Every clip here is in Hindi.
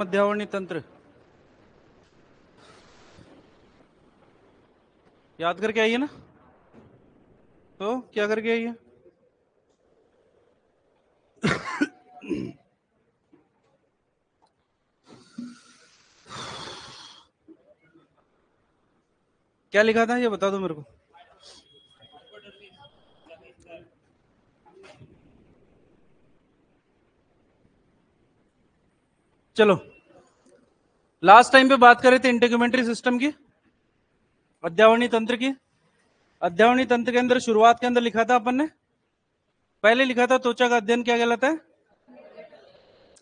मध्यावरणी तंत्र याद करके आइए ना, तो क्या करके आइए? क्या लिखा था ये बता दो मेरे को। चलो, लास्ट टाइम पे बात कर रहे थे इंटीग्यूमेंट्री सिस्टम की, अध्यावरणी तंत्र की। अध्यावरणी तंत्र के अंदर शुरुआत के अंदर लिखा था अपन ने, पहले लिखा था त्वचा का अध्ययन क्या कहलाता है?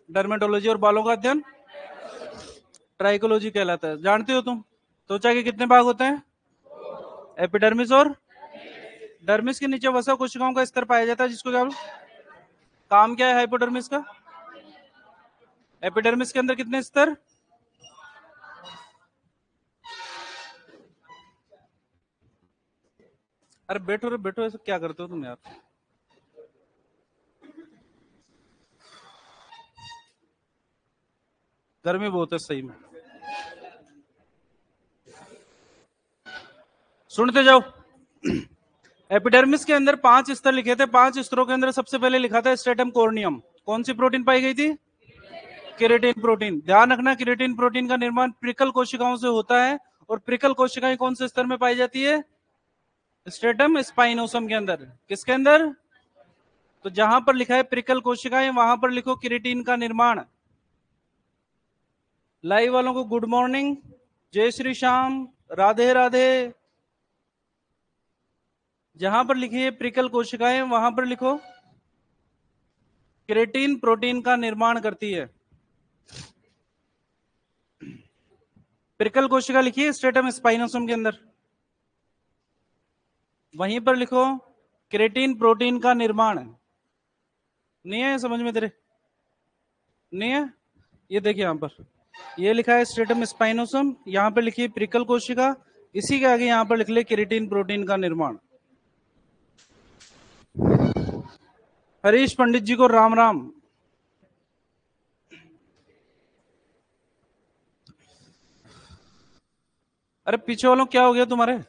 डर्मेटोलॉजी। और बालों का अध्ययन ट्राइकोलॉजी कहलाता है। जानते हो तुम त्वचा के कितने भाग होते हैं? एपिडर्मिस और डर्मिस के नीचे वसा कोशिकाओं का स्तर पाया जाता है, जिसको क्या काम क्या है हाइपोडर्मिस का? एपिडर्मिस के अंदर कितने स्तर? अरे बैठो रे बैठो, ऐसा क्या करते हो तुम यार? गर्मी बहुत है सही में। सुनते जाओ। एपिडर्मिस के अंदर 5 स्तर लिखे थे। 5 स्तरों के अंदर सबसे पहले लिखा था स्ट्रेटम कॉर्नियम। कौन सी प्रोटीन पाई गई थी? Keratin protein. ध्यान रखना, केरेटिन प्रोटीन का निर्माण प्रिकल कोशिकाओं से होता है, और प्रिकल कोशिकाएं कौन से स्तर में पाई जाती है? स्ट्रेटम स्पाइनोसम के अंदर। किसके अंदर? तो जहां पर लिखा है प्रिकल कोशिकाएं, वहां पर लिखो केरेटिन का निर्माण। लाइव वालों को गुड मॉर्निंग, जय श्री श्याम, राधे राधे। जहां पर लिखी है प्रिकल कोशिकाएं, वहां पर लिखो केरेटिन प्रोटीन का निर्माण करती है। प्रिकल कोशिका लिखिए स्ट्रेटम स्पाइनोसम के अंदर, वहीं पर लिखो केरेटिन प्रोटीन का निर्माण। नहीं है समझ में तेरे? नहीं है? ये देखिए यहां पर ये लिखा है स्ट्रेटम स्पाइनोसम, यहां पर लिखिए प्रिकल कोशिका, इसी के आगे यहां पर लिख ले केरेटिन प्रोटीन का निर्माण। हरीश पंडित जी को राम राम। अरे पीछे वालों क्या हो गया तुम्हारे?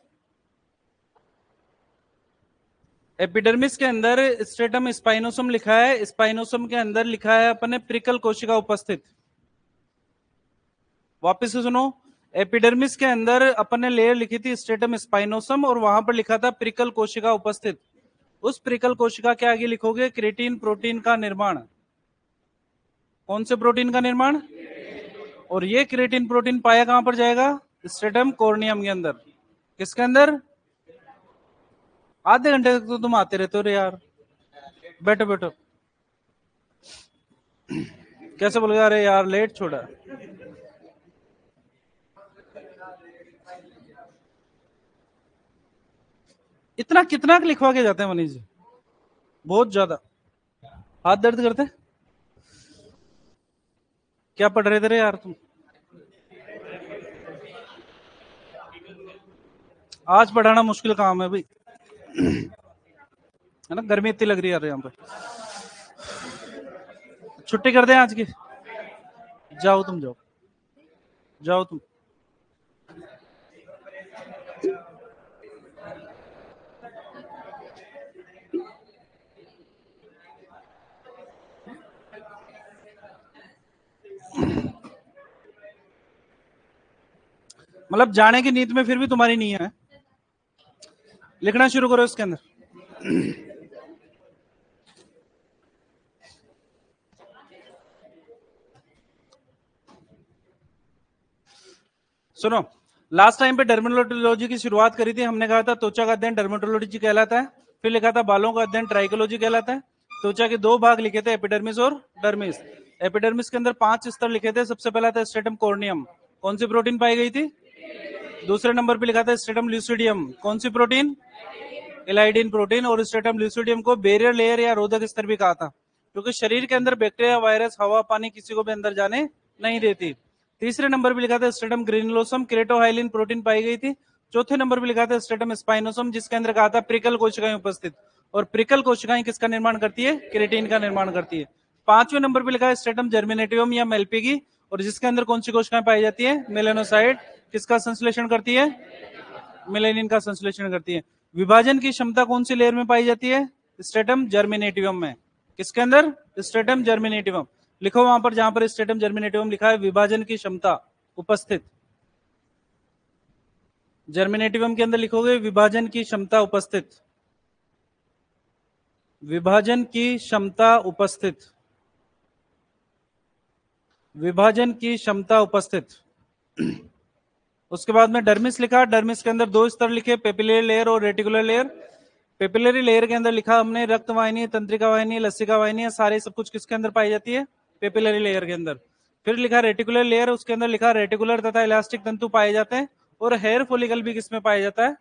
एपिडर्मिस के अंदर स्ट्रेटम स्पाइनोसम लिखा है, स्पाइनोसम के अंदर लिखा है अपने प्रिकल कोशिका उपस्थित। वापस से सुनो, एपिडर्मिस के अंदर अपन ने लेयर लिखी थी स्ट्रेटम स्पाइनोसम, और वहां पर लिखा था प्रिकल कोशिका उपस्थित। उस प्रिकल कोशिका के आगे लिखोगे क्रेटीन प्रोटीन का निर्माण। कौन से प्रोटीन का निर्माण? और ये क्रेटीन प्रोटीन पाया कहां पर जाएगा? स्ट्रेटम कॉर्नियम के अंदर। किसके अंदर? आधे घंटे तक तो तुम आते रहते हो रे यार। बैठो बैठो। कैसे बोल गया? अरे यार लेट छोड़ा। इतना कितना लिखवा के जाते हैं मनीष जी? बहुत ज्यादा। हाथ दर्द करते? क्या पढ़ रहे थे रे यार तुम? आज पढ़ाना मुश्किल काम है भाई, है ना? गर्मी इतनी लग रही है यार यहाँ पे। छुट्टी कर दें आज की? जाओ तुम, जाओ जाओ तुम। मतलब जाने की नीयत में फिर भी तुम्हारी नहीं है। लिखना शुरू करो इसके अंदर। सुनो, लास्ट टाइम पे डर्मेटोलॉजी की शुरुआत करी थी। हमने कहा था त्वचा का अध्ययन डर्मेटोलॉजी कहलाता है। फिर लिखा था बालों का अध्ययन ट्राइकोलॉजी कहलाता है। त्वचा के 2 भाग लिखे थे, एपिडर्मिस और डर्मिस। एपिडर्मिस के अंदर 5 स्तर लिखे थे। सबसे पहला था स्ट्रेटम कॉर्नियम। कौन सी प्रोटीन पाई गई थी? दूसरे नंबर पे लिखा था स्ट्रेटम ल्यूसिडियम। कौन सी प्रोटीन? एलाइडिन प्रोटीन। और स्ट्रेटम ल्यूसिडियम को बैरियर लेयर या रोधक स्तर भी कहा था, क्योंकि शरीर के अंदर बैक्टीरिया, वायरस, हवा, पानी किसी को भी अंदर जाने नहीं देती। तीसरे नंबर पे लिखा था स्ट्रेटम ग्रेनुलोसम, क्रेटोहाइलिन प्रोटीन पाई गई थी। चौथे नंबर पे लिखा था स्ट्रेटम स्पाइनोसम, जिसके अंदर कहा था प्रिकल कोशिकाएं उपस्थित। और प्रिकल कोशिकाएं किसका निर्माण करती है? केरेटिन का निर्माण करती है। 5वें नंबर पे लिखा है स्ट्रेटम जर्मिनेटिवम या मेल्पिगी, और जिसके अंदर कौन सी कोशिकाएं पाई जाती है? मेलेनोसाइट। किसका संश्लेषण करती है? मेलेनिन का संश्लेषण करती है। विभाजन की क्षमता कौन सी लेयर में पाई जाती है? स्ट्रेटम जर्मिनेटिवम में। किसके अंदर? स्ट्रेटम जर्मिनेटिवम। लिखो वहां पर, जहां पर स्ट्रेटम जर्मिनेटिवम लिखा है, विभाजन की क्षमता उपस्थित। जर्मिनेटिवम के अंदर लिखोगे विभाजन की क्षमता उपस्थित। विभाजन की क्षमता उपस्थित। विभाजन की क्षमता उपस्थित। उसके बाद में डर्मिस लिखा। डर्मिस के अंदर दो स्तर लिखे, पेपिलरी लेयर और रेटिकुलर लेयर। पेपिलरी लेयर के अंदर लिखा हमने रक्त वाहिनी, तंत्रिका वाहिनी, लसिका वाहिनी, सारे सब कुछ किसके अंदर पाई जाती है? पेपिलरी लेयर के अंदर। फिर लिखा रेटिकुलर लेयर, उसके अंदर लिखा रेटिकुलर तथा इलास्टिक तंतु पाए जाते हैं। और हेयर फॉलिकल भी किसमें पाया जाता है?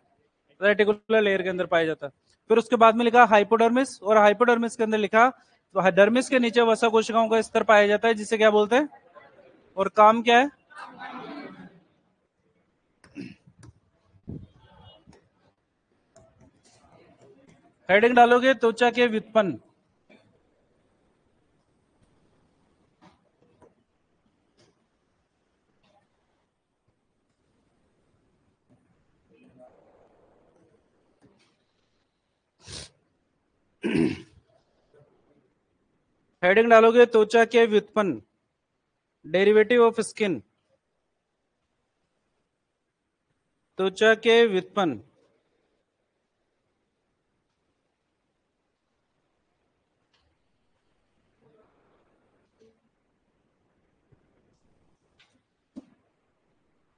रेटिकुलर लेयर के अंदर पाया जाता है। फिर उसके बाद में लिखा हाइपोडर्मिस, और हाइपोडर्मिस के अंदर लिखा तो डर्मिस के नीचे वसा कोशिकाओं का स्तर पाया जाता है, जिसे क्या बोलते हैं? और काम क्या है? हेडिंग डालोगे त्वचा के व्युत्पन्न। हेडिंग डालोगे त्वचा के व्युत्पन्न, डेरिवेटिव ऑफ स्किन। त्वचा के व्युत्पन्न।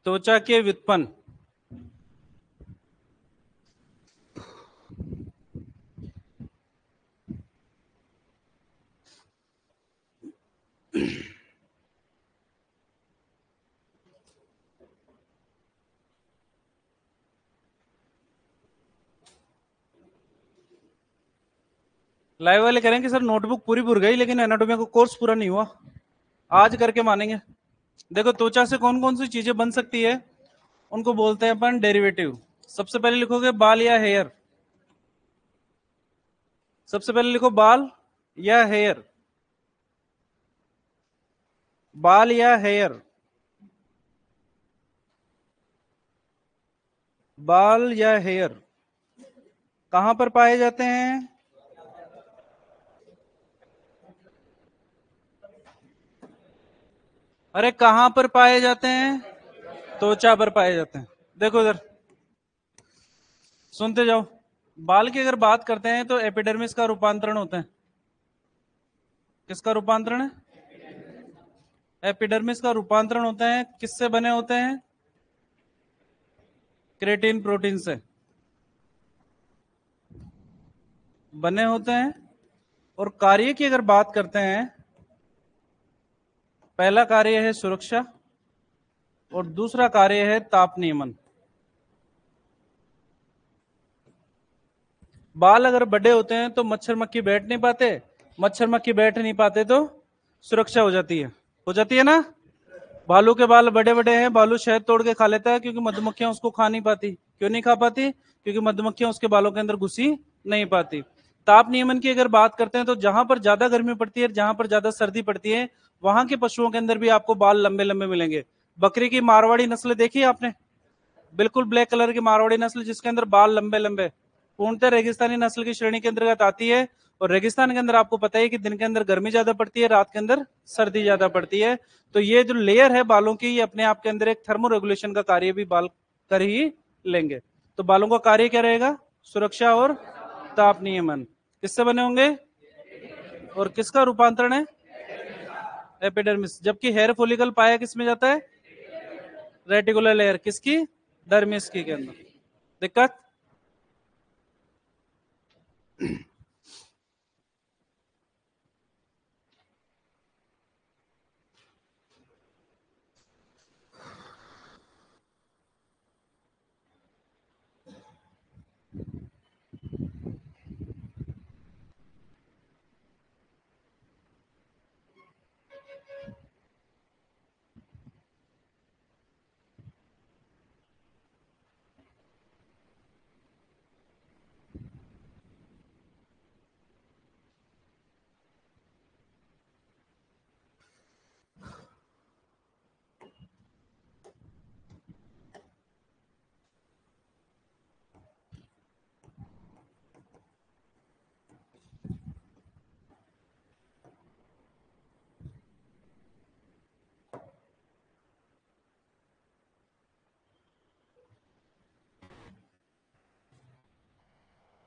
त्वचा के व्युत्पन्न। लाइव वाले कह रहे हैं कि सर नोटबुक पूरी भर गई लेकिन एनाटॉमी का कोर्स पूरा नहीं हुआ। आज करके मानेंगे। देखो त्वचा से कौन कौन सी चीजें बन सकती है, उनको बोलते हैं अपन डेरिवेटिव। सबसे पहले लिखोगे बाल या हेयर। सबसे पहले लिखो बाल या हेयर। बाल या हेयर। बाल या हेयर कहां पर पाए जाते हैं? अरे कहां पर पाए जाते हैं? त्वचा पर पाए जाते हैं। देखो इधर, सुनते जाओ। बाल की अगर बात करते हैं तो एपिडर्मिस का रूपांतरण होता है। किसका रूपांतरण है? एपिडर्मिस का रूपांतरण होता है। किससे बने होते हैं? क्रेटिन प्रोटीन से बने होते हैं। और कार्य की अगर बात करते हैं, पहला कार्य है सुरक्षा और दूसरा कार्य है ताप नियमन। बाल अगर बड़े होते हैं तो मच्छर मक्खी बैठ नहीं पाते, मच्छर मक्खी बैठ नहीं पाते तो सुरक्षा हो जाती है। हो जाती है ना? भालू के बाल बड़े बड़े हैं, भालू शहद तोड़ के खा लेता है क्योंकि मधुमक्खियां उसको खा नहीं पाती। क्यों नहीं खा पाती? क्योंकि मधुमक्खियां उसके बालों के अंदर घुसी नहीं पाती। ताप नियमन की अगर बात करते हैं तो जहां पर ज्यादा गर्मी पड़ती है, जहां पर ज्यादा सर्दी पड़ती है, वहां के पशुओं के अंदर भी आपको बाल लंबे लंबे मिलेंगे। बकरी की मारवाड़ी नस्ल देखी है आपने? बिल्कुल ब्लैक कलर की मारवाड़ी नस्ल जिसके अंदर बाल लंबे लंबे, पूर्णतः रेगिस्तानी नस्ल की श्रेणी के अंतर्गत आती है। और रेगिस्तान के अंदर आपको पता है कि दिन के अंदर गर्मी ज्यादा पड़ती है, रात के अंदर सर्दी ज्यादा पड़ती है। तो ये जो लेयर है बालों की, ये अपने आप के अंदर एक थर्मो रेगुलेशन का कार्य भी बाल कर ही लेंगे। तो बालों का कार्य क्या रहेगा? सुरक्षा और ताप नियमन। किससे बने होंगे? और किसका रूपांतरण है? एपिडर्मिस। जबकि हेयर फॉलिकल पाया किस में जाता है? Reticular layer. किसकी? डर्मिस की के अंदर। दिक्कत?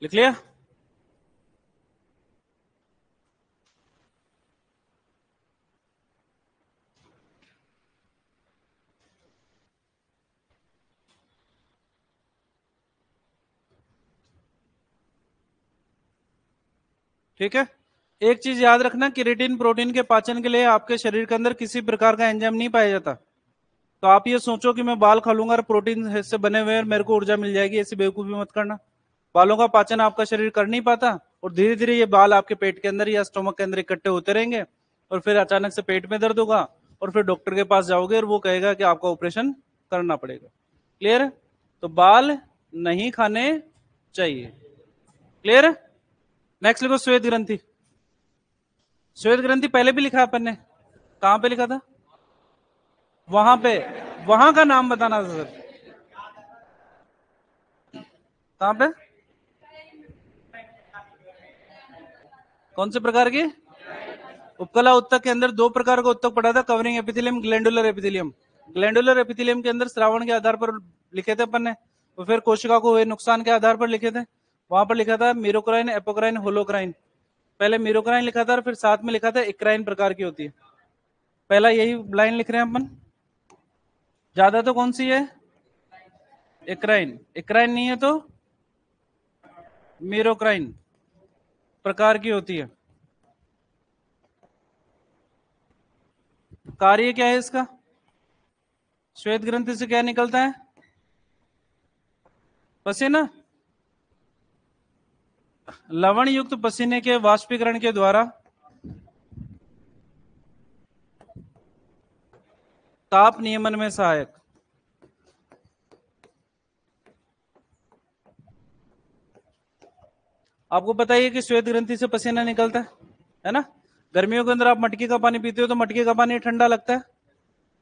लिख लिया? ठीक है। एक चीज याद रखना, केराटिन प्रोटीन के पाचन के लिए आपके शरीर के अंदर किसी प्रकार का एंजाइम नहीं पाया जाता। तो आप ये सोचो कि मैं बाल खा लूंगा और प्रोटीन से बने हुए हैं, मेरे को ऊर्जा मिल जाएगी, ऐसी बेवकूफी मत करना। बालों का पाचन आपका शरीर कर नहीं पाता, और धीरे धीरे ये बाल आपके पेट के अंदर या स्टोमक के अंदर इकट्ठे होते रहेंगे, और फिर अचानक से पेट में दर्द होगा, और फिर डॉक्टर के पास जाओगे और वो कहेगा कि आपका ऑपरेशन करना पड़ेगा। क्लियर है? तो बाल नहीं खाने चाहिए। क्लियर है? नेक्स्ट लिखो, श्वेत ग्रंथि। श्वेत ग्रंथि पहले भी लिखा अपन ने, कहां पे लिखा था? वहां पे। वहां का नाम बताना था सर, कहां पे? कौन से प्रकार की? उपकला उत्तक के अंदर दो प्रकार का उत्तक पढ़ा था, covering epithelium, glandular epithelium. Glandular epithelium के अंदर श्रावण के आधार पर लिखे थे अपन ने, और फिर कोशिका को हुए नुकसान के आधार पर लिखे थे। वहां पर लिखा था मीरोक्राइन, एपोक्राइन, होलोक्राइन। पहले मीरोक्राइन लिखा था और फिर साथ में लिखा था इक्राइन प्रकार की होती है। पहला यही लाइन लिख रहे हैं अपन। ज्यादा तो कौन सी है? इक्राइन। इक्राइन नहीं है तो मीरोक्राइन प्रकार की होती है। कार्य क्या है इसका? श्वेत ग्रंथि से क्या निकलता है? पसीना। लवण युक्त पसीने के वाष्पीकरण के द्वारा ताप नियमन में सहायक। आपको पता ही है कि श्वेत ग्रंथि से पसीना निकलता है ना? गर्मियों के अंदर आप मटकी का पानी पीते हो तो मटकी का पानी ठंडा लगता है।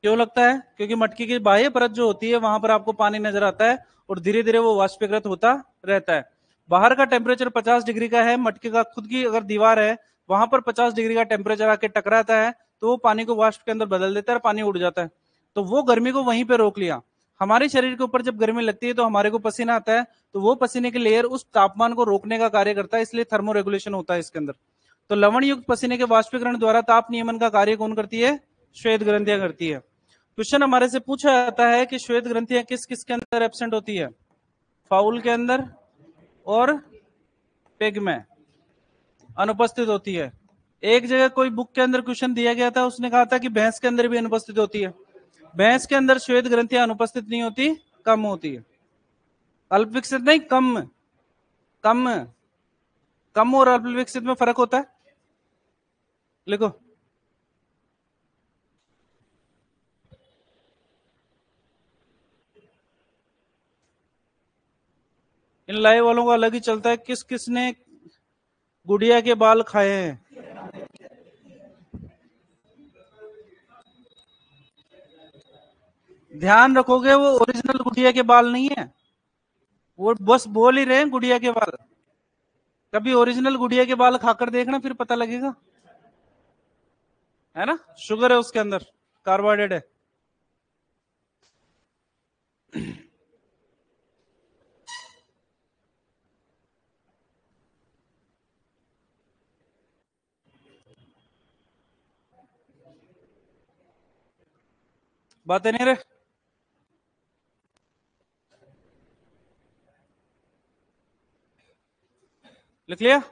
क्यों लगता है? क्योंकि मटकी की बाह्य परत जो होती है वहां पर आपको पानी नजर आता है, और धीरे धीरे वो वाष्पीकृत होता रहता है। बाहर का टेम्परेचर 50 डिग्री का है, मटकी का खुद की अगर दीवार है वहां पर 50 डिग्री का टेम्परेचर आके टकराता है, तो वो पानी को वाष्प के अंदर बदल देता है और पानी उड़ जाता है। तो वो गर्मी को वहीं पे रोक लिया। हमारे शरीर के ऊपर जब गर्मी लगती है तो हमारे को पसीना आता है, तो वो पसीने की लेयर उस तापमान को रोकने का कार्य करता है, इसलिए थर्मो रेगुलेशन होता है इसके अंदर। तो लवण युक्त पसीने के वाष्पीकरण द्वारा ताप नियमन का कार्य कौन करती है? श्वेत ग्रंथियां करती है। क्वेश्चन हमारे से पूछा जाता है कि श्वेत ग्रंथियां किस किस के अंदर एब्सेंट होती है? फाउल के अंदर और पेग में अनुपस्थित होती है। एक जगह कोई बुक के अंदर क्वेश्चन दिया गया था, उसने कहा था कि भैंस के अंदर भी अनुपस्थित होती है। भैंस के अंदर श्वेत ग्रंथियां अनुपस्थित नहीं होती, कम होती है। अल्प विकसित नहीं, कम। कम। कम और अल्प विकसित में फर्क होता है। लिखो। इन लाइव वालों को अलग ही चलता है, किस किसने गुड़िया के बाल खाए हैं। ध्यान रखोगे वो ओरिजिनल गुड़िया के बाल नहीं है, वो बस बोल ही रहे हैं गुड़िया के बाल। कभी ओरिजिनल गुड़िया के बाल खाकर देखना, फिर पता लगेगा। है ना? शुगर है उसके अंदर, कार्बोहाइड्रेट है। बातें नहीं रहे। लिख लिया?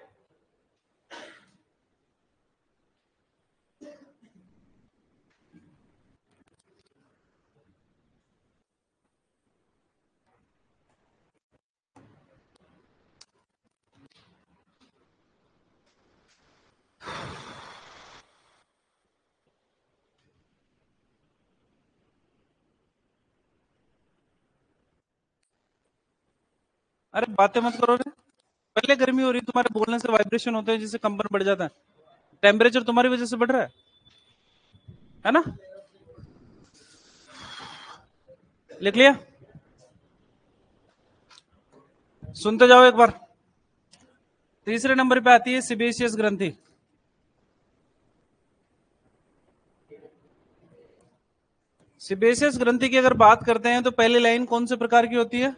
अरे बातें मत करो रे। पहले गर्मी हो रही, तुम्हारे बोलने से वाइब्रेशन होते हैं जिससे कंपन बढ़ जाता है। टेम्परेचर तुम्हारी वजह से बढ़ रहा है ना? लिख लिया? सुनते जाओ एक बार। तीसरे नंबर पे आती है सिबेशियस ग्रंथि। सिबेशियस ग्रंथि की अगर बात करते हैं तो पहली लाइन कौन से प्रकार की होती है?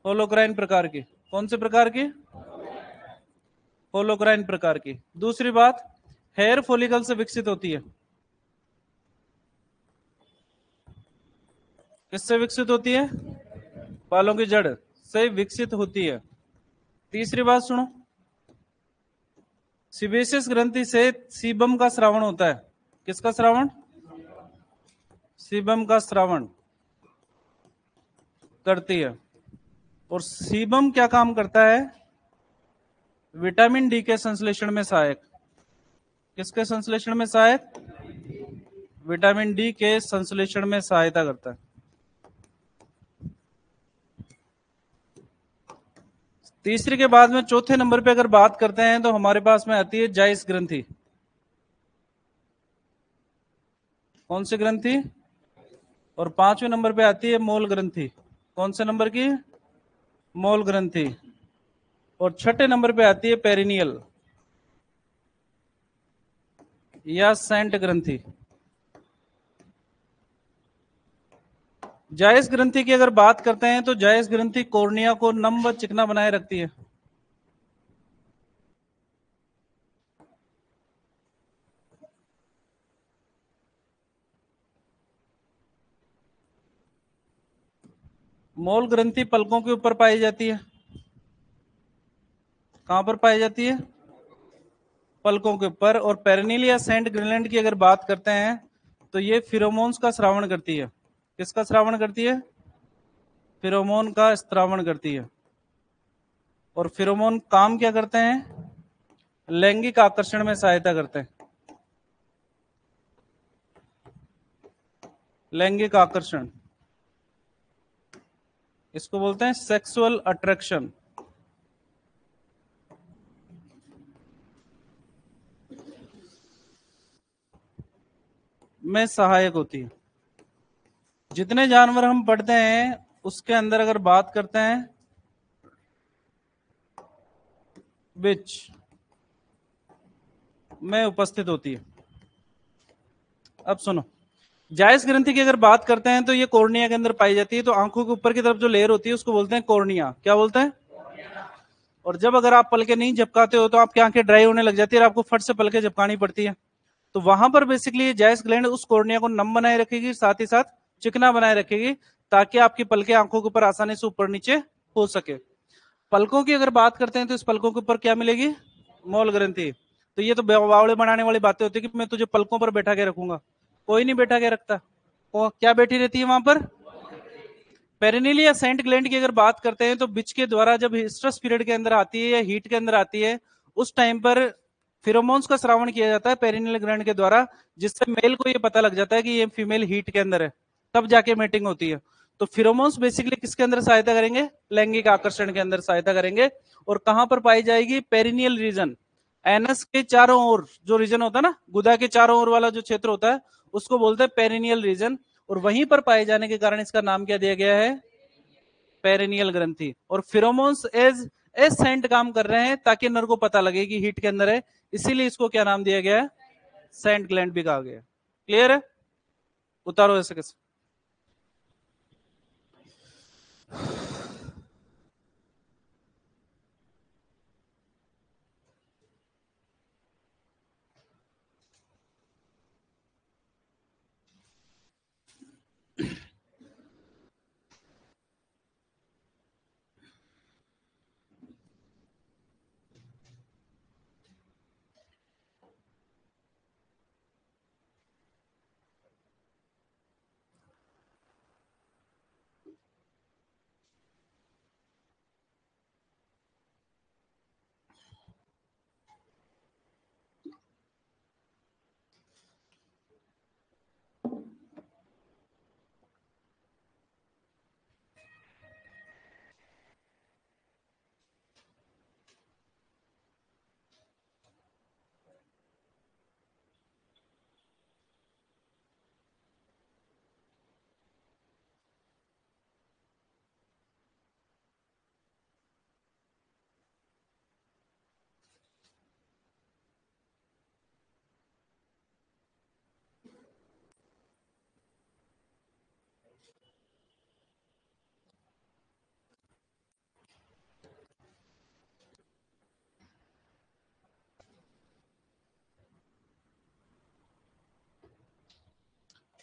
होलोक्राइन प्रकार की। कौन से प्रकार की? होलोक्राइन प्रकार की। दूसरी बात, हेयर फॉलिकल से विकसित होती है। किससे विकसित होती है? बालों की जड़ से विकसित होती है। तीसरी बात सुनो, सीबेसियस ग्रंथि से सीबम का स्रावण होता है। किसका स्रावण? सीबम का स्रावण करती है। और सीबम क्या काम करता है? विटामिन डी के संश्लेषण में सहायक। किसके संश्लेषण में सहायक? विटामिन डी के संश्लेषण में सहायता करता है। तीसरे के बाद में चौथे नंबर पे अगर बात करते हैं तो हमारे पास में आती है जाइस ग्रंथि। कौन सी ग्रंथि? और पांचवें नंबर पे आती है मोल ग्रंथि। कौन से नंबर की? मोल ग्रंथि। और छठे नंबर पे आती है पेरिनियल या सेंट ग्रंथि। जायस ग्रंथि की अगर बात करते हैं तो जायस ग्रंथि कॉर्निया को नम व चिकना बनाए रखती है। मोल ग्रंथि पलकों के ऊपर पाई जाती है। कहां पर पाई जाती है? पलकों के ऊपर। और पेरिनियल या सेंट ग्रेलैंड की अगर बात करते हैं तो ये फिरोमोन्स का श्रावण करती है। किसका श्रावण करती है? फिरोमोन का श्रावण करती है। और फिरोमोन काम क्या करते हैं? लैंगिक आकर्षण में सहायता करते हैं। लैंगिक आकर्षण, इसको बोलते हैं सेक्सुअल अट्रैक्शन। में सहायक होती है। जितने जानवर हम पढ़ते हैं उसके अंदर अगर बात करते हैं विच में उपस्थित होती है। अब सुनो, जायस ग्रंथि की अगर बात करते हैं तो ये कॉर्निया के अंदर पाई जाती है। तो आंखों के ऊपर की तरफ जो लेयर होती है उसको बोलते हैं कॉर्निया। क्या बोलते हैं? और जब अगर आप पलके नहीं झपकाते हो तो आपकी आंखें ड्राई होने लग जाती है और आपको फट से पलके झपकानी पड़ती है। तो वहां पर बेसिकली जायस ग्लैंड उस कॉर्निया को नम बनाए रखेगी, साथ ही साथ चिकना बनाए रखेगी, ताकि आपकी पलके आंखों के ऊपर आसानी से ऊपर नीचे हो सके। पलकों की अगर बात करते हैं तो इस पलकों के ऊपर क्या मिलेगी? मोल ग्रंथि। तो ये तो बावड़े बनाने वाली बातें होती है कि मैं तुझे पलकों पर बैठा के रखूंगा। कोई नहीं बैठा के रखता। वो क्या बैठी रहती है वहां पर? पेरिनियल या सेंट ग्लैंड की अगर बात करते हैं तो बिच के द्वारा जब स्ट्रेस पीरियड के अंदर आती है या हीट के अंदर आती है, उस टाइम पर फिरोमोन्स का श्रावण किया जाता है पेरिनियल ग्लैंड के द्वारा, जिससे मेल को ये पता लग जाता है कि ये फीमेल हीट के अंदर है, तब जाके मीटिंग होती है। तो फिरोमोन्स बेसिकली किसके अंदर सहायता करेंगे? लैंगिक आकर्षण के अंदर सहायता करेंगे। और कहां पर पाई जाएगी? Perennial reason. एनस के चारों ओर जो रीजन होता है ना, गुदा के चारों ओर वाला जो क्षेत्र होता है, उसको बोलते हैं पेरिनियल रीजन। और वहीं पर पाए जाने के कारण इसका नाम क्या दिया गया है? पेरिनियल ग्रंथि। और फिरोमोन्स एज एज सेंट काम कर रहे हैं ताकि नर को पता लगे कि हीट के अंदर है, इसीलिए इसको क्या नाम दिया गया है? सेंट ग्लैंड भी कहा गया। क्लियर है? उतारो ऐसे कैसे।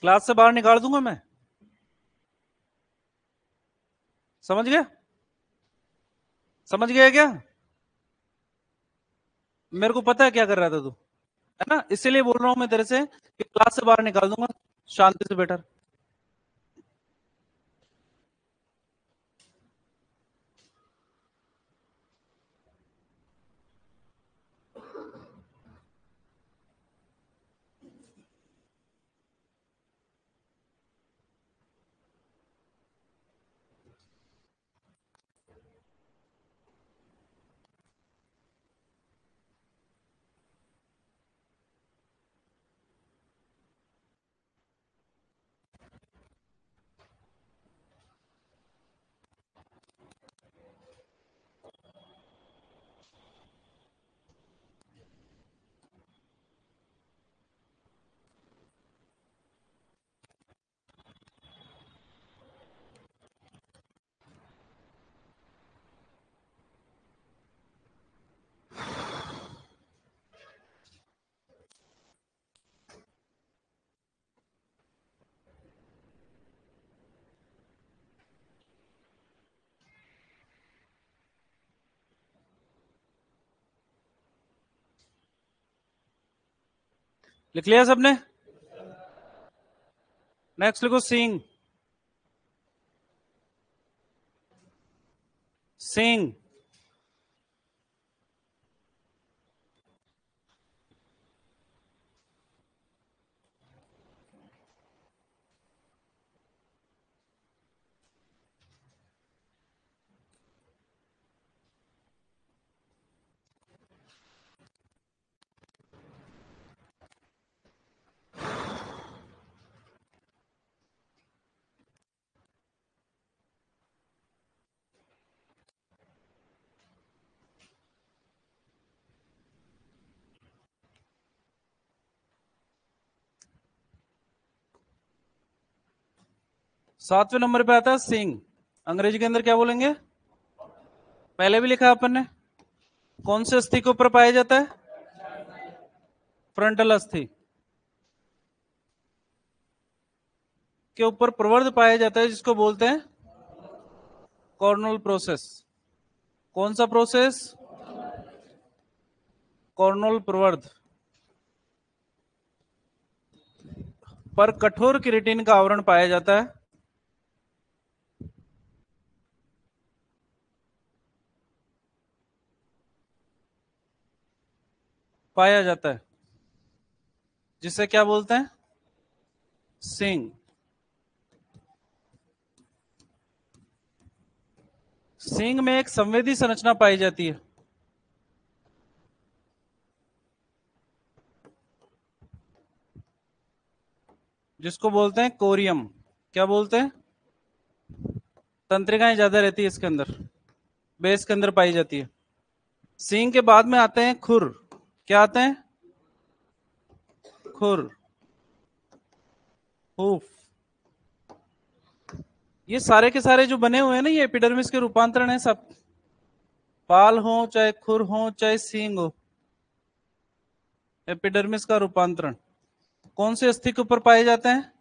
क्लास से बाहर निकाल दूंगा मैं। समझ गया? समझ गया क्या? मेरे को पता है क्या कर रहा था तू, है ना, इसीलिए बोल रहा हूं मैं तेरे से कि क्लास से बाहर निकाल दूंगा, शांति से बैठा। लिख लिया सबने? नेक्स्ट लिखो सींग। सींग। सातवें नंबर पे आता है सींग। अंग्रेजी के अंदर क्या बोलेंगे? पहले भी लिखा है अपन ने। कौन से अस्थि के ऊपर पाया जाता है? फ्रंटल अस्थि के ऊपर प्रवर्ध पाया जाता है, जिसको बोलते हैं कॉर्नल प्रोसेस। कौन सा प्रोसेस? कॉर्नल प्रवर्ध। पर कठोर केराटिन का आवरण पाया जाता है। पाया जाता है, जिसे क्या बोलते हैं? सींग। सींग में एक संवेदी संरचना पाई जाती है, जिसको बोलते हैं कोरियम। क्या बोलते हैं? तंत्रिकाएं ज्यादा रहती है इसके अंदर, बेस के अंदर पाई जाती है। सींग के बाद में आते हैं खुर। क्या आते हैं? खुर, हूफ। ये सारे के सारे जो बने हुए हैं ना, ये एपिडर्मिस के रूपांतरण है सब। बाल हो चाहे खुर हो चाहे सींग हो, एपिडर्मिस का रूपांतरण कौन से अस्थि के ऊपर पाए जाते हैं?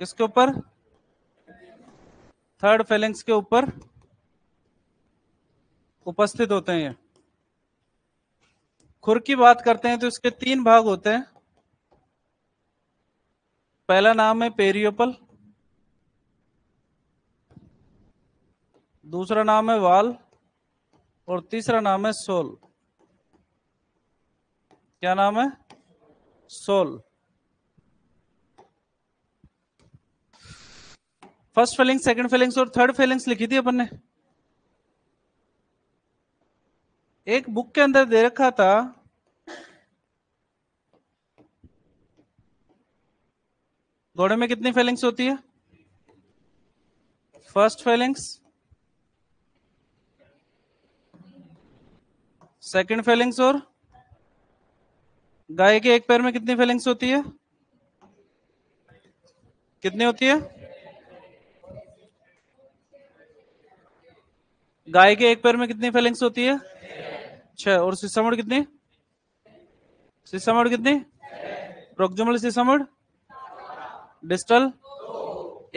किसके ऊपर? थर्ड फेलेंक्स के ऊपर उपस्थित होते हैं ये। खुर की बात करते हैं तो इसके तीन भाग होते हैं। पहला नाम है पेरियोपल, दूसरा नाम है वाल, और तीसरा नाम है सोल। क्या नाम है? Soul. First failings, second failings और थर्ड फेलिंग्स लिखी थी अपन ने। एक बुक के अंदर दे रखा था, घोड़े में कितनी फेलिंग्स होती है? फर्स्ट फेलिंग्स, सेकंड फेलिंग्स, और गाय के एक पैर में कितनी फेलिंग्स होती है? कितनी होती है? गाय के एक पैर में कितनी फेलिंग्स होती है? 6। और सिसमोड कितनी? सिसमोड कितनी? प्रोक्सिमल सीसमोइड, डिस्टल,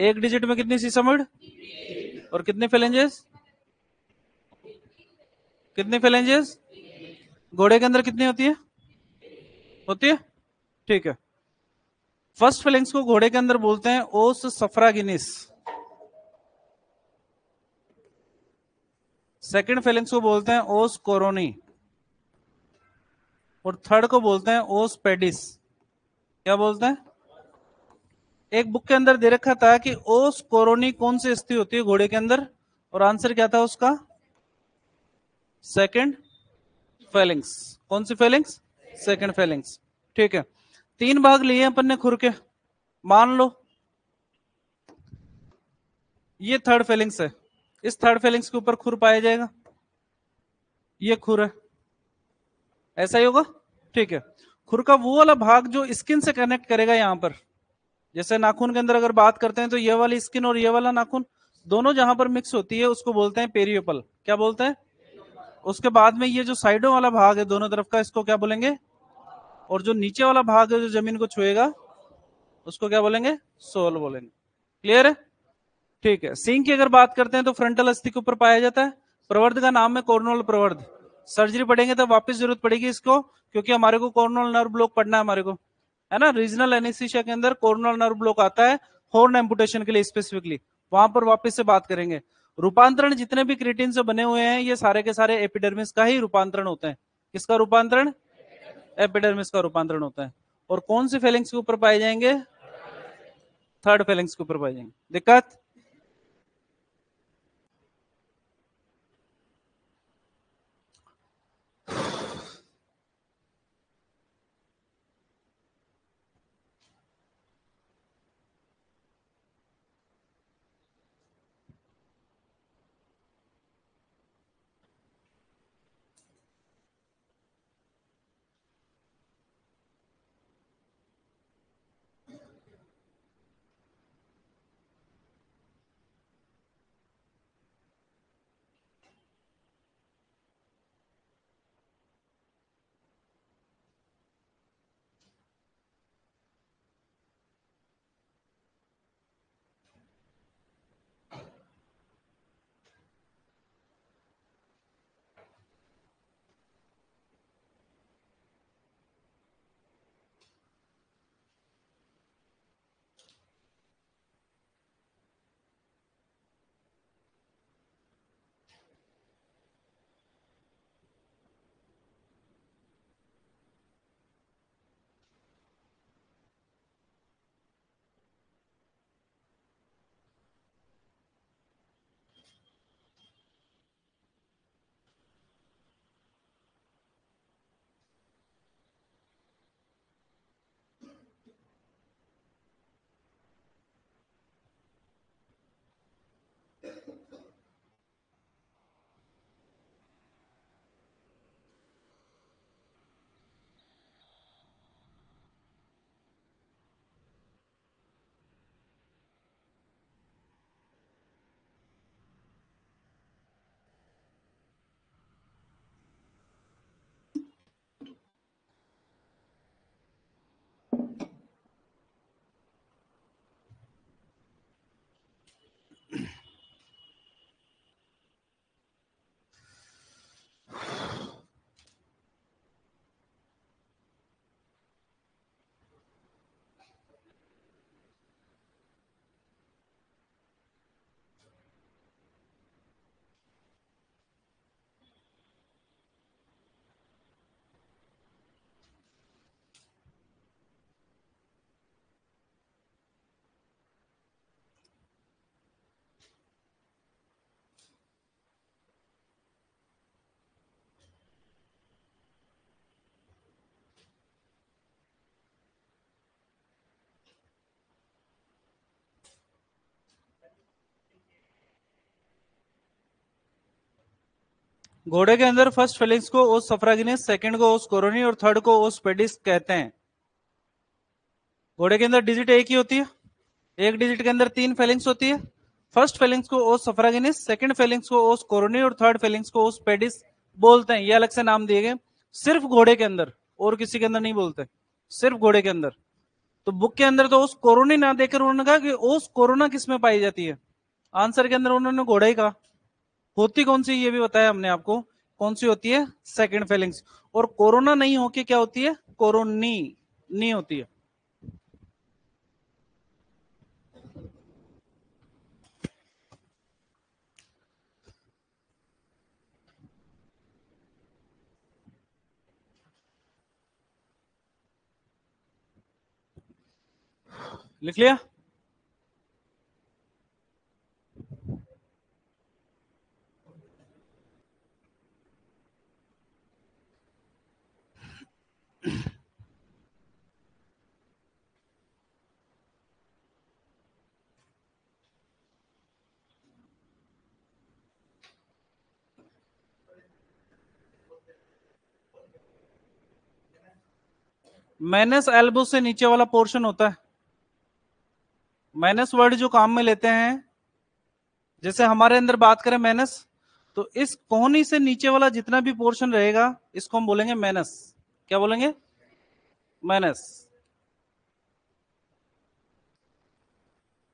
एक डिजिट में कितनी सीसमोइड और कितने फेलेंजेस, कितने फेलेंजेस, घोड़े के अंदर कितनी होती है, होती है, ठीक है। फर्स्ट फेलेंक्स को घोड़े के अंदर बोलते हैं ओस सफ्रागिनिस, सेकंड फेलेंक्स को बोलते हैं ओस कोरोनी और थर्ड को बोलते हैं ओस पेडिस। क्या बोलते हैं? एक बुक के अंदर दे रखा था कि ओस कोरोनी कौन सी अस्थि होती है घोड़े के अंदर, और आंसर क्या था उसका? Second Fehling's. कौन सी फेलिंग्स? सेकंड फेलिंग्स, ठीक है। तीन भाग लिए अपन ने खुर के, मान लो ये थर्ड फेलिंग्स है, इस थर्ड फेलिंग्स के ऊपर खुर पाया जाएगा, ये खुर है, ऐसा ही होगा, ठीक है। खुर का वो वाला भाग जो स्किन से कनेक्ट करेगा यहां पर, जैसे नाखून के अंदर अगर बात करते हैं तो ये वाली स्किन और ये वाला नाखून दोनों जहां पर मिक्स होती है उसको बोलते हैं पेरियोपल। क्या बोलते हैं? उसके बाद में ये जो साइडों वाला भाग है दोनों तरफ का, इसको क्या बोलेंगे? और जो नीचे वाला भाग है जो जमीन को छुएगा उसको क्या बोलेंगे? सोल बोलेंगे। क्लियर है? ठीक है। सींग की अगर बात करते हैं तो फ्रंटल अस्थि के ऊपर पाया जाता है। प्रवर्ध का नाम है कॉर्नल प्रवर्ध। सर्जरी पढ़ेंगे तो वापस जरूरत पड़ेगी इसको, क्योंकि हमारे को कॉर्नल नर्व ब्लॉक पढ़ना है हमारे को, है ना। रीजनल एनेस्थीसिया के अंदर कॉर्नल नर्व ब्लॉक आता है हॉर्न एम्पुटेशन के लिए स्पेसिफिकली, वहां पर वापस से बात करेंगे। रूपांतरण जितने भी क्रिएटिन से बने हुए हैं ये सारे के सारे एपिडर्मिस का ही रूपांतरण होते हैं। किसका रूपांतरण? एपिडर्मिस का रूपांतरण होता है। और कौन सी फेलिंग्स के ऊपर पाए जाएंगे? थर्ड फेलिंग्स के ऊपर पाए जाएंगे। दिक्कत? घोड़े के अंदर फर्स्ट फेलिंग्स को ओस सफ्रागिनिस, सेकंड को ओस कोरोनी और थर्ड को ओस पेडिस कहते हैं। घोड़े के अंदर डिजिट एक ही होती है, एक डिजिट के अंदर तीन फेलिंग्स होती है। फर्स्ट फेलिंग्स को ओस सफ्रागिनिस, सेकंड फेलिंग्स को ओस कोरोनी और थर्ड फेलिंग्स को ओस पेडिस बोलते हैं। ये अलग से नाम दिए गए सिर्फ घोड़े के अंदर, और किसी के अंदर नहीं बोलते, सिर्फ घोड़े के अंदर। तो बुक के अंदर तो ओस कोरोनी ना देकर उन्होंने कहा कि ओस कोरोना किस में पाई जाती है। आंसर के अंदर उन्होंने घोड़ा ही कहा। होती कौन सी ये भी बताया हमने आपको, कौन सी होती है, सेकंड फेलिंग्स। और कोरोना नहीं होके क्या होती है, कोरोनी नहीं होती है। लिख लिया। माइनस एल्बो से नीचे वाला पोर्शन होता है। माइनस वर्ड जो काम में लेते हैं, जैसे हमारे अंदर बात करें माइनस, तो इस कोहनी से नीचे वाला जितना भी पोर्शन रहेगा इसको हम बोलेंगे माइनस। क्या बोलेंगे, माइनस।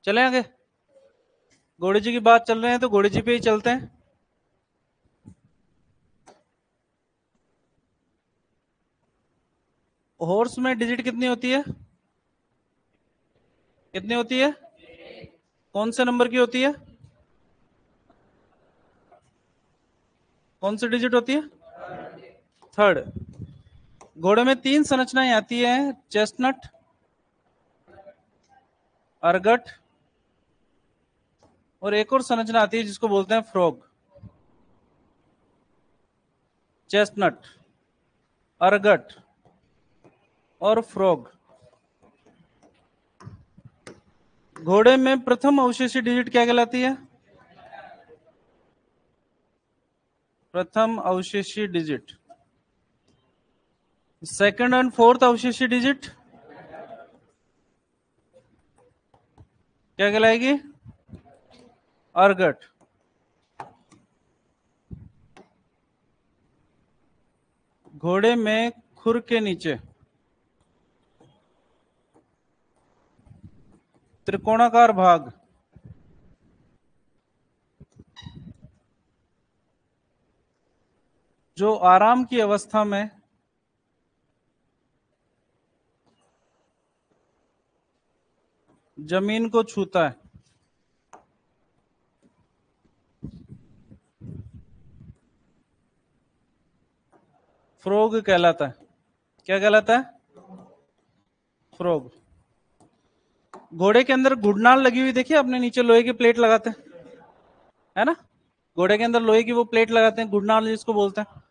चले आगे, घोड़े जी की बात चल रहे हैं तो घोड़े जी पे ही चलते हैं। हॉर्स में डिजिट कितनी होती है, कितनी होती है, कौन से नंबर की होती है, कौन सी डिजिट होती है, थर्ड। घोड़े में तीन संरचनाएं आती है, चेस्टनट, अर्गट, और एक और संरचना आती है जिसको बोलते हैं फ्रॉग। चेस्टनट, अर्गट और फ्रॉग। घोड़े में प्रथम अवशेषी डिजिट क्या कहलाती है, प्रथम अवशेषी डिजिट। सेकंड एंड फोर्थ अवशेषी डिजिट क्या कहलाएगी, अर्गट। घोड़े में खुर के नीचे त्रिकोणाकार भाग, जो आराम की अवस्था में जमीन को छूता है, फ्रोग कहलाता है। क्या कहलाता है, फ्रोग। घोड़े के अंदर घुड़नाल लगी हुई देखिए आपने, नीचे लोहे की प्लेट लगाते हैं, है ना। घोड़े के अंदर लोहे की वो प्लेट लगाते हैं, घुड़नाल जिसको बोलते हैं।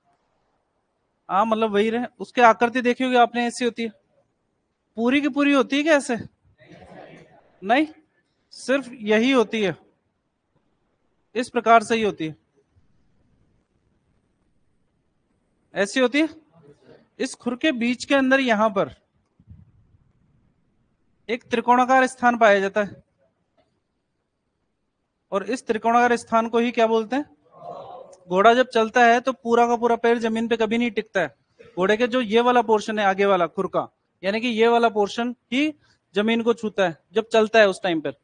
हाँ मतलब वही रहे, उसके आकृति देखी होगी आपने, ऐसी होती है। पूरी की पूरी होती है क्या ऐसे, नहीं, सिर्फ यही होती है, इस प्रकार से ही होती है, ऐसी होती है। इस खुर के बीच के अंदर यहां पर एक त्रिकोणाकार स्थान पाया जाता है, और इस त्रिकोणाकार स्थान को ही क्या बोलते हैं, घोड़ा जब चलता है तो पूरा का पूरा पैर जमीन पे कभी नहीं टिकता है। घोड़े के जो ये वाला पोर्शन है आगे वाला खुर का, यानी कि ये वाला पोर्शन ही जमीन को छूता है जब चलता है उस टाइम पर।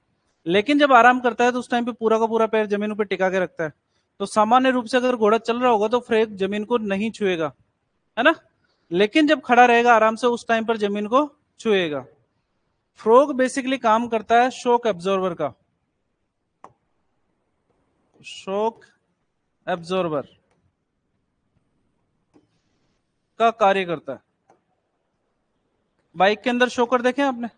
लेकिन जब आराम करता है तो उस टाइम पे पूरा का पूरा पैर जमीन पे टिका के रखता है। तो सामान्य रूप से अगर घोड़ा चल रहा होगा तो फ्रेक जमीन को नहीं छुएगा, है ना। लेकिन जब खड़ा रहेगा आराम से उस टाइम पर जमीन को छुएगा। फ्रोग बेसिकली काम करता है शॉक एब्जॉर्बर का, शॉक एब्जॉर्बर का कार्य करता है। बाइक के अंदर शॉकर देखे आपने,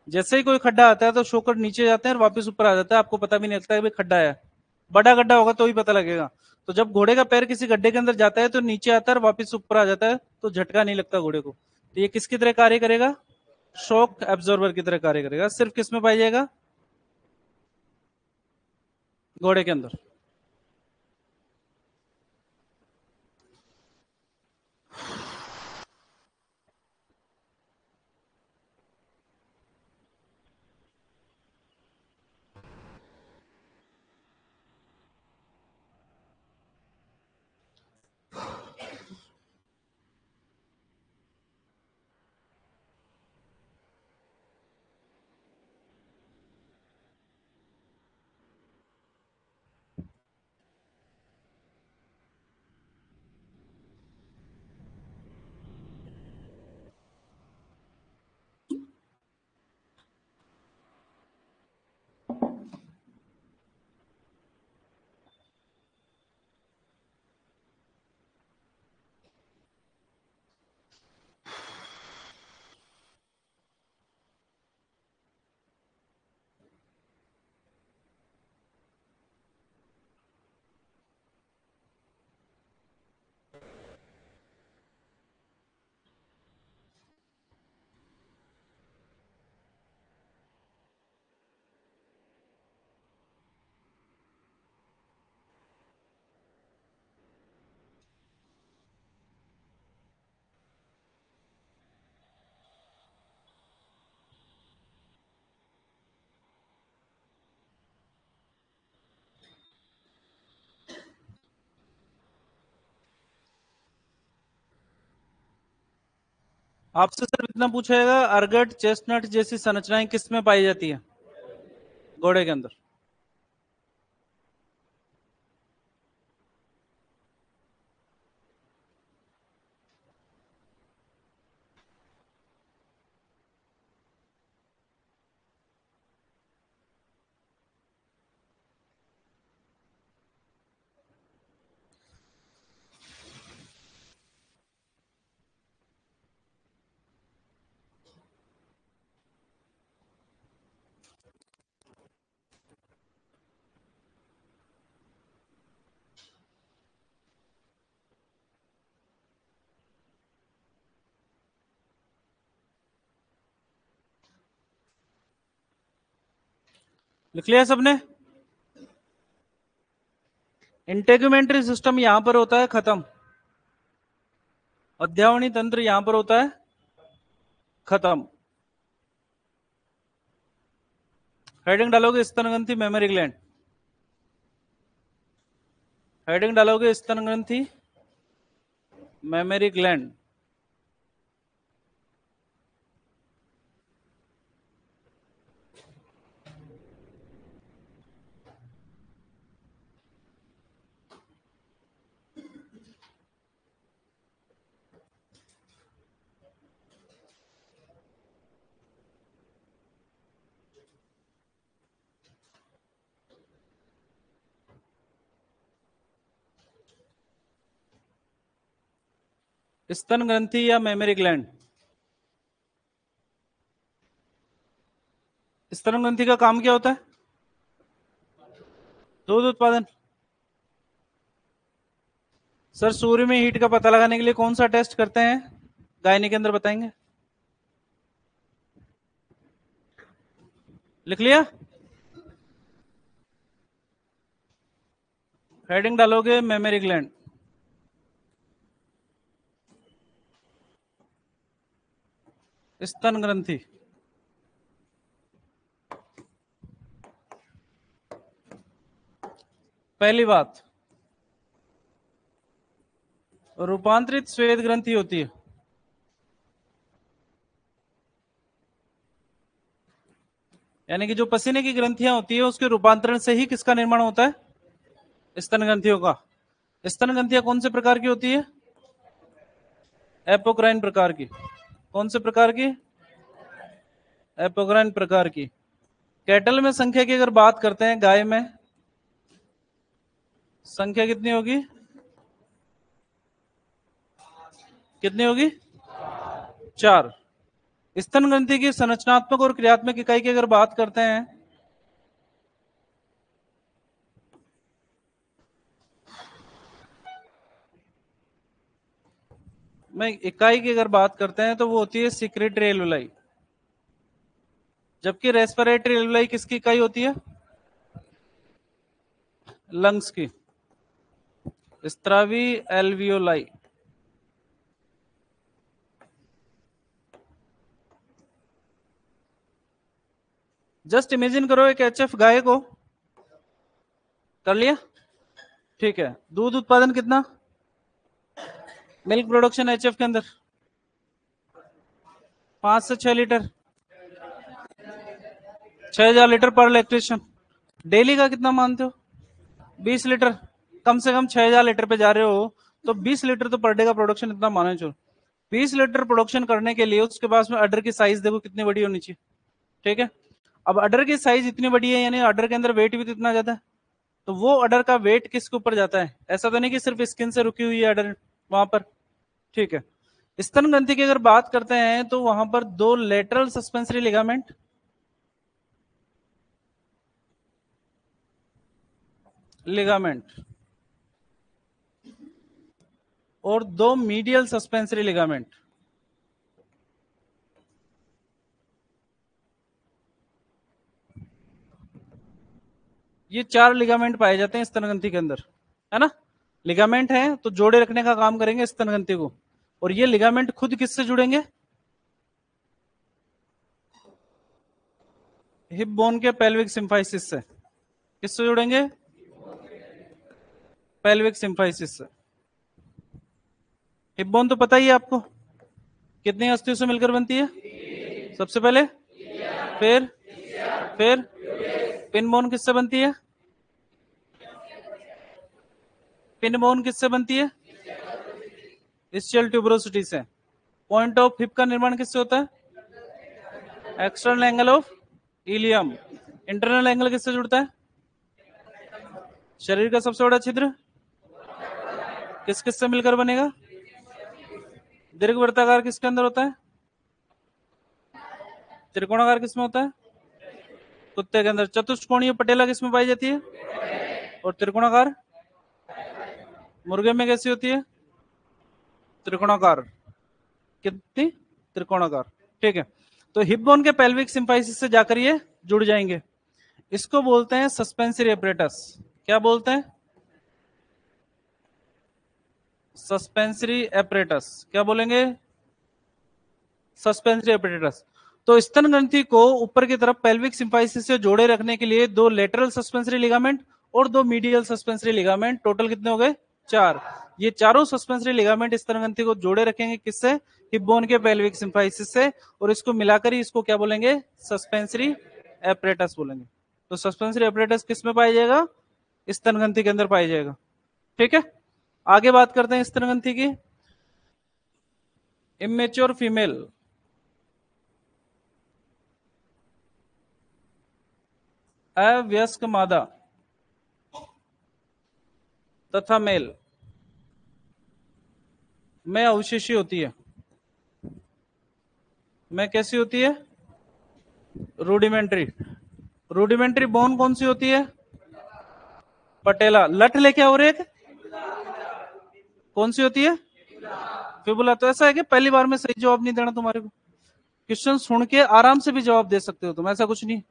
जैसे ही कोई खड्डा आता है तो शॉकर नीचे जाते हैं और वापस ऊपर आ जाता है, आपको पता भी नहीं लगता है भाई खड्डा है। बड़ा गड्ढा होगा तो ही पता लगेगा। तो जब घोड़े का पैर किसी गड्ढे के अंदर जाता है तो नीचे आता है और वापस ऊपर आ जाता है, तो झटका नहीं लगता घोड़े को। तो ये किसकी तरह कार्य करेगा, शॉक एब्जॉर्बर की तरह कार्य करेगा। सिर्फ किस में पाई जाएगा, घोड़े के अंदर। आपसे सिर्फ इतना पूछेगा, अर्गट चेस्टनट जैसी संरचनाएं किस में पाई जाती है? घोड़े के अंदर। लिख लिया सबने? इंटेग्यूमेंट्री सिस्टम यहां पर होता है खत्म, अध्यावनी तंत्र यहां पर होता है खत्म। हेडिंग डालोगे स्तन ग्रंथि मेमोरी ग्लैंड, हेडिंग डालोगे स्तन ग्रंथि मेमोरी ग्लैंड। स्तन ग्रंथि या मेमोरी ग्लैंड? स्तन ग्रंथि का काम क्या होता है? दूध उत्पादन। सर सूर्य में हीट का पता लगाने के लिए कौन सा टेस्ट करते हैं? गायनी के अंदर बताएंगे। लिख लिया? हेडिंग डालोगे मेमोरी ग्लैंड। स्तन ग्रंथि। पहली बात, रूपांतरित श्वेत ग्रंथि होती है। यानी कि जो पसीने की ग्रंथियां होती है उसके रूपांतरण से ही किसका निर्माण होता है? स्तन ग्रंथियों का। स्तन ग्रंथियां कौन से प्रकार की होती है? एपोक्राइन प्रकार की। कौन से प्रकार की? एपोक्राइन प्रकार की। कैटल में संख्या की अगर बात करते हैं, गाय में संख्या कितनी होगी? कितनी होगी? 4। स्तन ग्रंथि की संरचनात्मक और क्रियात्मक इकाई की अगर बात करते हैं, मैं इकाई की अगर बात करते हैं तो वो होती है सिक्रेटरी एल्वुलाई, जबकि रेस्पिरेटरी एल्वुलाई किसकी इकाई होती है? लंग्स की। स्त्रावी एल्वियोलाई। जस्ट इमेजिन करो एक एचएफ गाय को, कर लिया? ठीक है, दूध उत्पादन कितना? मिल्क प्रोडक्शन एचएफ के अंदर 5 से 6 लीटर, 6000 लीटर पर इलेक्ट्रिशियन। डेली का कितना मानते हो? 20 लीटर। कम से कम 6000 लीटर पे जा रहे हो तो 20 लीटर तो पर डे का प्रोडक्शन इतना माने चलो। 20 लीटर प्रोडक्शन करने के लिए उसके पास में अडर की साइज देखो कितनी बड़ी होनी चाहिए। ठीक है, अब अडर की साइज इतनी बड़ी है यानी अडर के अंदर वेट भी तो इतना ज्यादा है, तो वो अडर का वेट किसके ऊपर जाता है? ऐसा तो नहीं कि सिर्फ स्किन से रुकी हुई है अडर वहां पर। ठीक है, स्तन ग्रंथि की अगर बात करते हैं तो वहां पर 2 लेटरल सस्पेंसरी लिगामेंट, लिगामेंट और 2 मीडियल सस्पेंसरी लिगामेंट। ये 4 लिगामेंट पाए जाते हैं स्तन ग्रंथि के अंदर, है ना? लिगामेंट है तो जोड़े रखने का काम करेंगे स्तन ग्रंथि को, और ये लिगामेंट खुद किससे जुड़ेंगे? हिप बोन के पेल्विक सिम्फाइसिस से। किससे जुड़ेंगे? पेल्विक सिम्फाइसिस से। हिप बोन तो पता ही है आपको, कितनी अस्थियों से मिलकर बनती है? सबसे पहले, फिर पिन बोन किससे बनती है? पिन बोन किससे बनती है? स्टियल ट्यूबरोसिटी से। पॉइंट ऑफ हिप का निर्माण किससे होता है? External angle of ilium. Internal angle किससे जुड़ता है? शरीर का सबसे बड़ा छिद्र किस किस से मिलकर बनेगा? दीर्घवृत्ताकार किसके अंदर होता है? त्रिकोणाकार किसमें होता है? कुत्ते के अंदर। चतुष्कोणीय पटेला किसमें पाई जाती है? और त्रिकोणाकार मुर्गे में कैसी होती है? त्रिकोणाकार। कितनी? त्रिकोणाकार। ठीक है, तो हिप बोन के पेल्विक सिम्फाइसिस से जाकर ये जुड़ जाएंगे। इसको बोलते हैं सस्पेंसरी एपरेटस। क्या बोलते हैं? Suspensory apparatus. क्या बोलेंगे? Suspensory apparatus. तो स्तन ग्रंथि को ऊपर की तरफ पेल्विक सिम्फाइसिस से जोड़े रखने के लिए दो लेटरल सस्पेंसरी लिगामेंट और दो मीडियल सस्पेंसरी लिगामेंट, टोटल कितने हो गए? 4। ये चारों सस्पेंसरी लिगामेंट स्तन ग्रंथि को जोड़े रखेंगे किससे? हिप बोन के पेल्विक सिम्फाइसिस से, और इसको मिलाकर ही इसको क्या बोलेंगे? सस्पेंसरी एपरेटस बोलेंगे। तो सस्पेंसरी एपरेटस किस में पाया जाएगा? स्तन ग्रंथि के अंदर पाया जाएगा। ठीक है, आगे बात करते हैं स्तन ग्रंथि की। इमेच्योर फीमेल, अवयस्क मादा तथा मेल में अवशेषी होती है। में कैसी होती है? रूडिमेंट्री। रूडिमेंट्री बोन कौन सी होती है? पटेला। लठ लेके आओ रे, कौन सी होती है? फिबुला। तो ऐसा है कि पहली बार में सही जवाब नहीं देना तुम्हारे को, क्वेश्चन सुन के आराम से भी जवाब दे सकते हो तुम, ऐसा कुछ नहीं।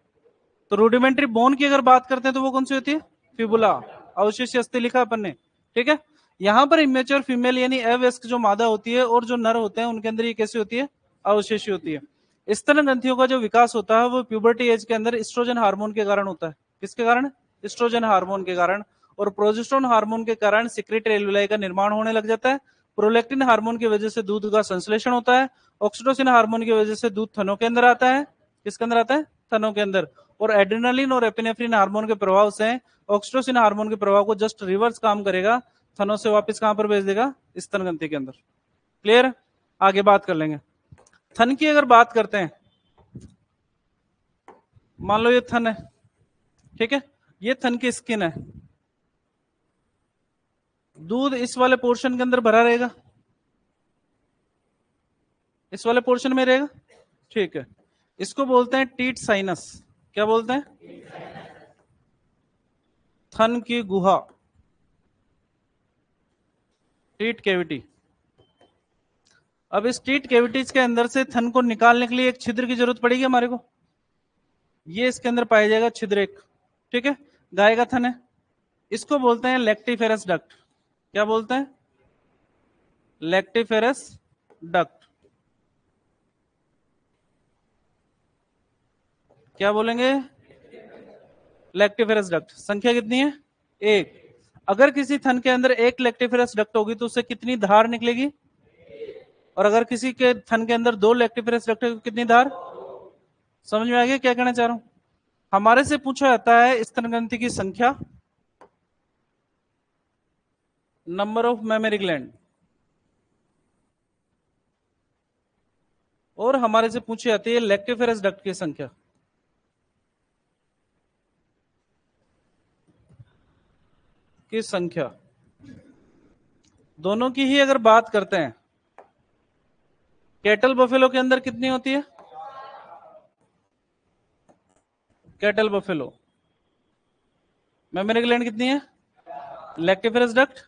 तो रूडिमेंट्री बोन की अगर बात करते हैं तो वो कौन सी होती है? फिबुला। अवशेषी अस्थि लिखा अपन ने। ठीक है, यहां पर इमेच्योर फीमेल यानी अवयस्क जो मादा होती है और जो नर होते हैं उनके अंदर ये कैसी होती है? अवशेषी होती है। स्तन ग्रंथियों का जो विकास होता है वो प्यूबर्टी एज के अंदर एस्ट्रोजन हार्मोन के कारण होता है। किसके कारण? एस्ट्रोजन हार्मोन के कारण। और प्रोजेस्टेरोन हार्मोन के कारण सिक्रेटरी एल्वेलाई का निर्माण होने लग जाता है। प्रोलैक्टिन हार्मोन की वजह से दूध का संश्लेषण होता है। ऑक्सीटोसिन हार्मोन की वजह से दूध थनों के अंदर आता है। किसके अंदर आता है? थनों के अंदर। और एड्रेनालिन और एपिनेफ्रिन हार्मोन के प्रभाव से ऑक्सीटोसिन हार्मोन के प्रभाव को जस्ट रिवर्स काम करेगा, थनों से वापस कहां पर भेज देगा? स्तन ग्रंथि के अंदर। क्लियर? आगे बात कर लेंगे। थन की अगर बात करते हैं, मान लो ये थन है, ठीक है, ये थन की स्किन है। दूध इस वाले पोर्शन के अंदर भरा रहेगा, इस वाले पोर्शन में रहेगा। ठीक है, इसको बोलते हैं टीट साइनस। क्या बोलते हैं? थन की गुहा, टीट कैविटी। अब इस टीट कैविटीज के अंदर से थन को निकालने के लिए एक छिद्र की जरूरत पड़ेगी हमारे को। ये इसके अंदर पाया जाएगा छिद्र एक। ठीक है, गाय का थन है, इसको बोलते हैं लैक्टिफेरस डक्ट। क्या बोलते हैं? Lactiferous duct. क्या बोलेंगे? Lactiferous duct. संख्या कितनी है? एक। अगर किसी थन के अंदर एक लैक्टिफेरस डक्ट होगी तो उससे कितनी धार निकलेगी? और अगर किसी के थन के अंदर दो लैक्टिफेरस डक्ट होगी कितनी धार? समझ में आ गया क्या कहना चाह रहा हूं? हमारे से पूछा जाता है स्तन ग्रंथि की संख्या, नंबर ऑफ मेमोरी ग्लैंड, और हमारे से पूछी जाती है लैक्टिफेरस डक्ट की संख्या। की संख्या दोनों की ही अगर बात करते हैं, कैटल बफेलो के अंदर कितनी होती है? कैटल बफेलो मेमोरी ग्लैंड कितनी है? लैक्टिफेरस डक्ट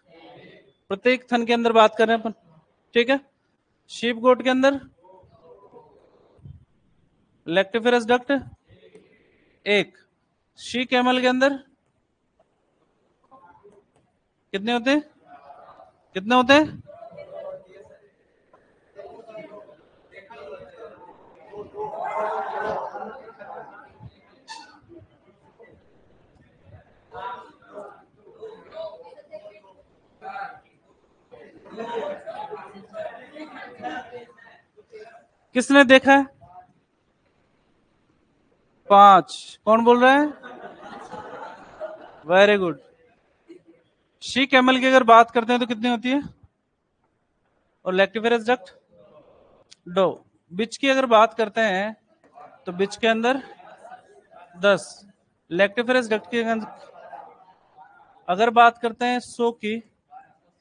प्रत्येक थन के अंदर बात कर रहे हैं अपन। ठीक है, शीप गोट के अंदर लैक्टिफेरस डक्ट एक। शी कैमल के अंदर कितने होते हैं? कितने होते हैं? किसने देखा है? 5। कौन बोल रहा है? Very good. शी कैमल की अगर बात करते हैं तो कितनी होती है? और लैक्टिफेरस डक्ट? दो। बिच की अगर बात करते हैं तो बिच के अंदर 10। लैक्टिफेरस डक्ट की अगर बात करते हैं सो की,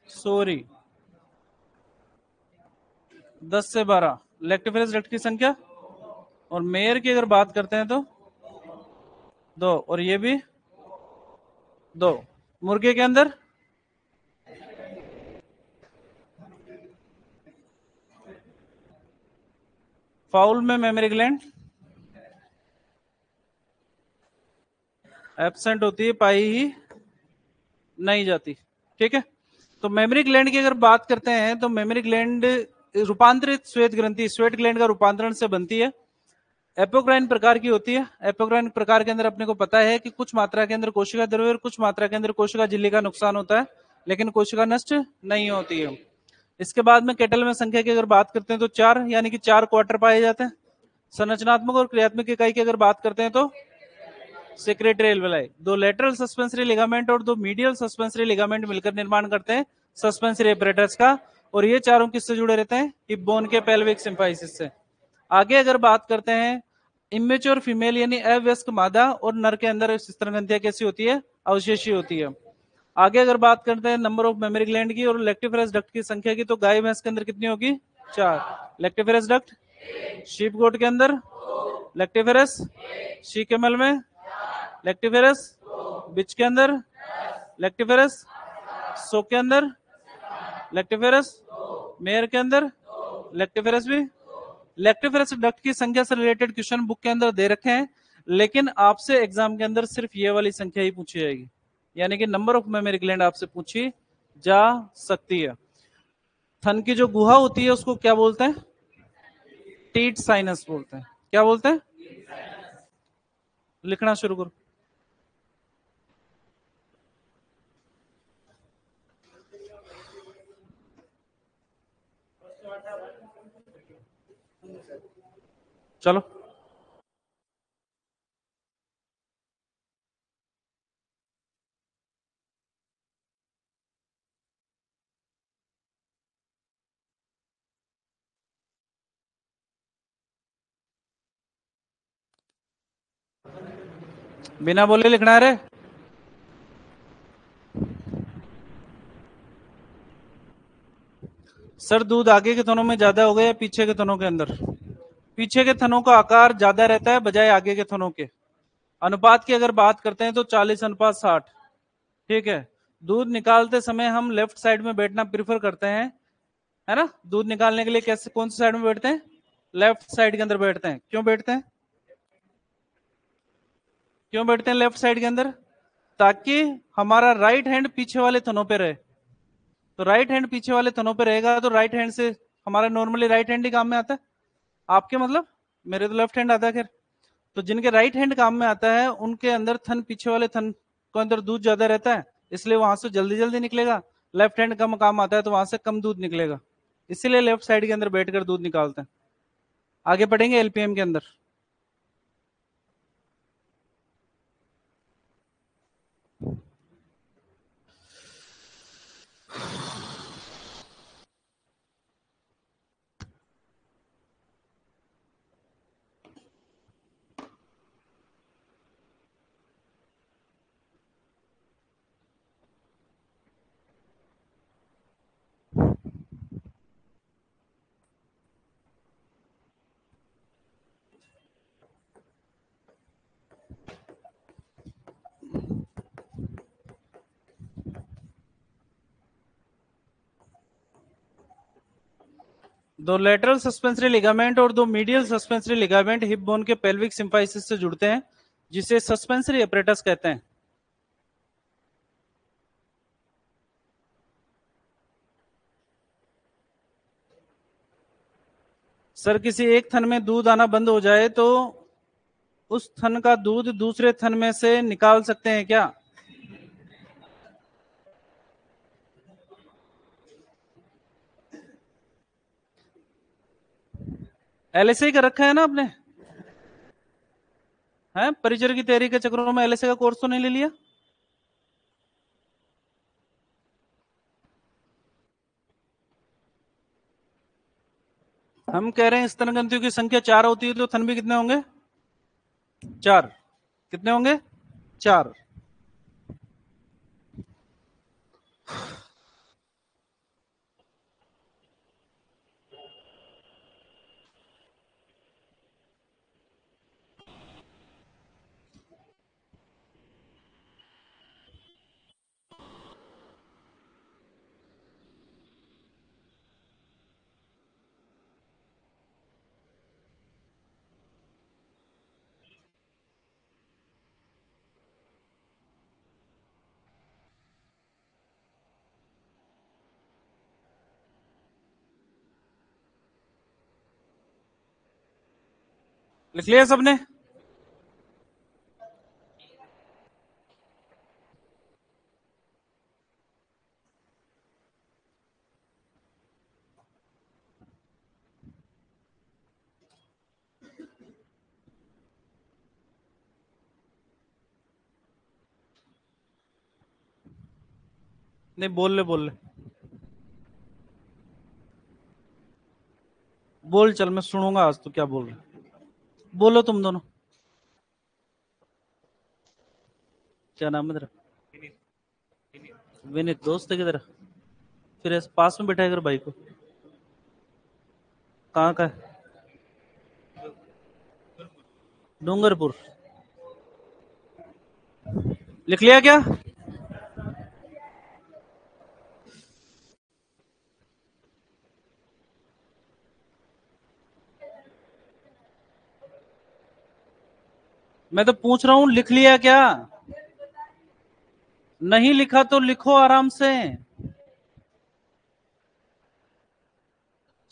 सॉरी, 10 से 12 लैक्टिफेरस डक्ट की संख्या। और मेयर की अगर बात करते हैं तो 2, और ये भी 2। मुर्गे के अंदर फाउल में मेमोरी ग्लैंड एब्सेंट होती है, पाई ही नहीं जाती। ठीक है। तो मेमोरी ग्लैंड की अगर बात करते हैं तो मेमोरी ग्लैंड रूपांतरित श्वेत ग्रंथि, श्वेत ग्लैंड का रूपांतरण से बनती है। एपोक्राइन प्रकार की होती है। एपोक्राइन प्रकार के अंदर अपने को पता है कि कुछ मात्रा के अंदर कोशिका द्रव्य और कुछ मात्रा के अंदर कोशिका झिल्ली का नुकसान होता है, लेकिन कोशिका नष्ट नहीं होती है। इसके बाद में केटल में संख्या की अगर बात करते हैं तो 4, यानी कि 4 क्वार्टर पाए जाते हैं। संरचनात्मक और क्रियात्मक इकाई की अगर बात करते हैं तो secretary alveoli. 2 lateral suspensory ligament और 2 मीडियल सस्पेंसरी लिगामेंट मिलकर निर्माण करते हैं सस्पेंसरी एपरेटस का, और ये चारों किससे जुड़े रहते हैं? हिप बोन के पेल्विक सिम्फाइसिस से। आगे अगर बात करते हैं इमेच्योर फीमेल यानी अवयस्क मादा और नर के अंदर स्तनग्रंथियां कैसी होती है? अवशेषी होती है। आगे अगर बात करते हैं नंबर ऑफ मेमोरी ग्लैंड की और लेक्टिफेरस डक्ट की संख्या की, तो गाय भैंस के अंदर कितनी होगी? 4 लेक्टिफेरस डक्ट। शीप गोट के अंदर लेक्टिफेरस। शी कैमल में लेक्टिफेरस। बिच के अंदर लेक्टिफेरस। सो के अंदर लेक्टिफेरस। मेयर के अंदर लेक्टिफेरस भी। लेक्टिफेरस डक्ट की संख्या से रिलेटेड क्वेश्चन बुक के अंदर दे रखे हैं, लेकिन आपसे एग्जाम के अंदर सिर्फ ये वाली संख्या ही पूछी जाएगी, यानी कि नंबर ऑफ मेमोरी ग्लैंड आपसे पूछी जा सकती है। थन की जो गुहा होती है उसको क्या बोलते हैं? टीट साइनस बोलते हैं। क्या बोलते हैं? लिखना शुरू करो। चलो। बिना बोले लिखना है रे। सर दूध आगे के थनों में ज्यादा हो गया या पीछे के थनों के अंदर? पीछे के थनों का आकार ज्यादा रहता है बजाय आगे के थनों के। अनुपात की अगर बात करते हैं तो 40:60। ठीक है। दूध निकालते समय हम लेफ्ट साइड में बैठना प्रीफर करते हैं, है ना? दूध निकालने के लिए कैसे, कौन सी साइड में बैठते हैं? लेफ्ट साइड के अंदर बैठते हैं। क्यों बैठते हैं? क्यों बैठते हैं लेफ्ट साइड के अंदर? ताकि हमारा राइट हैंड पीछे वाले थनों पे रहे। तो राइट हैंड पीछे वाले थनों पे रहेगा तो राइट हैंड से हमारा नॉर्मली राइट हैंड ही काम में आता है। आपके मतलब, मेरे तो लेफ्ट हैंड आता है खैर। तो जिनके राइट हैंड काम में आता है उनके अंदर थन, पीछे वाले थन को अंदर दूध ज्यादा रहता है, इसलिए वहां से जल्दी जल्दी निकलेगा। लेफ्ट हैंड कम काम आता है तो वहां से कम दूध निकलेगा, इसीलिए लेफ्ट साइड के अंदर बैठकर दूध निकालते हैं। आगे पढ़ेंगे एलपीएम के अंदर। दो लेटरल सस्पेंसरी लिगामेंट और दो medial suspensory ligament hip bone के पेल्विक सिम्फाइसिस से जुड़ते हैं, जिसे सस्पेंसरी एपरेटस कहते हैं। सर किसी एक थन में दूध आना बंद हो जाए तो उस थन का दूध दूसरे थन में से निकाल सकते हैं क्या? एलएसए का रखा है ना आपने? है परिचय की तैयारी के चक्रों में एलएसए का कोर्स तो नहीं ले लिया? हम कह रहे हैं स्तन ग्रंथियों की संख्या 4 होती है तो थन भी कितने होंगे? 4। कितने होंगे? 4। लिख लिया सबने? नहीं, बोल ले बोल ले। बोल चल, मैं सुनूंगा आज तो क्या बोल रहे। बोलो तुम दोनों। क्या नाम है तेरा? विनीत। दोस्त है किधर? फिर ऐसे पास में बैठाया कर भाई को। कहाँ का है? डूंगरपुर। लिख लिया क्या? मैं तो पूछ रहा हूँ लिख लिया क्या? नहीं लिखा तो लिखो आराम से।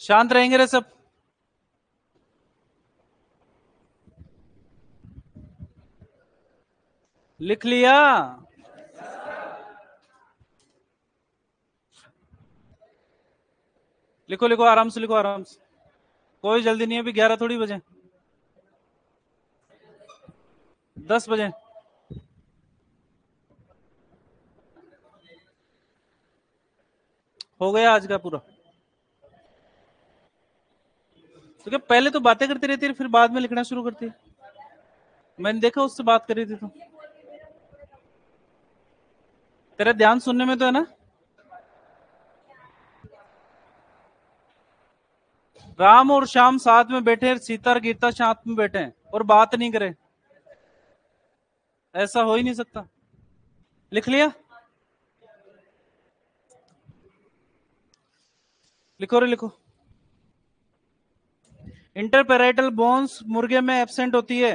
शांत रहेंगे रे सब। लिख लिया? लिखो लिखो आराम से, लिखो आराम से। कोई जल्दी नहीं है, अभी 11 थोड़ी बजे। 10 बजे। हो गया आज का पूरा। तो क्या पहले तो बातें करती रहती है फिर बाद में लिखना शुरू करती है? मैंने देखा उससे बात करी थी तो। तेरा ध्यान सुनने में तो है ना? राम और श्याम साथ में बैठे, सीता और गीता साथ में बैठे हैं और बात नहीं करे। ऐसा हो ही नहीं सकता। लिख लिया? लिखो रे लिखो। इंटरपेराइटल बोन्स मुर्गे में एब्सेंट होती है।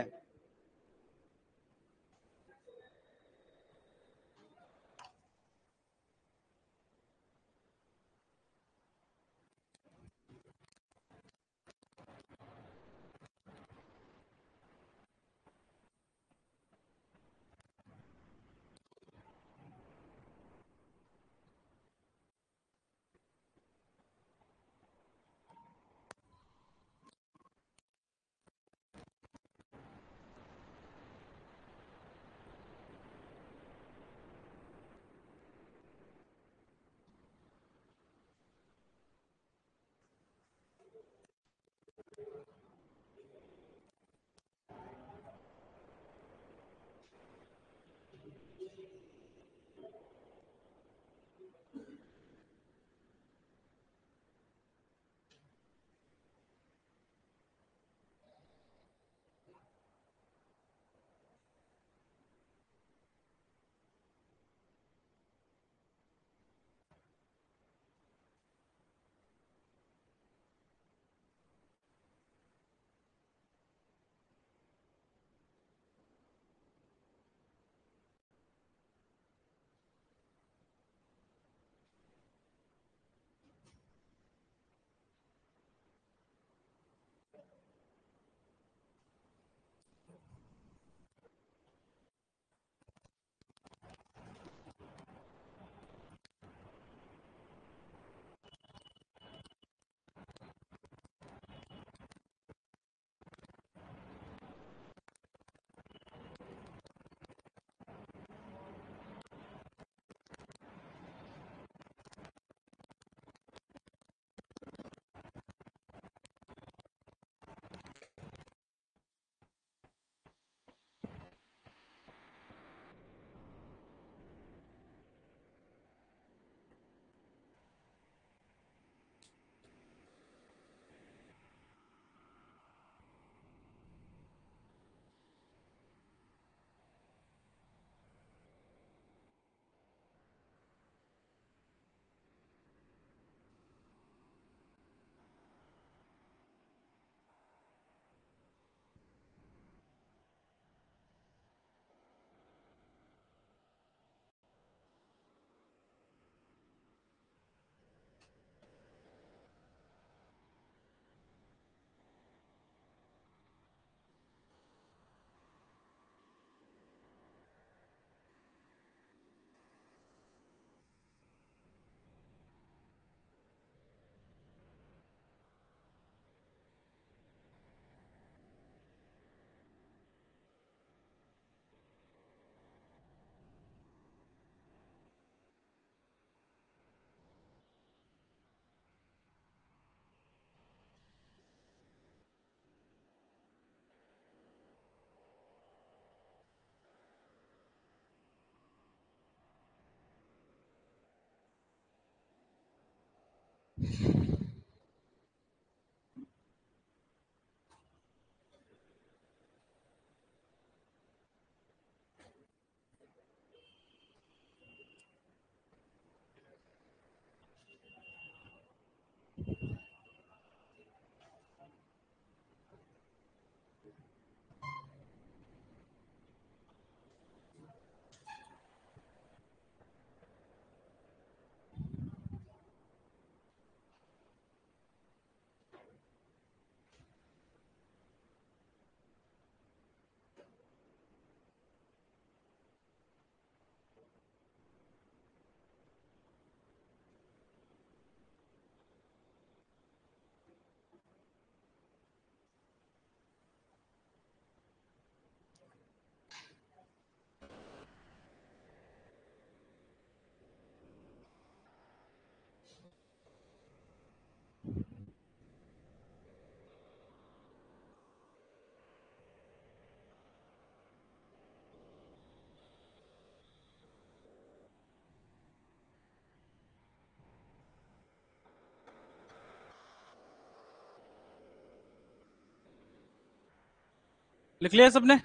लिख लिया सबने?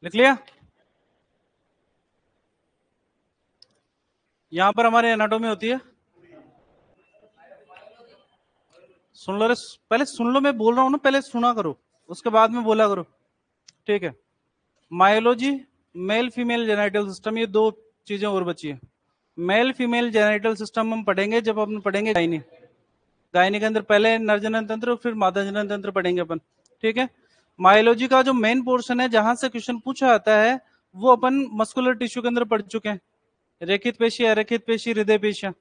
लिख लिया? यहां पर हमारे एनाटोमी होती है। सुन लो रे, पहले सुन लो, मैं बोल रहा हूं ना, पहले सुना करो, उसके बाद में बोला करो, ठीक है? Myology, male female genital system, ये दो चीजें और बची है। मेल फीमेल जेनाइटल सिस्टम हम पढ़ेंगे जब अपन पढ़ेंगे गायनी। गायनी के अंदर पहले नरजनन तंत्र, फिर मादा जनन तंत्र पढ़ेंगे अपन, ठीक है? मायोलॉजी का जो मेन पोर्शन है, जहां से क्वेश्चन पूछा आता है, वो अपन मस्कुलर टिश्यू के अंदर पढ़ चुके हैं। रेखित पेशी, अरेखित पेशी, हृदय पेशियां,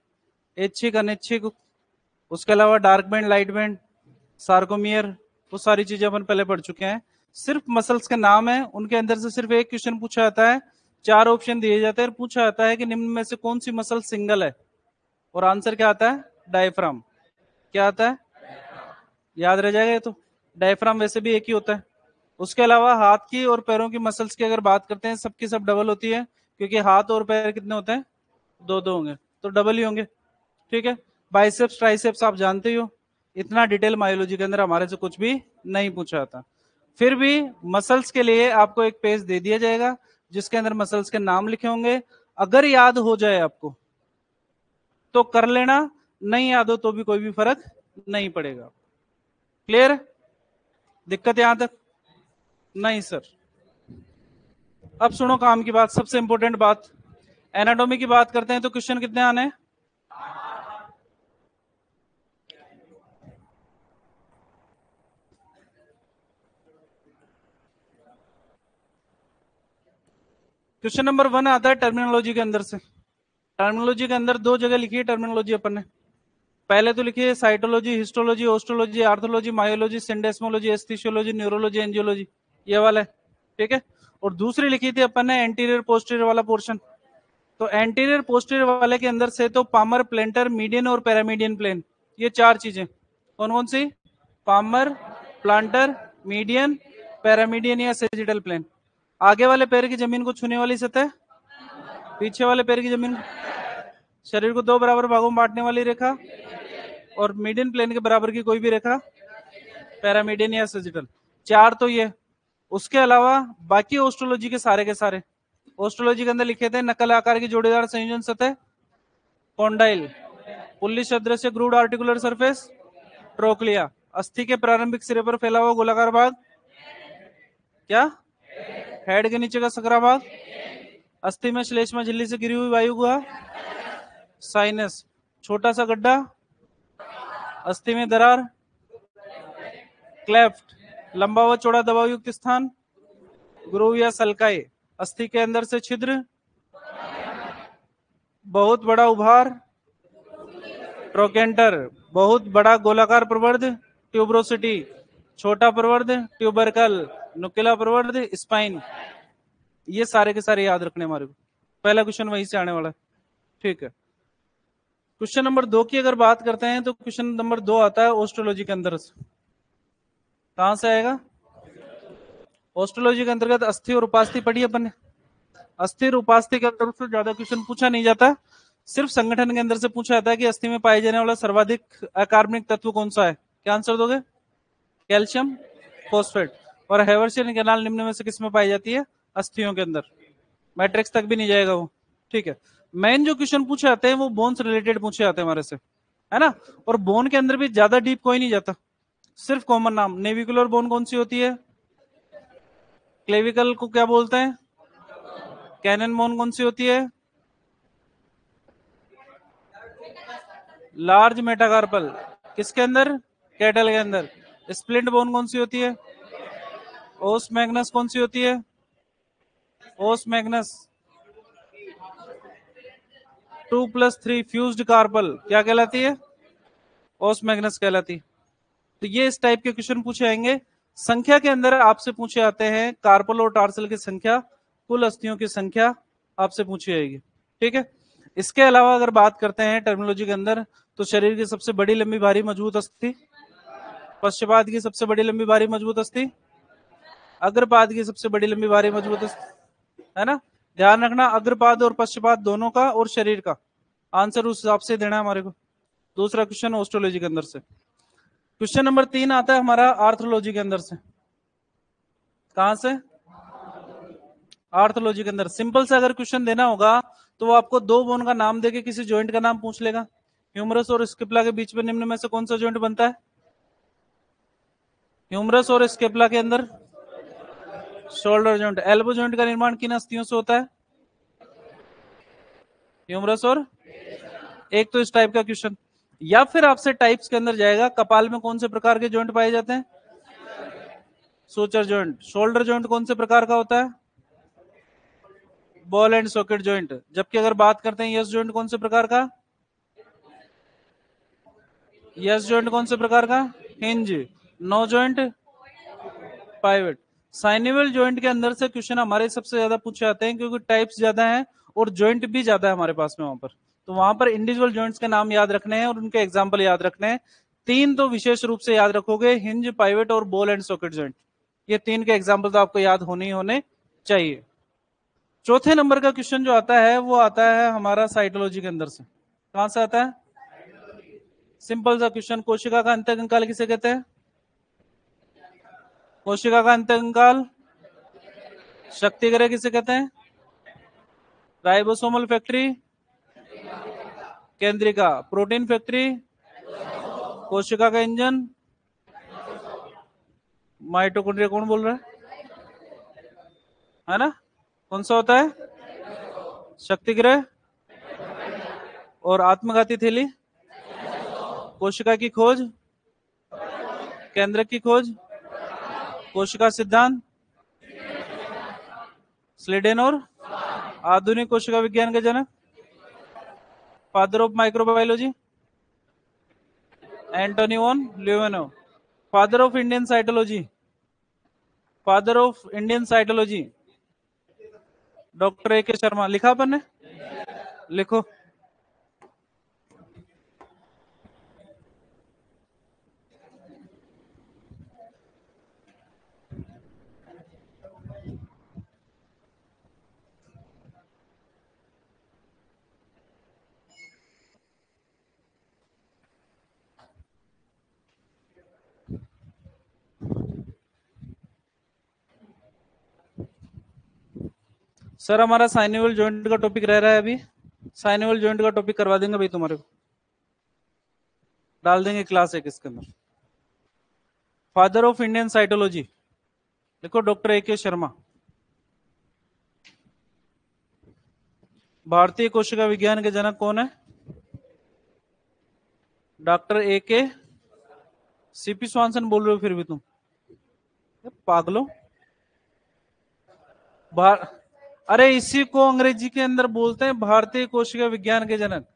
ऐच्छिक अनैच्छिक, उसके अलावा dark band, light band, sarcomere, वो सारी चीजें अपन पहले पढ़ चुके हैं। सिर्फ मसल्स के नाम है, उनके अंदर से सिर्फ एक क्वेश्चन पूछा जाता है, 4 ऑप्शन दिए जाते हैं, पूछा जाता है कि निम्न में से कौन सी मसल सिंगल है, और आंसर क्या आता है? डायफ्राम। क्या आता है? याद रह जाएगा ये तो। डायफ्राम वैसे भी एक ही होता है। उसके अलावा हाथ की और पैरों की मसल्स की अगर बात करते हैं, सबकी सब डबल होती है, क्योंकि हाथ और पैर कितने होते हैं? 2-2 होंगे, तो डबल ही होंगे, ठीक है? बाइसेप्स ट्राइसेप्स आप जानते ही हो, इतना डिटेल मायोलॉजी के अंदर हमारे से कुछ भी नहीं पूछा था। फिर भी मसल्स के लिए आपको एक पेज दे दिया जाएगा, जिसके अंदर मसल्स के नाम लिखे होंगे। अगर याद हो जाए आपको तो कर लेना, नहीं याद हो तो भी कोई भी फर्क नहीं पड़ेगा। क्लियर? दिक्कत यहां तक? नहीं सर। अब सुनो काम की बात, सबसे इंपॉर्टेंट बात। एनाटॉमी की बात करते हैं तो क्वेश्चन कितने आने हैं? क्वेश्चन नंबर 1 आता है टर्मिनोलॉजी के अंदर से। टर्मिनोलॉजी के अंदर दो जगह लिखी है टर्मिनोलॉजी अपन ने। पहले तो लिखी है cytology, histology, osteology, arthrology, myology, syndesmology, aesthesiology, neurology, angiology, ये वाला है, ठीक है? और दूसरी लिखी थी अपन ने एंटीरियर पोस्टीरियर वाला पोर्शन। तो एंटीरियर पोस्टीरियर वाले के अंदर से तो पामर, प्लेंटर, मीडियन और पैरामीडियन प्लेन, ये 4 चीजें कौन कौन सी? पामर, प्लांटर, मीडियन, पैरामीडियन या सेजिटल प्लेन। आगे वाले पैर की जमीन को छूने वाली सतह, पीछे वाले पैर की जमीन, शरीर को 2 बराबर भागों में बांटने वाली रेखा, और मीडियन प्लेन के बराबर की कोई भी रेखा, पैरामीडियन या सेजिटल। 4 तो ये। उसके अलावा बाकी ऑस्ट्रोलॉजी के सारे ऑस्ट्रोलॉजी के अंदर लिखे थे नकल आकार की जोड़ीदार संयोजन सतह, कॉन्डाइल, पुल्लिश अदृश्य ग्रूड आर्टिकुलर सरफेस, ट्रोक्लिया, अस्थि के प्रारंभिक सिरे पर फैला हुआ गोलाकार भाग, क्या? हेड के नीचे का सकरा भाग, अस्थि में श्लेष्मा झिल्ली से गिरी हुई वायु गुहा, साइनस, छोटा सा गड्ढा, अस्थि में दरार, क्लेफ्ट, लंबा व चौड़ा दबाव युक्त स्थान। ग्रूव या सल्काई, अस्थि के अंदर से छिद्र। बहुत बड़ा उभार, ट्रोकेंटर, बहुत बड़ा गोलाकार प्रवर्ध, ट्यूबरोसिटी, छोटा प्रवर्ध, ट्यूबरकल, नुकीला प्रवर्ध, स्पाइन। ये सारे के सारे याद रखने हमारे को, पहला क्वेश्चन वहीं से आने वाला है। ठीक है, क्वेश्चन नंबर 2 की अगर बात करते हैं तो क्वेश्चन नंबर 2 आता है ओस्ट्रोलॉजी के अंदर से। कहां से आएगा? ओस्ट्रोलॉजी के अंतर्गत अस्थि और उपास्थि पढ़ी अपन ने। अस्थि और उपास्थि के अंदर से ज्यादा क्वेश्चन पूछा नहीं जाता, सिर्फ संगठन के अंदर से पूछा जाता है कि अस्थि में पाए जाने वाला सर्वाधिक अकार्बनिक तत्व कौन सा है। क्या आंसर दोगे? Calcium phosphate. और हेवर्शियन कैनाल निम्न में से किस में पाई जाती है? अस्थियों के अंदर। मैट्रिक्स तक भी नहीं जाएगा वो। ठीक है, मेन जो क्वेश्चन पूछे जाते हैं वो बोन्स रिलेटेड पूछे जाते हैं हमारे से, है ना। और बोन के अंदर भी ज्यादा डीप कोई नहीं जाता, सिर्फ कॉमन नाम। नेविकुलर बोन कौन सी होती है? क्लेविकल को क्या बोलते हैं? कैनन बोन कौन सी होती है? लार्ज मेटाकार्पल, किसके अंदर? कैटल के अंदर। स्प्लिंट बोन कौन सी होती है? ओस मैग्नस कौन सी होती है? ओस मैग्नस। 2+3 फ्यूज्ड कार्पल क्या कहलाती है? ओस मैग्नस कहलाती है। तो ये इस टाइप के क्वेश्चन पूछे जाएंगे। संख्या के अंदर आपसे पूछे जाते हैं कार्पल और टार्सल की संख्या, कुल अस्थियों की संख्या आपसे पूछी जाएगी। ठीक है, इसके अलावा अगर बात करते हैं टर्मिनोलॉजी के अंदर, तो शरीर की सबसे बड़ी लंबी भारी मजबूत अस्थि, पश्चपाद की सबसे बड़ी लंबी भारी मजबूत अस्थि, अग्रपाद की सबसे बड़ी लंबी भारी मजबूत अस्थि, है ना। ध्यान रखना अग्रपाद और पश्चपाद दोनों का और शरीर का आंसर उस हिसाब से देना है हमारे को। दूसरा क्वेश्चन ऑस्ट्रोलॉजी के अंदर से। क्वेश्चन नंबर 3 आता है हमारा आर्थोलॉजी के अंदर से। कहां से? आर्थोलॉजी के अंदर। सिंपल से अगर क्वेश्चन देना होगा तो वो आपको दो बोन का नाम देके किसी जॉइंट का नाम पूछ लेगा। ह्यूमरस और स्केपुला के बीच में निम्न में से कौन सा जॉइंट बनता है? ह्यूमरस और स्केपुला के अंदर शोल्डर जॉइंट। एल्बो जॉइंट का निर्माण किन अस्थियों से होता है? ह्यूमरस और, एक तो इस टाइप का क्वेश्चन। या फिर आपसे टाइप्स के अंदर जाएगा, कपाल में कौन से प्रकार के जॉइंट पाए जाते हैं? Suture joint. शोल्डर जॉइंट कौन से प्रकार का होता है? Ball and socket joint. जबकि अगर बात करते हैं यस जॉइंट कौन से प्रकार का? यस जॉइंट कौन से प्रकार का? Hinge. No joint pivot. Synovial joint के अंदर से क्वेश्चन हमारे सबसे ज्यादा पूछे जाते हैं क्योंकि टाइप्स ज्यादा हैं और जॉइंट भी ज्यादा है हमारे पास में वहां पर। तो वहां पर इंडिविजुअल जॉइंट्स के नाम याद रखने हैं और उनके एग्जाम्पल याद रखने हैं। तीन तो विशेष रूप से याद रखोगे, हिंज, पाइवट और बॉल एंड सॉकेट जॉइंट। ये तीन के एग्जाम्पल तो आपको याद होने ही होने चाहिए। चौथे नंबर का क्वेश्चन जो आता है वो आता है हमारा साइटोलॉजी के अंदर से। कहां से आता है? सिंपल सा क्वेश्चन। कोशिका का अंतः कंकाल किसे कहते हैं? कोशिका का अंतः कंकाल। शक्ति ग्रह किसे कहते हैं? Ribosomal factory. केंद्रिका। Protein factory. कोशिका का इंजन। माइटोकॉन्ड्रिया कौन बोल रहा है ना? कौन सा होता है? शक्ति ग्रह। और आत्मघाती थैली। कोशिका की खोज। केंद्रक की खोज। कोशिका सिद्धांत। स्लीडेन। और आधुनिक कोशिका विज्ञान के जनक। Father of microbiology Antonie van Leeuwenhoek. Father of Indian cytology. Father of Indian cytology doctor A.K. Sharma. लिखा अपन ने? लिखो। सर हमारा साइनिवल जॉइंट का टॉपिक रह रहा है अभी। साइनिवल जॉइंट का टॉपिक करवा देंगे भाई, तुम्हारे को डाल देंगे क्लास 1 इसके अंदर। फादर ऑफ इंडियन साइटोलॉजी देखो, डॉक्टर A.K. शर्मा। भारतीय कोशिका विज्ञान के जनक कौन है? Doctor A.K. सीपी स्वानसन बोल रहे हो फिर भी तुम। पागलों, भार अरे इसी को अंग्रेजी के अंदर बोलते हैं भारतीय कोशिका विज्ञान के जनक।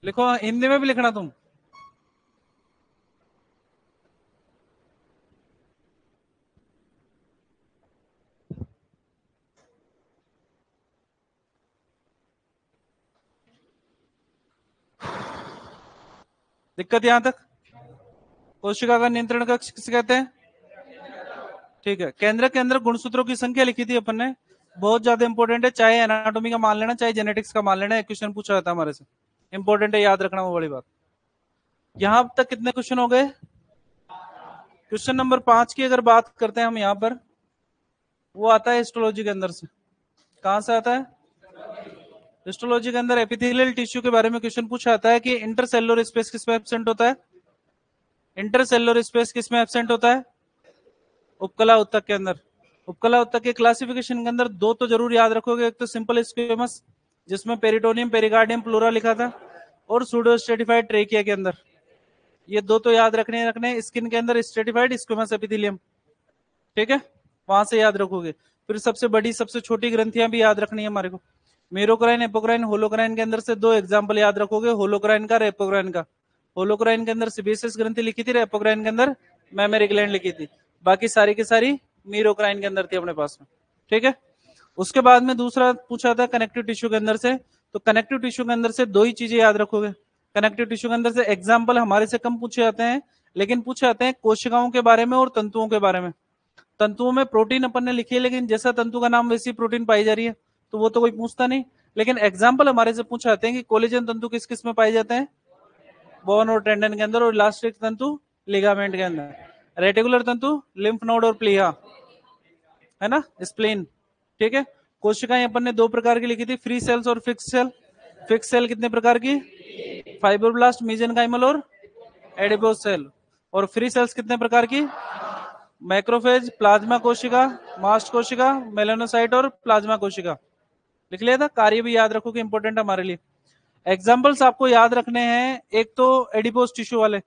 लिखो, हिंदी में भी लिखना तुम। दिक्कत यहां तक? कोशिका का नियंत्रण कक्ष किसे कहते हैं? ठीक है, केंद्र के अंदर गुणसूत्रों की संख्या लिखी थी अपन ने, बहुत ज्यादा इंपॉर्टेंट है, चाहे एनाटॉमी का मान लेना चाहे जेनेटिक्स का मान लेना, एक क्वेश्चन पूछा जाता है हमारे से, इंपॉर्टेंट है, याद रखना, वो बड़ी बात। यहां तक कितने क्वेश्चन हो गए? क्वेश्चन नंबर 5 की अगर बात करते हैं हम यहां पर, वो आता है हिस्टोलॉजी के अंदर से। कहां से आता है? हिस्टोलॉजी के अंदर एपिथेलियल टिश्यू के बारे में क्वेश्चन पूछा जाता है कि इंटरसेलुलर स्पेस किसमें एब्सेंट होता है? इंटरसेलुलर स्पेस किसमें एब्सेंट होता है? उपकला उत्तक के अंदर। उपकला उत्तक के क्लासिफिकेशन के अंदर दो तो जरूर याद रखोगे, एक तो सिंपल स्क्वेमस जिसमें पेरिटोनियम पेरिकार्डियम प्लूरा लिखा था, और सूडो स्ट्रेटिफाइड ट्रेकिया के अंदर, ये दो तो याद रखने। स्किन के अंदर स्ट्रेटिफाइड स्क्वेमस एपिथेलियम, ठीक है, वहां से याद रखोगे। फिर सबसे बड़ी सबसे छोटी ग्रंथियां भी याद रखनी है हमारे को, मेरोक्राइन एपोक्राइन होलोक्राइन के अंदर से दो एग्जाम्पल याद रखोगे, होलोक्राइन का, एपोक्राइन का। होलोक्राइन के अंदर सिबेसियस ग्रंथि लिखी थी, एपोक्राइन के अंदर मेमरी ग्लैंड लिखी थी, बाकी सारी की सारी मीरोक्राइन के अंदर थी अपने पास में, ठीक है। उसके बाद में दूसरा पूछा था कनेक्टिव टिश्यू के अंदर से, तो कनेक्टिव टिश्यू के अंदर से दो ही चीजें याद रखोगे। कनेक्टिव टिश्यू के अंदर से एग्जाम्पल हमारे से कम पूछे जाते हैं, लेकिन पूछे जाते हैं कोशिकाओं के बारे में और तंतुओं के बारे में। तंतुओं में प्रोटीन अपन ने लिखी है, लेकिन जैसा तंतु का नाम वैसी प्रोटीन पाई जा रही है, तो वो तो कोई पूछता नहीं। लेकिन एग्जाम्पल हमारे से पूछे जाते हैं कि कोलेजन तंतु किस किस में पाए जाते हैं? बोन और टेंडन के अंदर, और इलास्टिक तंतु लिगामेंट के अंदर, रेटिकुलर तंतु लिम्फ नोड और प्लीहा, है ना, स्प्लीन, ठीक है। कोशिकाएं अपन ने दो प्रकार की लिखी थी, फ्री सेल्स और फिक्स सेल। फिक्स सेल कितने प्रकार की? फाइब्रोब्लास्ट, मेसेनकाइमल और एडिपोस सेल। और फ्री सेल्स कितने प्रकार की? मैक्रोफेज, प्लाज्मा कोशिका, मास्ट कोशिका, मेलानोसाइट और प्लाज्मा कोशिका। लिख लिया था, कार्य भी याद रखो कि इंपॉर्टेंट है हमारे लिए। एग्जाम्पल्स आपको याद रखने हैं, एक तो एडिपोस टिश्यू वाले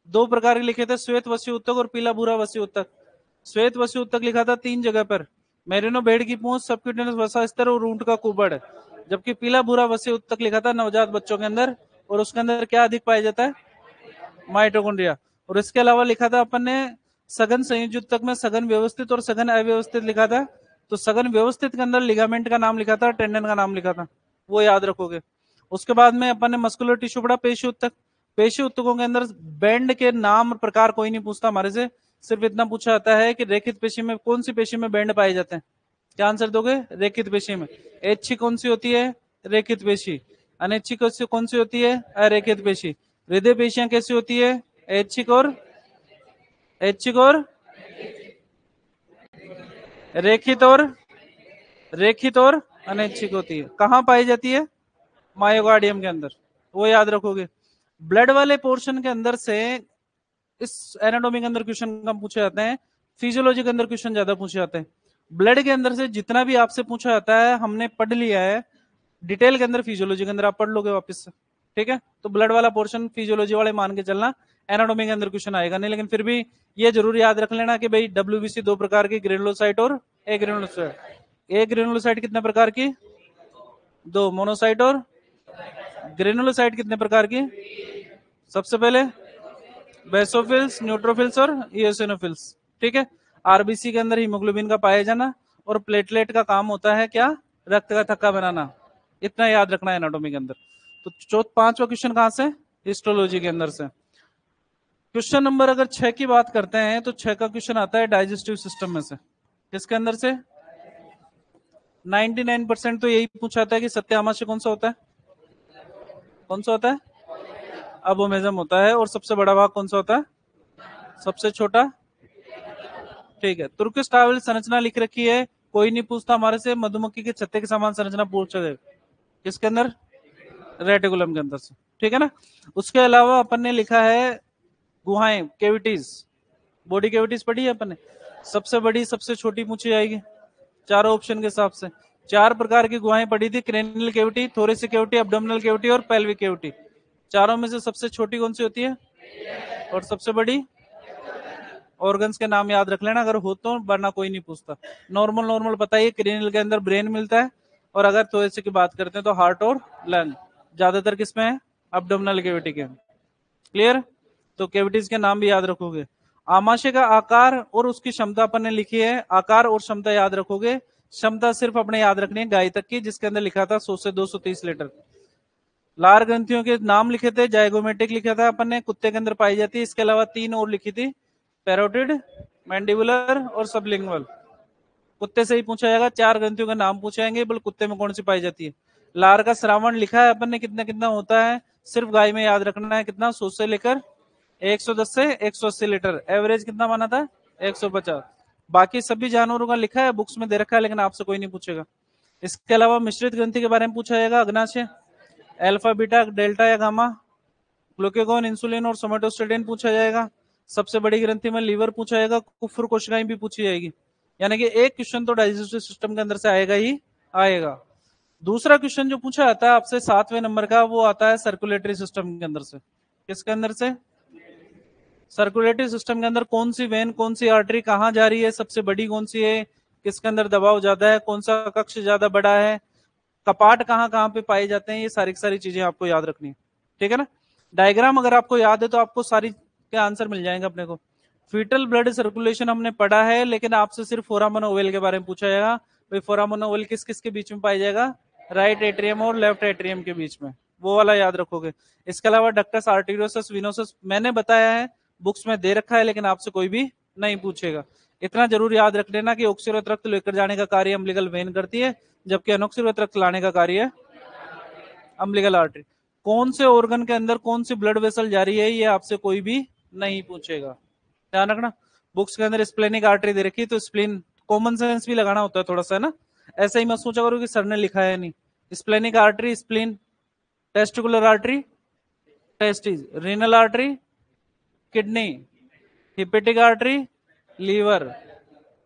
दो प्रकार के लिखे थे, श्वेत वसी उत्तक और पीला भूरा वसी उत्तक। श्वेत वसी उत्तक लिखा था 3 जगह पर, मेरिनो भेड़ की पूंछ, सबक्यूटेनियस वसा स्तर और ऊंट का कुबड़। जबकि पीला भूरा वसी उत्तक लिखा था नवजात बच्चों के अंदर, और उसके अंदर क्या अधिक पाया जाता है? माइटोकॉन्ड्रिया। और इसके अलावा लिखा था अपन ने सघन संयोजी उत्तक में सघन व्यवस्थित और सघन अव्यवस्थित लिखा था, तो सघन व्यवस्थित के अंदर लिगामेंट का नाम लिखा था, टेंडन का नाम लिखा था, वो याद रखोगे। उसके बाद में अपन ने मस्कुलर टिश्यू पढ़ा, पेशी उत्तक। पेशी उत्तकों के अंदर बैंड के नाम प्रकार कोई नहीं पूछता हमारे से, सिर्फ इतना पूछा जाता है कि रेखित पेशी में कौन सी पेशी में बैंड पाए जाते हैं। क्या आंसर दोगे? रेखित पेशी में। ऐच्छिक कौन सी होती है? रेखित पेशी। अनैच्छिक कौन सी होती है? अरेखित पेशी। हृदय पेशियां कैसी होती है? ऐच्छिक और रेखित और रेखित और अनैच्छिक होती है। कहां पाई जाती है? मायोकार्डियम के अंदर, वो याद रखोगे। ब्लड वाले पोर्शन के अंदर से इस एनाटॉमी के अंदर क्वेश्चन कम पूछे जाते हैं, फिजियोलॉजी के अंदर क्वेश्चन ज्यादा पूछे जाते हैं। ब्लड के अंदर से जितना भी आपसे पूछा जाता है हमने पढ़ लिया है, डिटेल के अंदर फिजियोलॉजी के अंदर आप पढ़ लोगे वापस से, ठीक है। तो ब्लड वाला पोर्शन फिजियोलॉजी वाले मान के चलना, एनाटॉमी के अंदर क्वेश्चन आएगा नहीं, लेकिन फिर भी ये जरूर याद रख लेना कि भाई डब्ल्यूबीसी दो प्रकार की, ग्रेनुलोसाइट और ए ग्रेनुलोसाइट। ए ग्रेनुलोसाइट कितने प्रकार की? दो, मोनोसाइट और ग्रेनुलोसाइट कितने प्रकार की? सबसे पहले बेसोफिल्स, न्यूट्रोफिल्स और इओसिनोफिल्स, ठीक है। आरबीसी के अंदर हीमोग्लोबिन का पाया जाना, और प्लेटलेट का काम होता है क्या? रक्त का थक्का बनाना। इतना याद रखना है एनाटॉमी के अंदर। तो पांचवा क्वेश्चन कहां से? हिस्टोलॉजी के अंदर से। क्वेश्चन नंबर अगर 6 की बात करते हैं, तो 6 का क्वेश्चन आता है डाइजेस्टिव सिस्टम में से। किसके अंदर से? 99% तो यही पूछा था कि सत्यामाशय कौन सा होता है? कौन सा होता है? अबोमेजम होता है। और सबसे बड़ा भाग कौन सा होता है? सबसे छोटा, ठीक है। तुर्किश टावल संरचना लिख रखी है, कोई नहीं पूछता हमारे से, मधुमक्खी के छत्ते के समान संरचना पूछा जाए। किसके अंदर? रेटिकुलम के अंदर से, ठीक है ना। उसके अलावा अपन ने लिखा है गुहाएं, केविटीज, बॉडी केविटीज पढ़ी है अपन ने। सबसे बड़ी सबसे छोटी पूछी जाएगी चारों ऑप्शन के हिसाब से। 4 प्रकार की गुहाएं पढ़ी थी, cranial cavity, thoracic cavity, abdominal cavity और पेल्विक केविटी। चारों में से सबसे छोटी कौन सी होती है और सबसे बड़ी? ऑर्गन्स के नाम याद रख लेना अगर हो तो, वरना कोई नहीं पूछता। नॉर्मल नॉर्मल पता है, क्रेनियल के अंदर ब्रेन मिलता है, और अगर थोड़े की बात करते हैं तो हार्ट और लंग। ज्यादातर किसमें है? अब्डोमिनल कैविटी के। क्लियर? तो कैविटीज के नाम भी याद रखोगे। आमाशय का आकार और उसकी क्षमता अपन ने लिखी है, आकार और क्षमता याद रखोगे। क्षमता सिर्फ अपने याद रखनी है गाय तक की, जिसके अंदर लिखा था 100 से 230 लीटर। लार ग्रंथियों के नाम लिखे थे, जाइगोमेटिक लिखा था अपन ने, कुत्ते के अंदर पाई जाती है। इसके अलावा 3 और लिखी थी, पैरोटिड, मैंडिबुलर और सबलिंगुअल। कुत्ते से ही पूछा जाएगा, 4 ग्रंथियों का नाम पूछे जाएंगे, बोल कुत्ते में कौन सी पाई जाती है। लार का श्रावण लिखा है अपन ने, कितना कितना होता है, सिर्फ गाय में याद रखना है, कितना, 100 से लेकर 110 से 180 लीटर। एवरेज कितना माना था? 150। बाकी सभी जानवरों का लिखा है, बुक्स में दे रखा है, लेकिन आपसे कोई नहीं पूछेगा। इसके अलावा मिश्रित ग्रंथि के बारे में पूछा जाएगा, अग्नाशय, अल्फा बीटा डेल्टा या गामा, ग्लूकागोन, इंसुलिन और सोमेटोस्टेटिन पूछा जाएगा। सबसे बड़ी ग्रंथि में लीवर पूछा जाएगा, कुफर कोशिकाएं भी पूछी जाएगी। यानी कि एक क्वेश्चन तो डाइजेस्टिव सिस्टम के अंदर से आएगा ही आएगा। दूसरा क्वेश्चन जो पूछा जाता है आपसे 7वें नंबर का, वो आता है सर्कुलेटरी सिस्टम के अंदर से। किसके अंदर से? सर्कुलेटरी सिस्टम के अंदर कौन सी वेन, कौन सी आर्टरी कहाँ जा रही है, सबसे बड़ी कौन सी है, किसके अंदर दबाव ज्यादा है, कौन सा कक्ष ज्यादा बड़ा है, कपाट कहाँ कहाँ पे पाए जाते हैं, ये सारी सारी चीजें आपको याद रखनी है। ठीक है ना? डायग्राम अगर आपको याद है तो आपको सारी के आंसर मिल जाएंगे अपने को। फीटल ब्लड सर्कुलेशन हमने पढ़ा है, लेकिन आपसे सिर्फ फोरामन ओवल के बारे में पूछा जाएगा। भाई फोरामन ओवल किस किस के बीच में पाया जाएगा? राइट एट्रियम और लेफ्ट एट्रियम के बीच में, वो वाला याद रखोगे। इसके अलावा डक्टस आर्टेरियोसस विनोसस मैंने बताया है, बुक्स में दे रखा है, लेकिन आपसे कोई भी नहीं पूछेगा। इतना जरूर याद रख लेना कि ऑक्सीकृत रक्त लेकर जाने का कार्य अम्बिलिकल वेन करती है, जबकि अनऑक्सीकृत रक्त लाने का कार्य अम्बिलिकल आर्टरी। कौन से ऑर्गन के अंदर कौन सी ब्लड वेसल जा रही है, ये आपसे कोई भी नहीं पूछेगा, ध्यान रखना। बुक्स के अंदर स्प्लेनिक आर्टरी दे रखी है, तो स्प्लीन कॉमन सेंस भी लगाना होता है थोड़ा सा, है ना। ऐसा ही मत सोचा करो कि सर ने लिखा है नहीं। Splenic artery, spleen, testicular artery, testis, renal artery, kidney, hepatic artery, liver,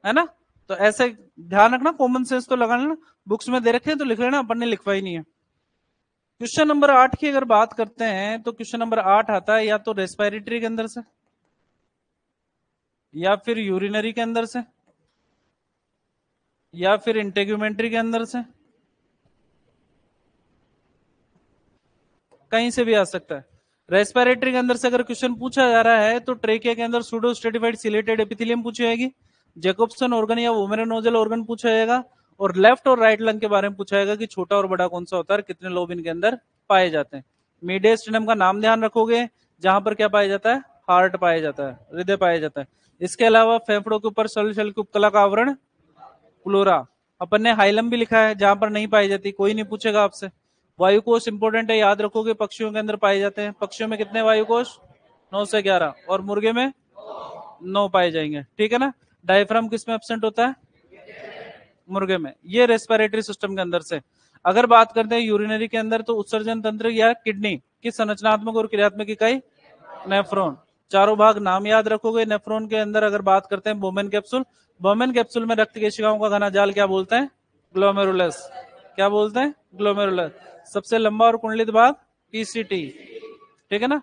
है ना। तो ऐसे ध्यान रखना, कॉमन सेंस तो लगा लेना। बुक्स में दे रखे हैं तो लिख लेना, अपन ने लिखवाई नहीं है। क्वेश्चन नंबर 8 की अगर बात करते हैं तो क्वेश्चन नंबर 8 आता है या तो रेस्पिरेटरी के अंदर से, या फिर यूरिनरी के अंदर से, या फिर इंटेग्यूमेंट्री के अंदर से, कहीं से भी आ सकता है। रेस्पिरेटरी के अंदर से अगर क्वेश्चन पूछा जा रहा है तो ट्रेकिया के अंदर सूडो स्ट्रेटिफाइड सिलेटेड एपिथेलियम पूछी जाएगी, जैकोब्सन ऑर्गन या वोमेरोनोजल ऑर्गन पूछा जाएगा, और लेफ्ट और राइट लंग के बारे में पूछा जाएगा कि छोटा और बड़ा कौन सा होता है, कितने लोब इनके अंदर पाए जाते हैं। मीडियस्टिनम का नाम ध्यान रखोगे, जहां पर क्या पाया जाता है? हार्ट पाया जाता है, हृदय पाया जाता है। इसके अलावा फेफड़ों के ऊपर सल के उपकला का आवरण प्लोरा। अपन ने हाइलम भी लिखा है, जहां पर नहीं पाई जाती, कोई नहीं पूछेगा आपसे। वायुकोश इंपोर्टेंट है, याद रखोगे, पक्षियों के अंदर पाए जाते हैं। पक्षियों में कितने वायुकोश? 9 से 11, और मुर्गे में 9 पाए जाएंगे, ठीक है ना। डायफ्राम किस में एब्सेंट होता है? मुर्गे में। ये रेस्पिरेटरी सिस्टम के अंदर से। अगर बात करते हैं यूरिनरी के अंदर, तो उत्सर्जन तंत्र या किडनी की संरचनात्मक और क्रियात्मक इकाई नेफ्रॉन। चारों भाग नाम याद रखोगे। नेफ्रॉन के अंदर अगर बात करते हैं बोमेन कैप्सूल, बोमेन कैप्सूल में रक्त केशिकाओं का घना जाल क्या बोलते हैं? ग्लोमेरुलस। क्या बोलते हैं? ग्लोमेरुलस। सबसे लंबा और कुंडलित भाग पीसीटी, ठीक है ना।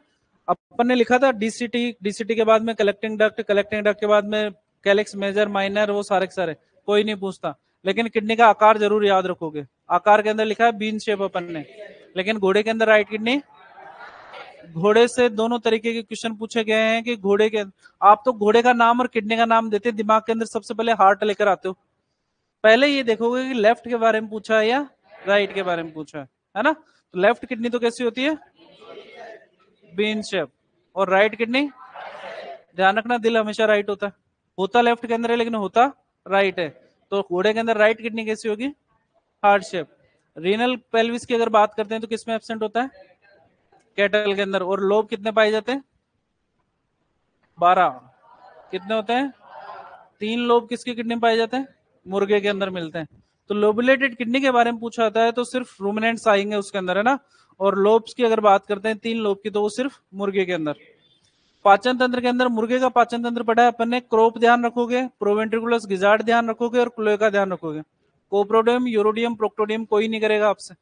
अपन ने लिखा था डीसीटी, डीसीटी के बाद में कलेक्टिंग डक्ट, कलेक्टिंग डक्ट के बाद में कैलिक्स मेजर माइनर, वो सारे के सारे कोई नहीं पूछता। लेकिन किडनी का आकार जरूर याद रखोगे। आकार के अंदर लिखा है बीन शेप अपन ने, लेकिन घोड़े के अंदर राइट किडनी, घोड़े से दोनों तरीके के क्वेश्चन पूछे गए हैं कि घोड़े के, आप तो घोड़े का नाम और किडनी का नाम देते, दिमाग के अंदर सबसे पहले हार्ट लेकर आते हो। पहले ये देखोगे कि लेफ्ट के बारे में पूछा है या राइट के बारे में पूछा है ना। तो लेफ्ट किडनी तो कैसी होती है? Bean shape. और राइट किडनी, ध्यान रखना, दिल हमेशा राइट होता लेफ्ट के अंदर है, लेकिन होता राइट है। तो घोड़े के अंदर राइट किडनी कैसी होगी? Heart shape. रीनल पेल्विस की अगर बात करते हैं तो किसमें एब्सेंट होता है? कैटल के अंदर। और लोब कितने पाए जाते हैं? 12। कितने होते हैं? 3 लोब किसकी किडनी में पाए जाते हैं? मुर्गे के अंदर मिलते हैं। तो लोबुलेटेड किडनी के बारे में पूछा जाता है तो सिर्फ रूमिनेंट्स आएंगे उसके अंदर, है ना। और लोब्स की अगर बात करते हैं 3 लोब की, तो वो सिर्फ मुर्गे के अंदर। पाचन तंत्र के अंदर मुर्गे का पाचन तंत्र पढ़ा है अपन ने। क्रोप ध्यान रखोगे, प्रोवेंट्रिकुलस गिजार्ड ध्यान रखोगे, और क्लोएका ध्यान रखोगे। कोप्रोडियम, यूरोडियम, प्रोक्टोडियम कोई नहीं करेगा आपसे,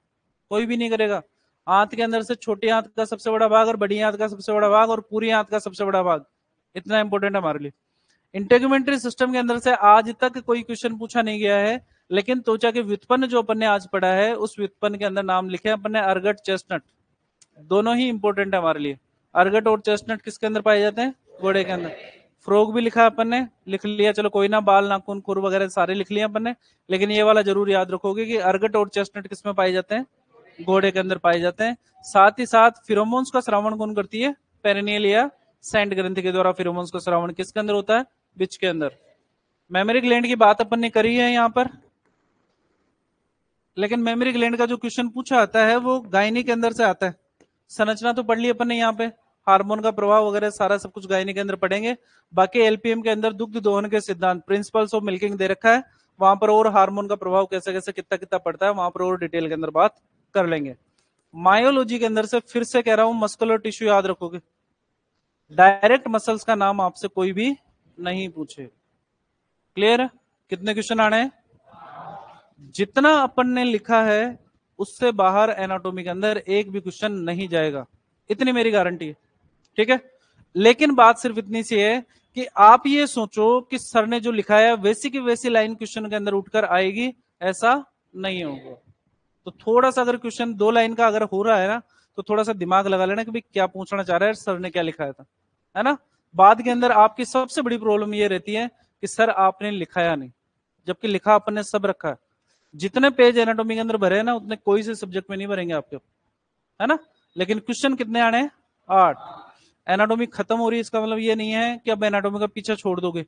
कोई भी नहीं करेगा। आंत के अंदर से छोटी आंत का सबसे बड़ा भाग, और बड़ी आंत का सबसे बड़ा भाग, और पूरी आंत का सबसे बड़ा भाग, इतना इंपॉर्टेंट है हमारे लिए। इंटेगुमेंट्री सिस्टम के अंदर से आज तक कोई क्वेश्चन पूछा नहीं गया है, लेकिन त्वचा के व्युत्पन्न जो अपन ने आज पढ़ा है उस व्युत्पन्न के अंदर नाम लिखे अपन ने अर्गट चेस्टनट। दोनों ही इंपॉर्टेंट है हमारे लिए। अर्गट और चेस्टनट किसके अंदर पाए जाते हैं? घोड़े के अंदर। फ्रॉग भी लिखा अपन ने, लिख लिया, चलो कोई ना, बाल नाखून खुर वगैरह सारे लिख लिए अपन ने, लेकिन ये वाला जरूर याद रखोगे कि अर्गट और चेस्टनट किसमें पाए जाते हैं? घोड़े के अंदर पाए जाते हैं। साथ ही साथ फिरोमोन्स का श्रावण कौन करती है? पेरिनियल या सेंट ग्रंथि के द्वारा फिरोमोन्स का श्रावण किसके अंदर होता है? बिच के अंदर। मेमोरी ग्लैंड की बात अपन ने करी है यहाँ पर, लेकिन मेमोरी ग्लैंड का जो क्वेश्चन पूछा आता है वो गायनी के अंदर से आता है। संरचना तो पढ़ ली अपन ने यहाँ पे, हार्मोन का प्रभाव वगैरह सारा सब कुछ गायनी के अंदर पढ़ेंगे। बाकी एलपीएम के अंदर दुग्ध दोहन के सिद्धांत, प्रिंसिपल्स ऑफ मिल्किंग दे रखा है, वहां पर और हार्मोन का प्रभाव कैसे कैसे कितना कितना पड़ता है वहां पर और डिटेल के अंदर बात कर लेंगे। मायोलॉजी के अंदर से फिर से कह रहा हूं, मस्कुलर टिश्यू याद रखोगे। डायरेक्ट मसल्स का नाम आपसे कोई भी नहीं पूछे। क्लियर है? कितने क्वेश्चन आने हैं? जितना अपन ने लिखा है उससे बाहर एनाटॉमी के अंदर एक भी क्वेश्चन नहीं जाएगा, इतनी मेरी गारंटी है। ठीक है, लेकिन बात सिर्फ इतनी सी है कि आप ये सोचो कि सर ने जो लिखा है वैसी की वैसी लाइन क्वेश्चन के अंदर उठकर आएगी, ऐसा नहीं होगा। तो थोड़ा सा अगर क्वेश्चन 2 लाइन का अगर हो रहा है ना, तो थोड़ा सा दिमाग लगा लेना कि भाई क्या पूछना चाह रहा है, सर ने क्या लिखाया था, है ना। बाद के अंदर आपकी सबसे बड़ी प्रॉब्लम ये रहती है कि सर आपने लिखाया नहीं, जबकि लिखा अपन ने सब रखा है। जितने पेज एनाटॉमी के अंदर भरे हैं ना, उतने कोई से सब्जेक्ट में नहीं भरेंगे आपके, है ना। लेकिन क्वेश्चन कितने आने हैं? 8। एनाटॉमी खत्म हो रही है इसका मतलब ये नहीं है कि अब एनाटॉमी का पीछा छोड़ दोगे।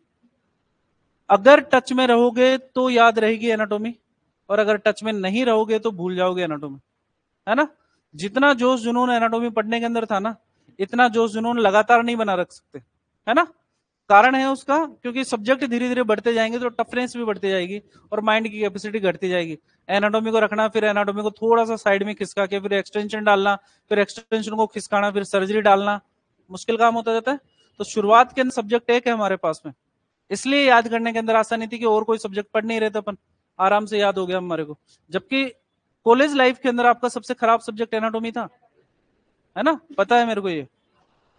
अगर टच में रहोगे तो याद रहेगी एनाटॉमी, और अगर टच में नहीं रहोगे तो भूल जाओगे एनाटॉमी, है ना। जितना जोश जुनून एनाटॉमी पढ़ने के अंदर था ना, इतना जोश जुनून लगातार नहीं बना रख सकते, है ना। कारण है उसका, क्योंकि सब्जेक्ट धीरे धीरे बढ़ते जाएंगे तो टफनेस भी बढ़ती जाएगी और माइंड की कैपेसिटी घटती जाएगी। एनाटॉमी को रखना, फिर एनाटॉमी को थोड़ा सा साइड में खिसका के फिर एक्सटेंशन डालना, फिर एक्सटेंशन को खिसकाना, फिर सर्जरी डालना, मुश्किल काम होता जाता है। तो शुरुआत के अंदर सब्जेक्ट एक है हमारे पास में, इसलिए याद करने के अंदर आसानी थी कि और कोई सब्जेक्ट पढ़ नहीं रहे थे अपन, आराम से याद हो गया हमारे को। जबकि कॉलेज लाइफ के अंदर आपका सबसे खराब सब्जेक्ट एनाटॉमी था, है ना, पता है मेरे को ये।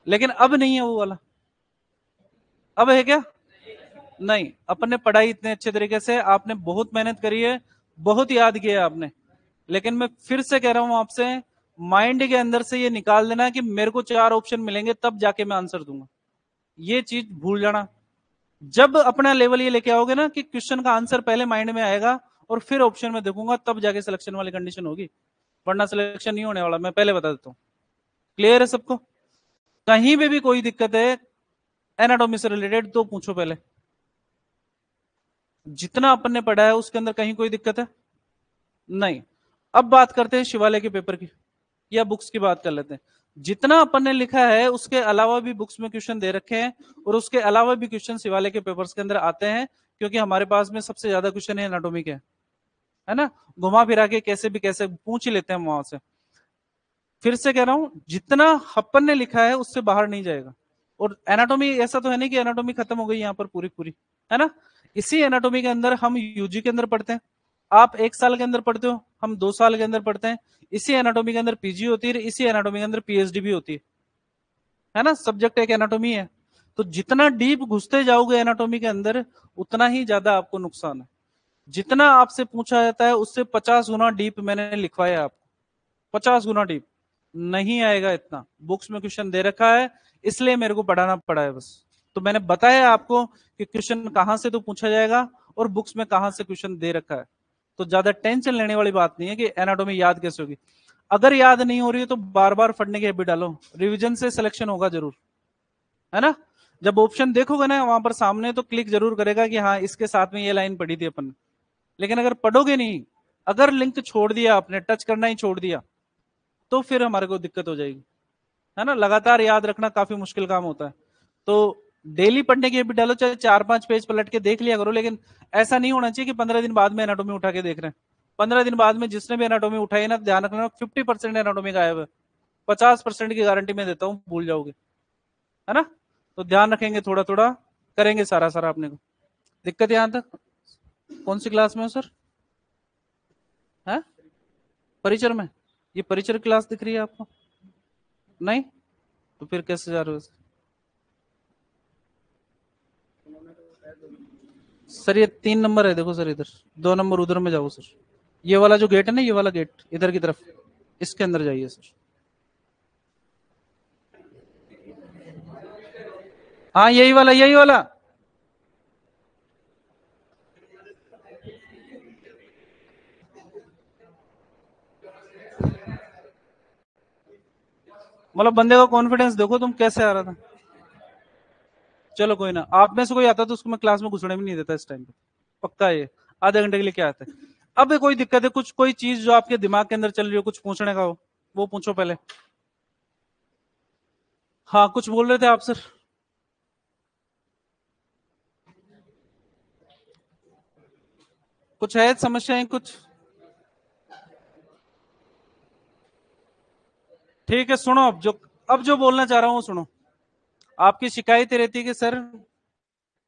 लेकिन अब नहीं है वो वाला। अब है क्या? नहीं, अपन ने पढ़ाई इतने अच्छे तरीके से, आपने बहुत मेहनत करी है, बहुत याद किया आपने, लेकिन मैं फिर से कह रहा हूं आपसे, माइंड के अंदर से ये निकाल देना कि मेरे को 4 ऑप्शन मिलेंगे तब जाके मैं आंसर दूंगा, ये चीज भूल जाना। जब अपना लेवल ये लेके आओगे ना कि क्वेश्चन का आंसर पहले माइंड में आएगा और फिर ऑप्शन में देखूंगा, तब जाके सिलेक्शन वाली कंडीशन होगी, वरना सिलेक्शन नहीं होने वाला, मैं पहले बता देता हूं। क्लियर है सबको? कहीं पे भी कोई दिक्कत है एनाटॉमी से रिलेटेड तो पूछो पहले। जितना अपन ने पढ़ा है उसके अंदर कहीं कोई दिक्कत है? नहीं। अब बात करते हैं शिवालय के पेपर की, या बुक्स की बात कर लेते हैं। जितना अपन ने लिखा है उसके अलावा भी बुक्स में क्वेश्चन दे रखे हैं, और उसके अलावा भी क्वेश्चन शिवालय के पेपर्स के अंदर आते हैं, क्योंकि हमारे पास में सबसे ज्यादा क्वेश्चन है एनाटॉमी के, है ना। घुमा फिरा के कैसे भी कैसे पूछ ही लेते हैं वहां से। फिर से कह रहा हूं, जितना अपन ने लिखा है उससे बाहर नहीं जाएगा। और एनाटॉमी ऐसा तो है नहीं कि एनाटॉमी खत्म हो गई यहाँ पर पूरी पूरी, है ना। इसी एनाटॉमी के अंदर हम यूजी के अंदर पढ़ते हैं, आप 1 साल के अंदर पढ़ते हो, हम 2 साल के अंदर पढ़ते हैं। इसी एनाटॉमी के अंदर पीजी होती है, इसी एनाटॉमी के अंदर पीएचडी भी होती है ना। सब्जेक्ट एक एनाटॉमी है। तो जितना डीप घुसते जाओगे एनाटॉमी के अंदर, उतना ही ज्यादा आपको नुकसान है। जितना आपसे पूछा जाता है उससे 50 गुना डीप मैंने लिखवाया आपको, 50 गुना डीप नहीं आएगा इतना। बुक्स में क्वेश्चन दे रखा है, इसलिए मेरे को पढ़ाना पड़ा है बस। तो मैंने बताया आपको कि क्वेश्चन कहां से तो पूछा जाएगा और बुक्स में कहां से क्वेश्चन दे रखा है। तो ज्यादा टेंशन लेने वाली बात नहीं है कि एनाटॉमी याद कैसे होगी। अगर याद नहीं हो रही है तो बार बार पढ़ने की हैबिट डालो, रिवीजन से सिलेक्शन होगा जरूर, है ना। जब ऑप्शन देखोगे ना वहां पर सामने, तो क्लिक जरूर करेगा कि हाँ इसके साथ में ये लाइन पढ़ी थी अपन ने। लेकिन अगर पढ़ोगे नहीं, अगर लिंक छोड़ दिया आपने, टच करना ही छोड़ दिया, तो फिर हमारे को दिक्कत हो जाएगी, है ना। लगातार याद रखना काफी मुश्किल काम होता है। तो डेली पढ़ने की हैबिट डालो, चाहे 4-5 पेज पलट के देख लिया करो, लेकिन ऐसा नहीं होना चाहिए कि 15 दिन बाद में एनाटॉमी उठा के देख रहे हैं। 15 दिन बाद में जिसने भी एनाटॉमी उठाई ना, ध्यान रखना 50% एनाटॉमी गायब है, 50% की गारंटी में देता हूं भूल जाओगे, है ना। तो ध्यान रखेंगे, थोड़ा थोड़ा करेंगे सारा सारा अपने को। दिक्कत यहां तक? कौन सी क्लास में हो सर? है परिचर में? ये परिचर क्लास दिख रही है आपको? नहीं? तो फिर कैसे जा रहे हो? सर ये 3 नंबर है, देखो सर, इधर 2 नंबर उधर में जाओ सर। ये वाला जो गेट है ना, ये वाला गेट इधर की तरफ, इसके अंदर जाइए सर। हाँ यही वाला, यही वाला। मतलब बंदे का कॉन्फिडेंस देखो तुम कैसे आ रहा था। चलो कोई ना, आप में से कोई आता तो उसको मैं क्लास में घुसने भी नहीं देता इस टाइम पे, पक्का ये। आधे घंटे के लिए क्या आता है। अब ये कोई दिक्कत है, कुछ कोई चीज जो आपके दिमाग के अंदर चल रही हो, कुछ पूछने का हो, वो पूछो पहले। हाँ कुछ बोल रहे थे आप सर। कुछ है समस्याएं कुछ। ठीक है सुनो, अब जो बोलना चाह रहा हूँ वो सुनो। आपकी शिकायत ये रहती है कि सर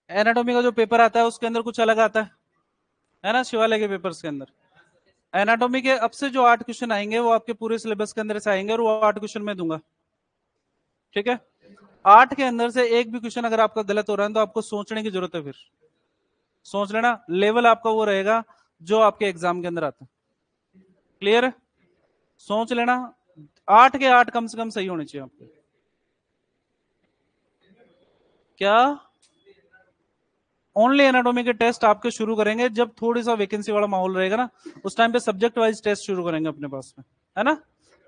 एनाटॉमी का जो पेपर आता है उसके अंदर कुछ अलग आता है ना, शिवालय के पेपर्स के अंदर। एनाटॉमी के अब से जो 8 क्वेश्चन आएंगे वो आपके पूरे सिलेबस के अंदर से आएंगे, और वो 8 क्वेश्चन मैं दूंगा। ठीक है। 8 के अंदर से एक भी क्वेश्चन अगर आपका गलत हो रहा है तो आपको सोचने की जरूरत है, फिर सोच लेना, लेवल आपका वो रहेगा जो आपके एग्जाम के अंदर आता है। क्लियर है। सोच लेना, 8 के 8 कम से कम सही होने चाहिए आपके। क्या। ओनली एनाटॉमी के टेस्ट आपके शुरू करेंगे जब थोड़ी सा वैकेंसी वाला माहौल रहेगा ना, उस टाइम पे सब्जेक्ट वाइज टेस्ट शुरू करेंगे अपने पास में, है ना।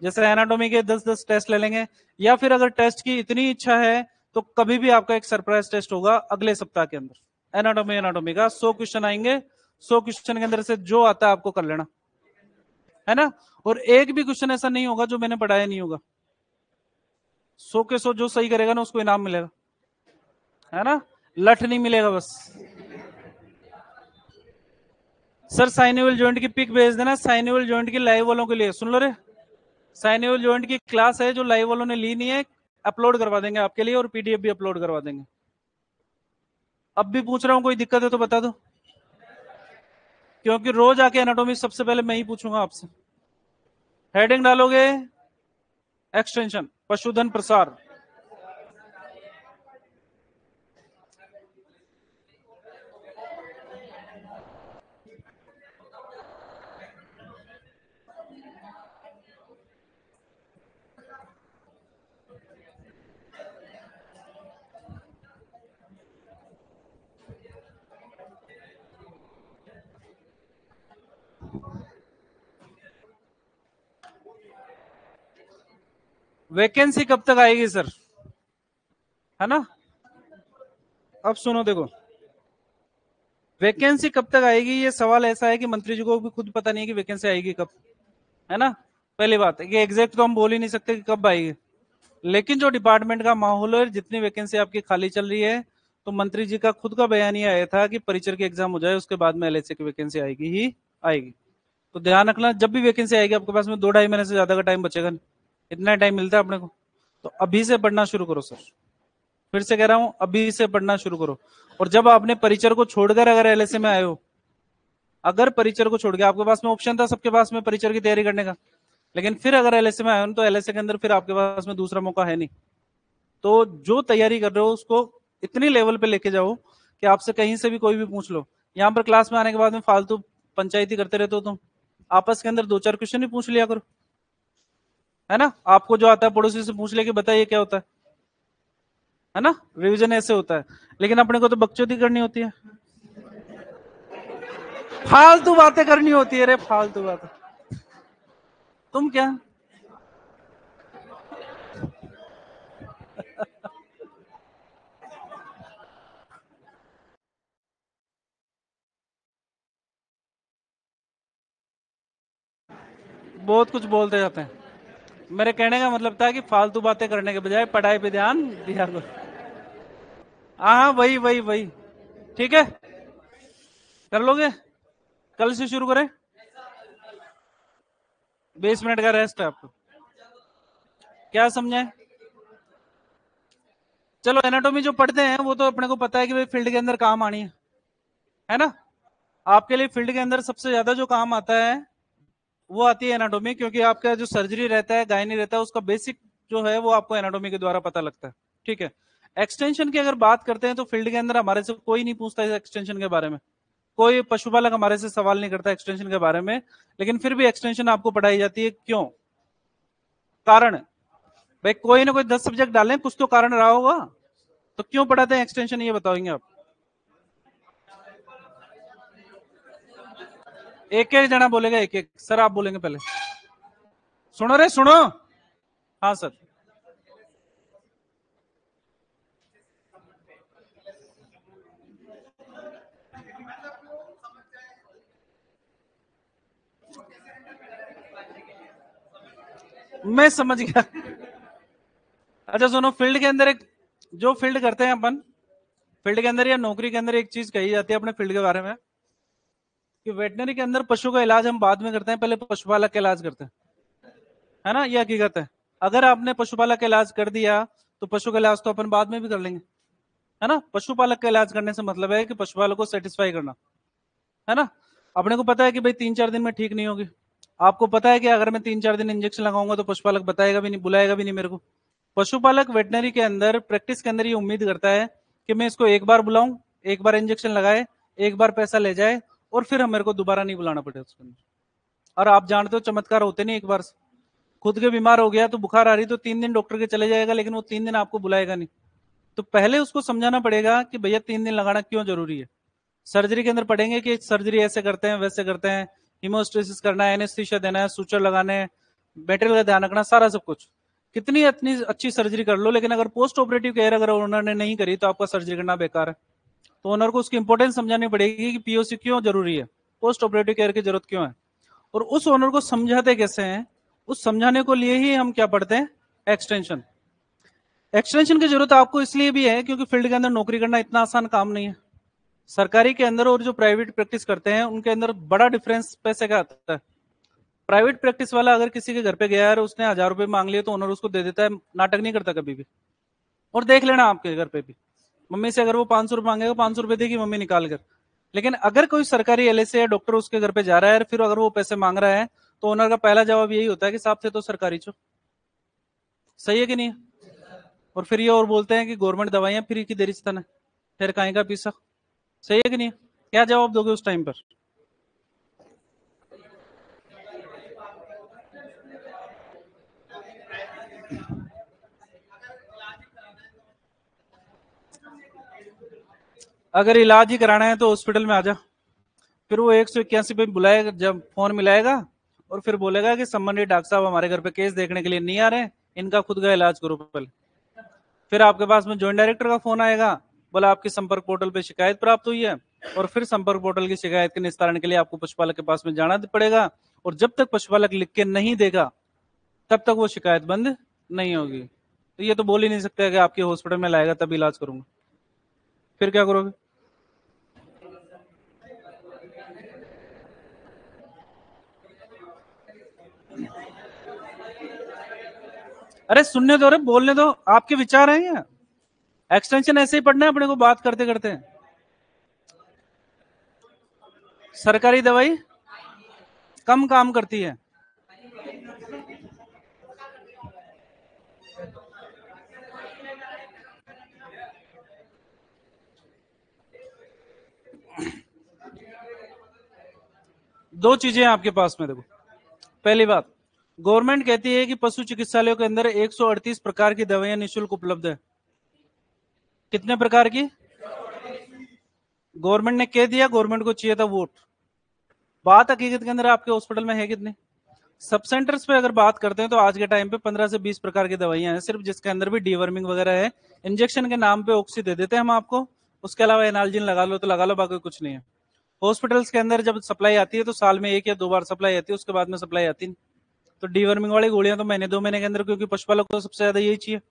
जैसे एनाटॉमी के 10-10 टेस्ट ले लेंगे, या फिर अगर टेस्ट की इतनी इच्छा है तो कभी भी आपका एक सरप्राइज टेस्ट होगा अगले सप्ताह के अंदर। एनाटॉमी एनाटॉमी का 100 क्वेश्चन आएंगे, 100 क्वेश्चन के अंदर से जो आता है आपको कर लेना, है ना। और एक भी क्वेश्चन ऐसा नहीं होगा जो मैंने पढ़ाया नहीं होगा। 100 के 100 जो सही करेगा ना उसको इनाम मिलेगा, है ना। लठ नहीं मिलेगा बस। सर साइनेबल जॉइंट की पिक भेज देना, साइनेबल जॉइंट की लाइव वालों के लिए, सुन लो रे। साइनेबल जॉइंट की क्लास है जो लाइव वालों ने ली नहीं है, अपलोड करवा देंगे आपके लिए, और पीडीएफ भी अपलोड करवा देंगे। अब भी पूछ रहा हूं, कोई दिक्कत है तो बता दो, क्योंकि रोज आके एनाटॉमी सबसे पहले मैं ही पूछूंगा आपसे। हेडिंग डालोगे, एक्सटेंशन पशुधन प्रसार। वैकेंसी कब तक आएगी सर, है ना। अब सुनो देखो, वैकेंसी कब तक आएगी ये सवाल ऐसा है कि मंत्री जी को भी खुद पता नहीं है कि वैकेंसी आएगी कब, है ना। पहली बात है कि एग्जैक्ट तो हम बोल ही नहीं सकते कि कब आएगी, लेकिन जो डिपार्टमेंट का माहौल है, जितनी वैकेंसी आपकी खाली चल रही है, तो मंत्री जी का खुद का बयान ये आया था कि परिचर की एग्जाम हो जाए उसके बाद में एलएसए की वैकेंसी आएगी ही आएगी। तो ध्यान रखना, जब भी वैकेंसी आएगी आपके पास में 2-2.5 महीने से ज्यादा का टाइम बचेगा नहीं, इतना टाइम मिलता है अपने को। तो अभी से पढ़ना शुरू करो सर, फिर से कह रहा हूं अभी से पढ़ना शुरू करो। और जब आपने परिचर को छोड़कर अगर एलएसए में आए हो, अगर परिचर को छोड़ के आपके पास में ऑप्शन था सबके पास में परिचर की तैयारी करने का, लेकिन फिर अगर एलएसए में आए हो तो एलएसए के अंदर फिर आपके पास में दूसरा मौका है नहीं। तो जो तैयारी कर रहे हो उसको इतनी लेवल पे लेके जाओ कि आपसे कहीं से भी कोई भी पूछ लो। यहाँ पर क्लास में आने के बाद में फालतू पंचायती करते रहते हो तुम, आपस के अंदर 2-4 क्वेश्चन ही पूछ लिया करो, है ना। आपको जो आता है पड़ोसी से पूछ ले कि बताइए क्या होता है ना। रिवीजन ऐसे होता है, लेकिन अपने को तो बकचोदी करनी होती है, फालतू बातें करनी होती है रे, फालतू बातें। तुम क्या। बहुत कुछ बोलते जाते हैं। मेरे कहने का मतलब था कि फालतू बातें करने के बजाय पढ़ाई पे ध्यान दिया करो। हाँ हाँ, वही वही वही। ठीक है, कर लोगे। कल से शुरू करें। 20 मिनट का रेस्ट है आपको। क्या समझे। चलो एनाटॉमी जो पढ़ते हैं वो तो अपने को पता है कि भाई फील्ड के अंदर काम आनी है ना। आपके लिए फील्ड के अंदर सबसे ज्यादा जो काम आता है वो आती है एनाटॉमी, क्योंकि आपका जो सर्जरी रहता है, गायनी रहता है, उसका बेसिक जो है वो आपको एनाटॉमी के द्वारा पता लगता है। ठीक है। एक्सटेंशन की अगर बात करते हैं तो फील्ड के अंदर हमारे से कोई नहीं पूछता इस एक्सटेंशन के बारे में, कोई पशुपालक हमारे से सवाल नहीं करता एक्सटेंशन के बारे में, लेकिन फिर भी एक्सटेंशन आपको पढ़ाई जाती है। क्यों? कारण भाई कोई ना कोई 10 सब्जेक्ट डालें, कुछ तो कारण रहा होगा, तो क्यों पढ़ाते हैं एक्सटेंशन, ये बताएंगे आप। एक एक जना बोलेगा, एक एक सर आप बोलेंगे पहले। सुनो रे सुनो। हाँ सर। मैं समझ गया। अच्छा सुनो, फील्ड के अंदर एक जो फील्ड करते हैं अपन, फील्ड के अंदर या नौकरी के अंदर एक चीज कही जाती है अपने फील्ड के बारे में कि वेटनरी के अंदर पशु का इलाज हम बाद में करते हैं, पहले पशुपालक का इलाज करते हैं, है ना, ये हकीकत है। अगर आपने पशुपालक का इलाज कर दिया तो पशु का इलाज तो अपन बाद में भी कर लेंगे, है ना। पशुपालक का इलाज करने से मतलब है कि पशुपालक को सेटिस्फाई करना, है ना। अपने को पता है कि भाई 3-4 दिन में ठीक नहीं होगी, आपको पता है कि अगर मैं 3-4 दिन इंजेक्शन लगाऊंगा तो पशुपालक बताएगा भी नहीं, बुलाएगा भी नहीं मेरे को। पशुपालक वेटनरी के अंदर प्रैक्टिस के अंदर ये उम्मीद करता है कि मैं इसको एक बार बुलाऊं, एक बार इंजेक्शन लगाए, एक बार पैसा ले जाए और फिर हम मेरे को दोबारा नहीं बुलाना पड़े उसके अंदर। और आप जानते हो चमत्कार होते नहीं एक बार से। खुद के बीमार हो गया तो बुखार आ रही तो 3 दिन डॉक्टर के चले जाएगा, लेकिन वो 3 दिन आपको बुलाएगा नहीं। तो पहले उसको समझाना पड़ेगा कि भैया 3 दिन लगाना क्यों जरूरी है। सर्जरी के अंदर पढ़ेंगे कि सर्जरी ऐसे करते हैं वैसे करते हैं, हिमोस्टेसिस करना है, एनेस्थीसिया देना है, सूचर लगाने हैं, मटेरियल का ध्यान रखना, सारा सब कुछ। कितनी इतनी अच्छी सर्जरी कर लो, लेकिन अगर पोस्ट ऑपरेटिव केयर अगर ओनर ने नहीं करी तो आपका सर्जरी करना बेकार है। तो ओनर को उसकी इंपॉर्टेंस समझानी पड़ेगी कि पीओसी क्यों जरूरी है, पोस्ट ऑपरेटिव केयर की जरूरत क्यों है, और उस ओनर को समझाते कैसे हैं, उस समझाने को लिए ही हम क्या पढ़ते हैं, एक्सटेंशन। एक्सटेंशन की जरूरत आपको इसलिए भी है क्योंकि फील्ड के अंदर नौकरी करना इतना आसान काम नहीं है। सरकारी के अंदर और जो प्राइवेट प्रैक्टिस करते हैं उनके अंदर बड़ा डिफरेंस पैसे का आता है। प्राइवेट प्रैक्टिस वाला अगर किसी के घर पे गया है और उसने 1000 रुपए मांग लिए तो ओनर उसको दे देता है, नाटक नहीं करता कभी भी। और देख लेना आपके घर पे भी, मम्मी से अगर वो 500 रुपए मांगेगा, 500 रुपए देगी मम्मी निकाल कर। लेकिन अगर कोई सरकारी एलएसी या डॉक्टर उसके घर पे जा रहा है फिर अगर वो पैसे मांग रहा है तो ओनर का पहला जवाब यही होता है कि साहब थे तो सरकारी चो। सही है कि नहीं? और फिर ये और बोलते हैं कि गवर्नमेंट दवाइयां फ्री की देरी है, फिर काहे का पीसा। सही है कि नहीं? क्या जवाब दोगे उस टाइम पर? अगर इलाज ही कराना है तो हॉस्पिटल में आ जा, फिर वो 181 पे बुलाएगा, जब फोन मिलाएगा और फिर बोलेगा कि संबंधित डॉक्टर साहब हमारे घर पे केस देखने के लिए नहीं आ रहे, इनका खुद का इलाज करो पहले। फिर आपके पास में जॉइंट डायरेक्टर का फोन आएगा, बोला आपकी संपर्क पोर्टल पे शिकायत प्राप्त हुई है, और फिर संपर्क पोर्टल की शिकायत के निस्तारण के लिए आपको पशुपालक के पास में जाना पड़ेगा, और जब तक पशुपालक लिख के नहीं देगा तब तक वो शिकायत बंद नहीं होगी। तो ये तो बोल ही नहीं सकते कि आपके हॉस्पिटल में लाएगा तब इलाज करूंगा, फिर क्या करोगे? अरे सुनने दो, अरे बोलने दो, आपके विचार हैं ये। एक्सटेंशन ऐसे ही पढ़ना है अपने को बात करते करते। सरकारी दवाई कम काम करती है। दो चीजें हैं आपके पास में, देखो। पहली बात, गवर्नमेंट कहती है कि पशु चिकित्सालयों के अंदर 138 प्रकार की दवाइयां निःशुल्क उपलब्ध है। कितने प्रकार की? गवर्नमेंट ने कह दिया, गवर्नमेंट को चाहिए था वोट। बात हकीकत के अंदर आपके हॉस्पिटल में है कितनी? सब सेंटर्स पे अगर बात करते हैं तो आज के टाइम पे 15 से 20 प्रकार की दवाइयां हैं सिर्फ, जिसके अंदर भी डीवर्मिंग वगैरह है। इंजेक्शन के नाम पे ऑक्सी दे देते हैं हम आपको, उसके अलावा एनाल्जिन लगा लो तो लगा लो, बाकी कुछ नहीं है। हॉस्पिटल्स के अंदर जब सप्लाई आती है तो साल में 1 या 2 बार सप्लाई आती है, उसके बाद में सप्लाई आती नहीं। तो डीवर्मिंग वाली गोलियां तो महीने 2 महीने के अंदर, क्योंकि पशुपालक को सबसे ज्यादा यही चाहिए।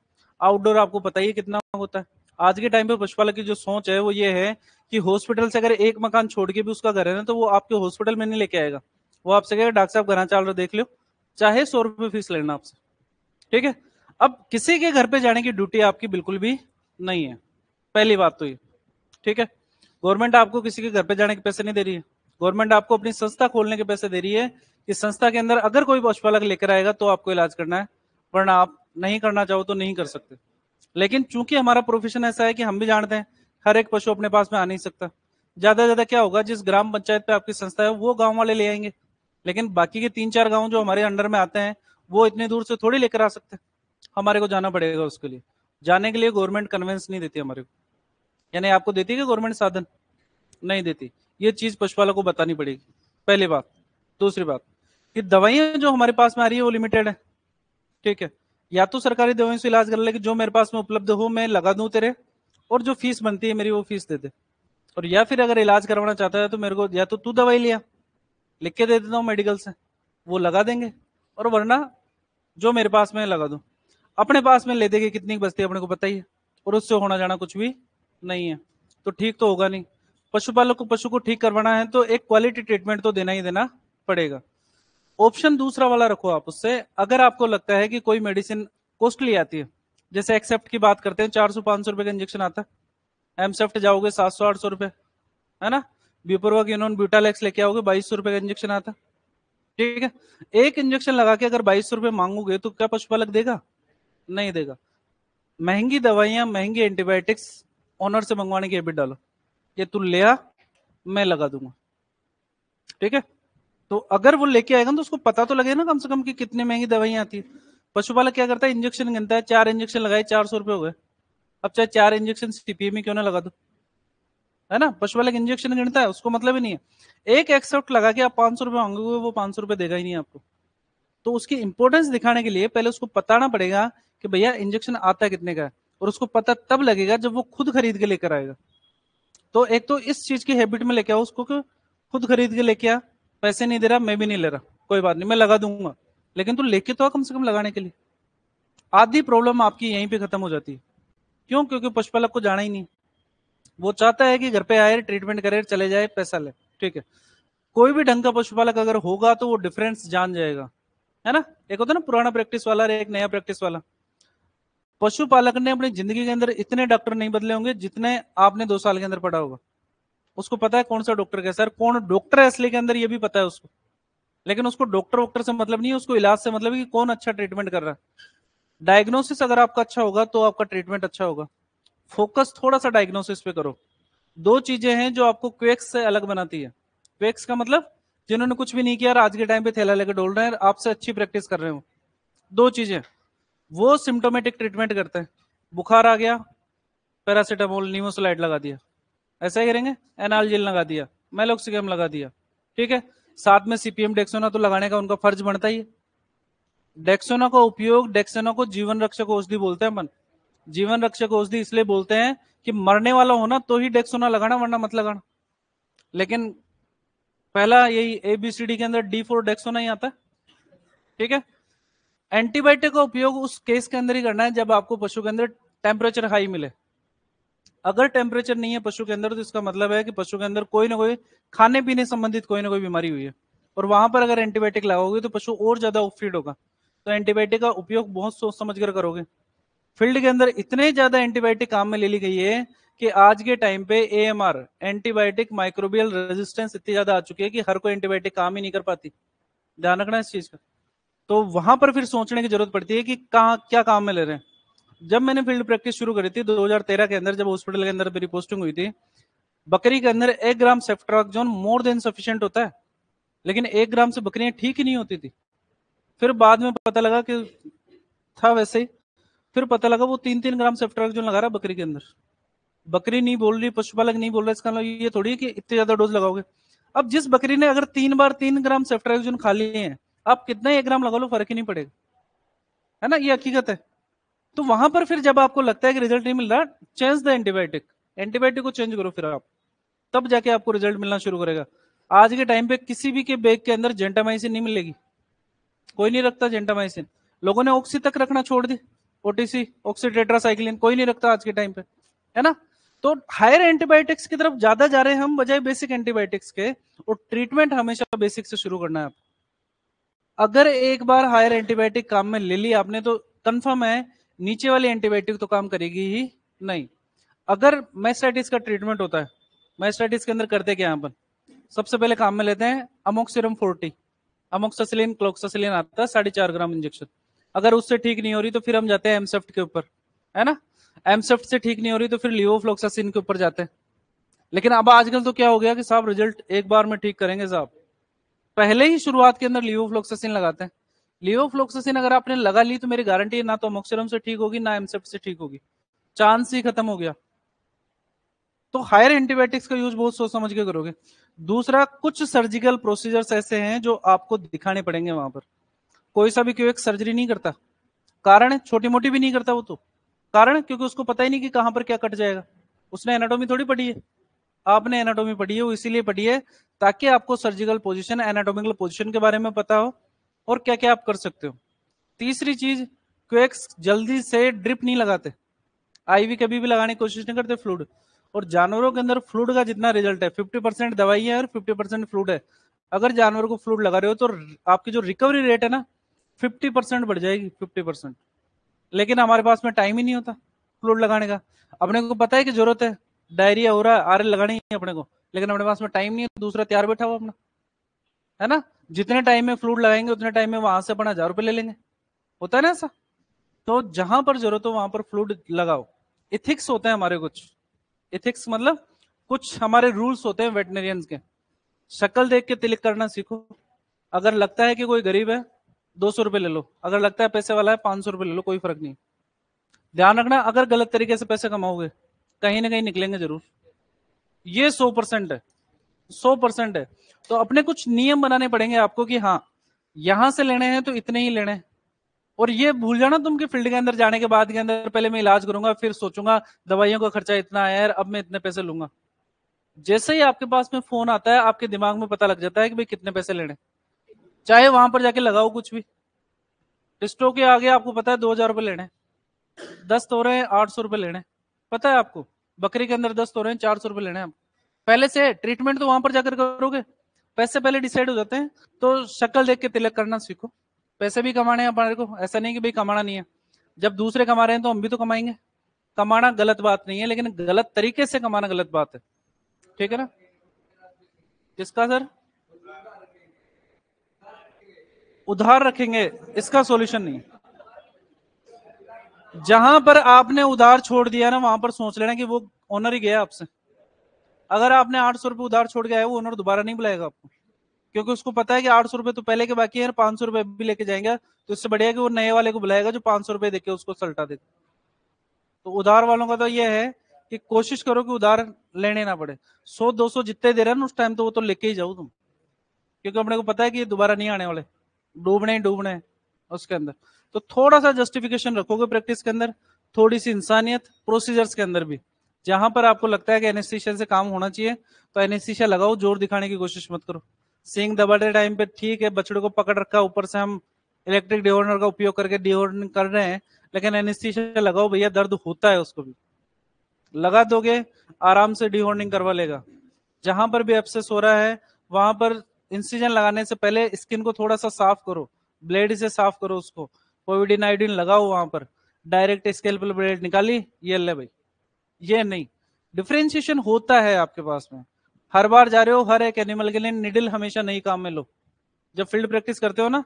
आउटडोर आपको पता ही कितना होता है। आज के टाइम पे पशुपालक की जो सोच है वो ये है कि हॉस्पिटल से अगर एक मकान छोड़ के भी उसका घर है ना, तो वो आपके हॉस्पिटल में नहीं लेके आएगा, वो आपसे कहेगा डॉक्टर साहब घर चाल रहे देख लो, चाहे 100 रुपए फीस लेना आपसे। ठीक है? अब किसी के घर पे जाने की ड्यूटी आपकी बिल्कुल भी नहीं है, पहली बात तो ये। ठीक है? गवर्नमेंट आपको किसी के घर पे जाने के पैसे नहीं दे रही है, गवर्नमेंट आपको अपनी संस्था खोलने के पैसे दे रही है कि संस्था के अंदर अगर कोई पशुपालक लेकर आएगा तो आपको इलाज करना है, वरना आप नहीं करना चाहो तो नहीं कर सकते। लेकिन चूंकि हमारा प्रोफेशन ऐसा है कि हम भी जानते हैं हर एक पशु अपने पास में आ नहीं सकता, ज्यादा ज्यादा क्या होगा, जिस ग्राम पंचायत पे आपकी संस्था है वो गांव वाले ले आएंगे, लेकिन बाकी के 3-4 गांव जो हमारे अंडर में आते हैं वो इतनी दूर से थोड़ी लेकर आ सकते हैं, हमारे को जाना पड़ेगा उसके लिए। जाने के लिए गवर्नमेंट कन्वेंस नहीं देती हमारे को, यानी आपको देती है कि गवर्नमेंट साधन नहीं देती, ये चीज पशुपालक को बतानी पड़ेगी, पहली बात। दूसरी बात कि दवाइयां जो हमारे पास में आ रही है वो लिमिटेड है, ठीक है, या तो सरकारी दवाइयों से इलाज कर ले कि जो मेरे पास में उपलब्ध हो मैं लगा दूं तेरे, और जो फीस बनती है मेरी वो फीस दे दे, और या फिर अगर इलाज करवाना चाहता है तो मेरे को या तो तू दवाई लिया, लिख के दे देता हूँ मेडिकल से, वो लगा देंगे, और वरना जो मेरे पास में लगा दूं। अपने पास में ले देंगे कितनी बचती है अपने को पता ही है, और उससे होना जाना कुछ भी नहीं है, तो ठीक तो होगा नहीं। पशुपालक को पशु को ठीक करवाना है तो एक क्वालिटी ट्रीटमेंट तो देना ही देना पड़ेगा। ऑप्शन दूसरा वाला रखो आप उससे, अगर आपको लगता है कि कोई मेडिसिन कॉस्टली आती है, जैसे एक्सेप्ट की बात करते हैं 400-500 रुपए का इंजेक्शन आता है, एमसेप्ट जाओगे 700-800 रुपए, है ना, ब्यूपरवा यूनोन ब्यूटालेक्स लेके आओगे 2200 रुपए का इंजेक्शन आता है, ठीक है। एक इंजेक्शन लगा के अगर 2200 रुपए मांगोगे तो क्या पशुपालक देगा? नहीं देगा। महंगी दवाइयां महंगी एंटीबायोटिक्स ऑनर से मंगवाने की हैबिट डालो, ये तू ले आ मैं लगा दूंगा, ठीक है। तो अगर वो लेके आएगा तो उसको पता तो लगे ना कम से कम कि कितनी महंगी दवाइयां आती है। पशुपालक क्या करता है, इंजेक्शन गिनता है, 4 इंजेक्शन लगाए 400 रुपए हो गए, अब चाहे 4 इंजेक्शन सीपीएम में क्यों ना लगा दो, है ना, पशुपालक इंजेक्शन गिनता है, उसको मतलब ही नहीं है। एक एक्सेप्ट लगा के आप 500 रुपए मांगोगे वो 500 रुपए देगा ही नहीं आपको। तो उसकी इंपॉर्टेंस दिखाने के लिए पहले उसको बताना पड़ेगा कि भैया इंजेक्शन आता कितने का है, और उसको पता तब लगेगा जब वो खुद खरीद के लेकर आएगा। तो एक तो इस चीज की हैबिट में लेके आओ उसको कि खुद खरीद के लेके आ, पैसे नहीं दे रहा मैं भी नहीं ले रहा, कोई बात नहीं मैं लगा दूंगा, लेकिन तू लेके तो आ कम से कम लगाने के लिए। आधी प्रॉब्लम आपकी यहीं पे खत्म हो जाती है। क्यों? क्योंकि पशुपालक को जाना ही नहीं, वो चाहता है कि घर पे आए ट्रीटमेंट करे चले जाए पैसा ले, ठीक है। कोई भी ढंग का पशुपालक अगर होगा तो वो डिफरेंस जान जाएगा, है ना। एक होता है ना पुराना प्रैक्टिस वाला और एक नया प्रैक्टिस वाला। पशुपालक ने अपनी जिंदगी के अंदर इतने डॉक्टर नहीं बदले होंगे जितने आपने 2 साल के अंदर पढ़ा होगा। उसको पता है कौन सा डॉक्टर कैसा है, कौन डॉक्टर है असली के अंदर ये भी पता है उसको, लेकिन उसको डॉक्टर वॉक्टर से मतलब नहीं है, उसको इलाज से मतलब है कि कौन अच्छा ट्रीटमेंट कर रहा है। डायग्नोसिस अगर आपका अच्छा होगा तो आपका ट्रीटमेंट अच्छा होगा। फोकस थोड़ा सा डायग्नोसिस पे करो। दो चीजें हैं जो आपको क्वेक्स से अलग बनाती है। क्वेक्स का मतलब जिन्होंने कुछ भी नहीं किया और आज के टाइम पे थैला लेकर डोल रहे हैं, आपसे अच्छी प्रैक्टिस कर रहे हो। दो चीजें, वो सिम्टोमेटिक ट्रीटमेंट करते हैं, बुखार आ गया पैरासीटामोल नीमोसलाइड लगा दिया, ऐसा ही करेंगे, एनाल्जिल लगा दिया, मेलोक्सिगम लगा दिया, ठीक है। साथ में सीपीएम डेक्सोना तो लगाने का उनका फर्ज बनता ही है। डेक्सोना का उपयोग, डेक्सोना को जीवन रक्षक औषधि बोलते हैं अपन। जीवन रक्षक औषधि इसलिए बोलते हैं कि मरने वाला होना तो ही डेक्सोना लगाना, वरना मत लगाना। लेकिन पहला यही एबीसीडी के अंदर डी फॉर डेक्सोना ही आता है, ठीक है। एंटीबायोटिक का उपयोग उस केस के अंदर ही करना है जब आपको पशु के अंदर टेम्परेचर हाई मिले। अगर टेम्परेचर नहीं है पशु के अंदर तो इसका मतलब है कि पशु के अंदर कोई ना कोई खाने पीने संबंधित कोई ना कोई बीमारी हुई है, और वहां पर अगर एंटीबायोटिक लगाओगे तो पशु और ज्यादा ऑफीड होगा। तो एंटीबायोटिक का उपयोग बहुत सोच समझ कर करोगे। फील्ड के अंदर इतने ज्यादा एंटीबायोटिक काम में ले ली गई है कि आज के टाइम पे एएमआर एंटीबायोटिक माइक्रोबियल रेजिस्टेंस इतनी ज्यादा आ चुकी है कि हर कोई एंटीबायोटिक काम ही नहीं कर पाती। ध्यान रखना इस चीज का। तो वहां पर फिर सोचने की जरूरत पड़ती है कि कहाँ क्या काम में ले रहे हैं। जब मैंने फील्ड प्रैक्टिस शुरू करी थी 2013 के अंदर, जब हॉस्पिटल के अंदर मेरी पोस्टिंग हुई थी, बकरी के अंदर 1 ग्राम सेफ्ट्राक्सोन मोर देन सफिशिएंट होता है, लेकिन 1 ग्राम से बकरियां ठीक ही नहीं होती थी। फिर बाद में पता लगा कि था वैसे ही, फिर पता लगा वो 3-3 ग्राम सेफ्ट्राक्सोन लगा रहा है बकरी के अंदर। बकरी नहीं बोल रही, पशुपालक नहीं बोल रहा, इसका मतलब ये थोड़ी कि इतने ज्यादा डोज लगाओगे। अब जिस बकरी ने अगर 3 बार 3 ग्राम सेफ्ट्राक्सोन खा लिए हैं, आप कितना 1 ग्राम लगा लो फर्क ही नहीं पड़ेगा, है ना, ये हकीकत है। तो वहां पर फिर जब आपको लगता है कि रिजल्ट नहीं मिल रहा, चेंज द एंटीबायोटिक, एंटीबायोटिक को चेंज करो फिर आप, तब जाके आपको रिजल्ट मिलना शुरू करेगा। आज के टाइम पे किसी भी के बैग के अंदर जेंटामाइसिन नहीं मिलेगी, कोई नहीं रखता जेंटामाइसिन। लोगों ने ऑक्सी तक रखना छोड़ दी, ओटीसी ऑक्सी टेट्रासाइक्लिन कोई नहीं रखता आज के टाइम पे, है ना। तो हायर एंटीबायोटिक्स की तरफ ज्यादा जा रहे हैं हम बजाय बेसिक एंटीबायोटिक्स के, और ट्रीटमेंट हमेशा बेसिक से शुरू करना है आप। अगर एक बार हायर एंटीबायोटिक काम में ले ली आपने तो कंफर्म है नीचे वाली एंटीबायोटिक तो काम करेगी ही नहीं। अगर मैस्टाइटिस का ट्रीटमेंट होता है, मैस्टाइटिस के अंदर करते क्या अपन, सबसे पहले काम में लेते हैं अमोक्सिरम 40, अमोक्सासिलिन क्लोक्सासिलिन आता है 4.5 ग्राम इंजेक्शन। अगर उससे ठीक नहीं हो रही तो फिर हम जाते हैं एमसेफ्ट के ऊपर, है ना। एमसेफ्ट से ठीक नहीं हो रही तो फिर लिवोफ्लोक्सासिन के ऊपर जाते हैं। लेकिन अब आजकल तो क्या हो गया कि साहब रिजल्ट एक बार में ठीक करेंगे साहब, पहले ही शुरुआत के अंदर लिवोफ्लोक्सासिन लगाते हैं। लिवोफ्लोक्सासिन अगर आपने लगा ली तो मेरी गारंटी है ना तो अमोक्सिलम से ठीक होगी ना एमसेफ्ट से ठीक होगी, चांस ही खत्म हो गया। तो हायर एंटीबायोटिक्स का यूज बहुत सोच समझ के करोगे। दूसरा, कुछ सर्जिकल प्रोसीजर्स ऐसे हैं जो आपको दिखाने पड़ेंगे वहां पर। कोई सा भी क्यों एक सर्जरी नहीं करता, कारण छोटी मोटी भी नहीं करता वो तो, कारण क्योंकि उसको पता ही नहीं कि कहां पर क्या कट जाएगा। उसने एनाटोमी थोड़ी पढ़ी है, आपने एनाटोमी पढ़ी है, वो इसीलिए पढ़ी है ताकि आपको सर्जिकल पोजीशन, एनाटोमिकल पोजीशन के बारे में पता हो और क्या क्या आप कर सकते हो। तीसरी चीज, क्वेक्स जल्दी से ड्रिप नहीं लगाते, आईवी कभी भी लगाने की कोशिश नहीं करते फ्लूइड। और जानवरों के अंदर फ्लूइड का जितना रिजल्ट है 50% दवाई है और 50% फ्लूइड है। अगर जानवर को फ्लूइड लगा रहे हो तो आपकी जो रिकवरी रेट है ना 50% बढ़ जाएगी, 50%। लेकिन हमारे पास में टाइम ही नहीं होता फ्लूइड लगाने का। अपने को पता है कि जरूरत है, डायरिया हो रहा है, आरएल लगानी है अपने को, लेकिन अपने पास में टाइम नहीं है, दूसरा तैयार बैठा हुआ अपना, है ना। जितने टाइम में फ्लूइड लगाएंगे उतने टाइम में वहां से अपना 1000 रुपये ले लेंगे, होता है ना ऐसा। तो जहां पर जरूरत हो वहां पर फ्लूइड लगाओ। इथिक्स होते हैं हमारे कुछ, इथिक्स मतलब कुछ हमारे रूल्स होते हैं वेटनरियंस के। शक्ल देख के तिलक करना सीखो। अगर लगता है कि कोई गरीब है 200 रुपये ले लो, अगर लगता है पैसे वाला है 500 रुपये ले लो, कोई फर्क नहीं। ध्यान रखना, अगर गलत तरीके से पैसे कमाओगे कहीं ना कहीं निकलेंगे जरूर, ये 100% है, 100% है। तो अपने कुछ नियम बनाने पड़ेंगे आपको कि हाँ यहां से लेने हैं तो इतने ही लेने हैं। और ये भूल जाना तुम कि फील्ड के अंदर जाने के बाद के अंदर पहले मैं इलाज करूंगा फिर सोचूंगा दवाइयों का खर्चा इतना है यार अब मैं इतने पैसे लूंगा। जैसे ही आपके पास में फोन आता है आपके दिमाग में पता लग जाता है कि भाई कितने पैसे लेने, चाहे वहां पर जाके लगाओ कुछ भी। टेस्टो के आगे आपको पता है 2000 रुपये लेने, 10 तो रहे हैं 800 रुपये लेने, पता है आपको। बकरी के अंदर 10 तो रहे हैं 400 रुपये लेने आप पहले से। ट्रीटमेंट तो वहां पर जाकर करोगे, पैसे पहले डिसाइड हो जाते हैं। तो शक्ल देख के तिलक करना सीखो। पैसे भी कमाने हैं हमारे को, ऐसा नहीं कि भाई कमाना नहीं है। जब दूसरे कमा रहे हैं तो हम भी तो कमाएंगे। कमाना गलत बात नहीं है, लेकिन गलत तरीके से कमाना गलत बात है, ठीक है ना। किसका सर? उधार रखेंगे, इसका सॉल्यूशन नहीं। जहां पर आपने उधार छोड़ दिया ना वहां पर सोच लेना कि वो ओनर ही गया आपसे। अगर आपने 800 रुपये उधार छोड़ गया है वो ओनर दोबारा नहीं बुलाएगा आपको, क्योंकि उसको पता है कि 800 रुपये तो पहले के बाकी है, 500 रुपये भी लेके जाएंगे। तो इससे बढ़िया कि वो नए वाले को बुलाएगा जो 500 रुपये देके उसको सल्टा देगा। तो उधार वालों का तो ये है कि कोशिश करो कि उधार लेने ना पड़े। 100-200 जितने दे रहे हैं ना उस टाइम तो वो तो लेके ही जाओ तुम, क्योंकि अपने को पता है कि ये दोबारा नहीं आने वाले, डूबने ही डूबने हैं उसके अंदर। तो थोड़ा सा जस्टिफिकेशन रखोगे प्रैक्टिस के अंदर, थोड़ी सी इंसानियत प्रोसीजर्स के अंदर भी। जहां पर आपको लगता है कि एनेस्थीसिया से काम होना चाहिए तो एनेस्थीसिया लगाओ, जोर दिखाने की कोशिश मत करो। सींग दबाते टाइम पे ठीक है, बछड़े को पकड़ रखा, ऊपर से हम इलेक्ट्रिक डिहोर्नर का उपयोग करके डिहोर्निंग कर रहे हैं, लेकिन एनेस्थीसिया लगाओ भैया, दर्द होता है उसको भी। लगा दोगे आराम से डिहोर्निंग करवा लेगा। जहां पर भी एब्सेस हो रहा है वहां पर इंसिजन लगाने से पहले स्किन को थोड़ा सा साफ करो, ब्लेड से साफ करो उसको, पोविडिन आयोडीन लगाओ वहां पर। डायरेक्ट स्केल्पल ब्लेड निकाली, ये ले भाई, ये नहीं। डिफरेंशिएशन होता है आपके पास में। हर बार जा रहे हो हर एक एनिमल के लिए निडल हमेशा नई काम में लो। जब फील्ड प्रैक्टिस करते हो ना,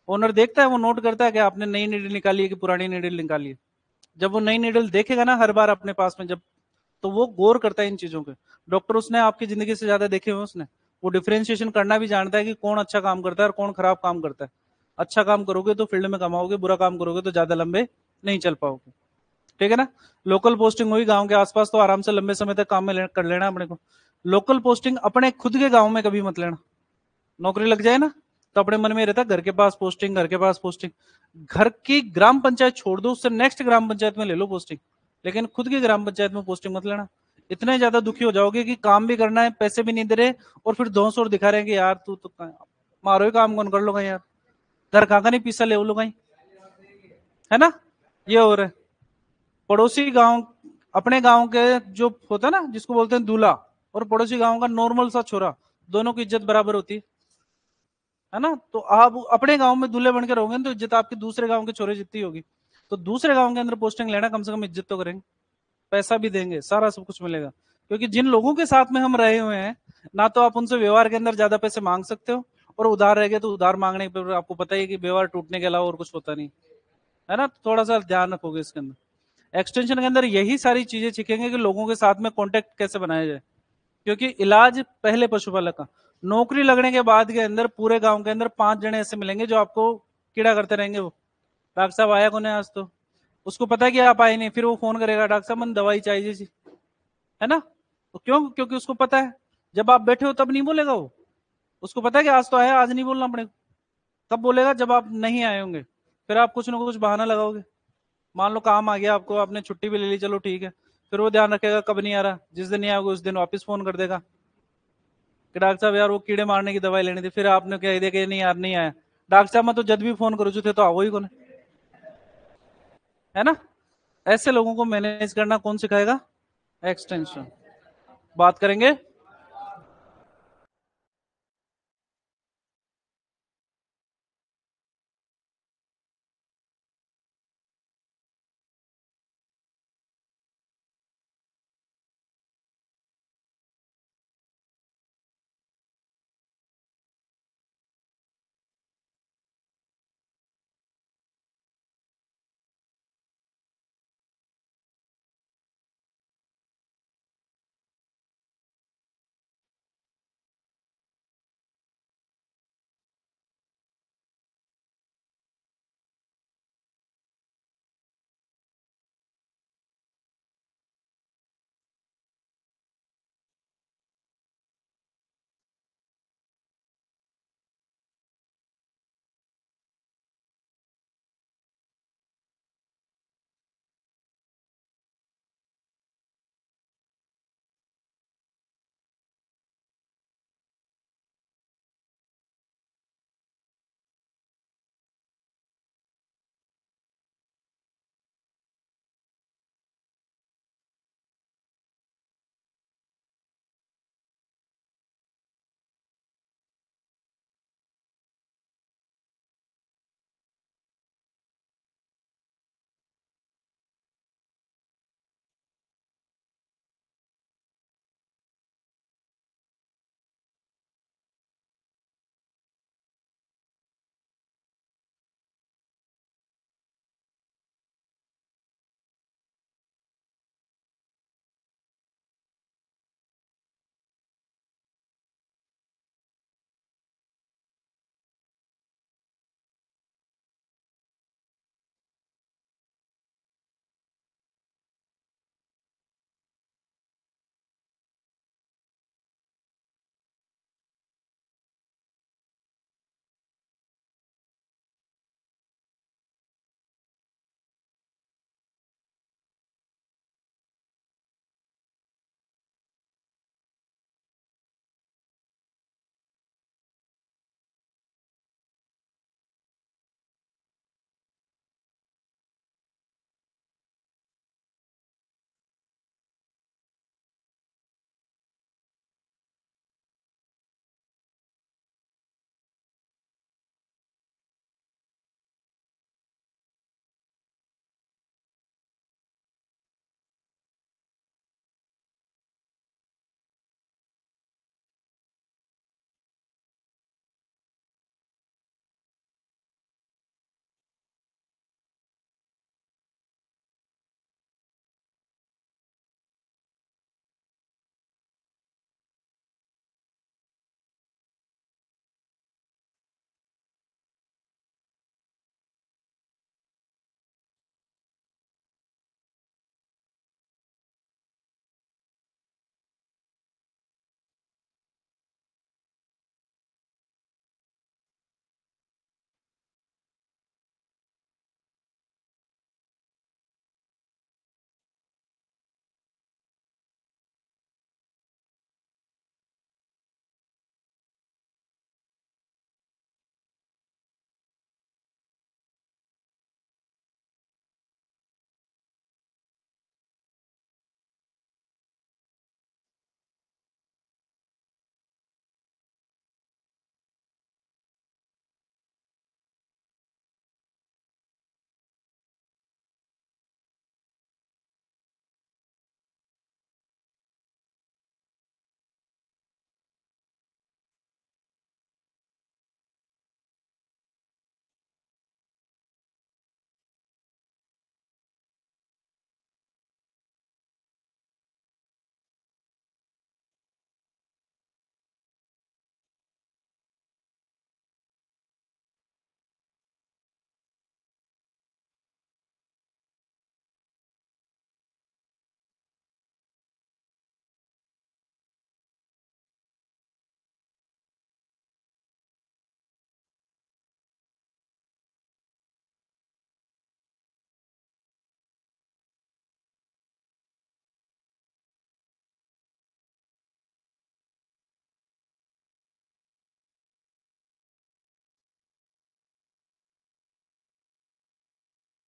ओनर देखता है, वो नोट करता है कि आपने नई निडल निकाली है कि पुरानी निडल निकाली है। जब वो नई निडल देखेगा ना हर बार अपने पास में, जब तो वो गौर करता है इन चीजों पे। डॉक्टर उसने आपकी जिंदगी से ज्यादा देखे हुए उसने, वो डिफरेंशिएशन करना भी जानता है कि कौन अच्छा काम करता है और कौन खराब काम करता है। अच्छा काम करोगे तो फील्ड में कमाओगे, बुरा काम करोगे तो ज्यादा लंबे नहीं चल पाओगे, ठीक है ना। लोकल पोस्टिंग हुई गांव के आसपास तो आराम से लंबे समय तक काम में कर लेना अपने को। लोकल पोस्टिंग अपने खुद के गांव में कभी मत लेना। नौकरी लग जाए ना तो अपने मन में रहता है घर के पास पोस्टिंग, घर के पास पोस्टिंग। घर की ग्राम पंचायत छोड़ दो, उससे नेक्स्ट ग्राम पंचायत में ले लो पोस्टिंग, लेकिन खुद की ग्राम पंचायत में पोस्टिंग मत लेना। इतने ज्यादा दुखी हो जाओगे कि काम भी करना है, पैसे भी नहीं दे रहे, और फिर धौंस और दिखा रहे हैं कि यार तू तो मारो ही काम कौन कर लो यार, घर का नहीं पीसा ले लो कहीं, है ना। ये हो रहा है। पड़ोसी गांव, अपने गांव के जो होता है ना जिसको बोलते हैं दूल्हा, और पड़ोसी गांव का नॉर्मल सा छोरा, दोनों की इज्जत बराबर होती है ना। तो आप अपने गांव में दूल्हे बन के रहोगे तो इज्जत आपकी दूसरे गांव के छोरे जितनी होगी। तो दूसरे गांव के अंदर पोस्टिंग लेना, कम से कम इज्जत तो करेंगे, पैसा भी देंगे, सारा सब कुछ मिलेगा। क्योंकि जिन लोगों के साथ में हम रहे हुए हैं ना, तो आप उनसे व्यवहार के अंदर ज्यादा पैसे मांग सकते हो, और उधार रह गए तो उधार मांगने पर आपको पता ही है कि व्यवहार टूटने के अलावा और कुछ होता नहीं, है ना। तो थोड़ा सा ध्यान रखोगे इसके अंदर। एक्सटेंशन के अंदर यही सारी चीजें सीखेंगे कि लोगों के साथ में कांटेक्ट कैसे बनाया जाए, क्योंकि इलाज पहले पशुपालक का। नौकरी लगने के बाद के अंदर पूरे गांव के अंदर 5 जने ऐसे मिलेंगे जो आपको कीड़ा करते रहेंगे। वो डॉक्टर साहब आया कौन है आज, तो उसको पता है कि आप आए नहीं, फिर वो फोन करेगा डॉक्टर साहब मन दवाई चाहिए जी, है ना। तो क्यों? क्योंकि उसको पता है जब आप बैठे हो तब नहीं बोलेगा वो, उसको पता है कि आज तो आया, आज नहीं बोलना पड़ेगा। कब बोलेगा? जब आप नहीं आए होंगे, फिर आप कुछ ना कुछ बहाना लगाओगे। मान लो काम आ गया आपको, आपने छुट्टी भी ले ली, चलो ठीक है, फिर वो ध्यान रखेगा कब नहीं आ रहा, जिस दिन नहीं आओगे उस दिन वापस फोन कर देगा कि डॉक्टर साहब यार वो कीड़े मारने की दवाई लेनी थी, फिर आपने कह दिया कि नहीं यार नहीं आया। डॉक्टर साहब मैं तो जब भी फोन करूँ थे तो आओ ही कौन है ना। ऐसे लोगों को मैनेज करना कौन सिखाएगा? एक्सटेंशन। बात करेंगे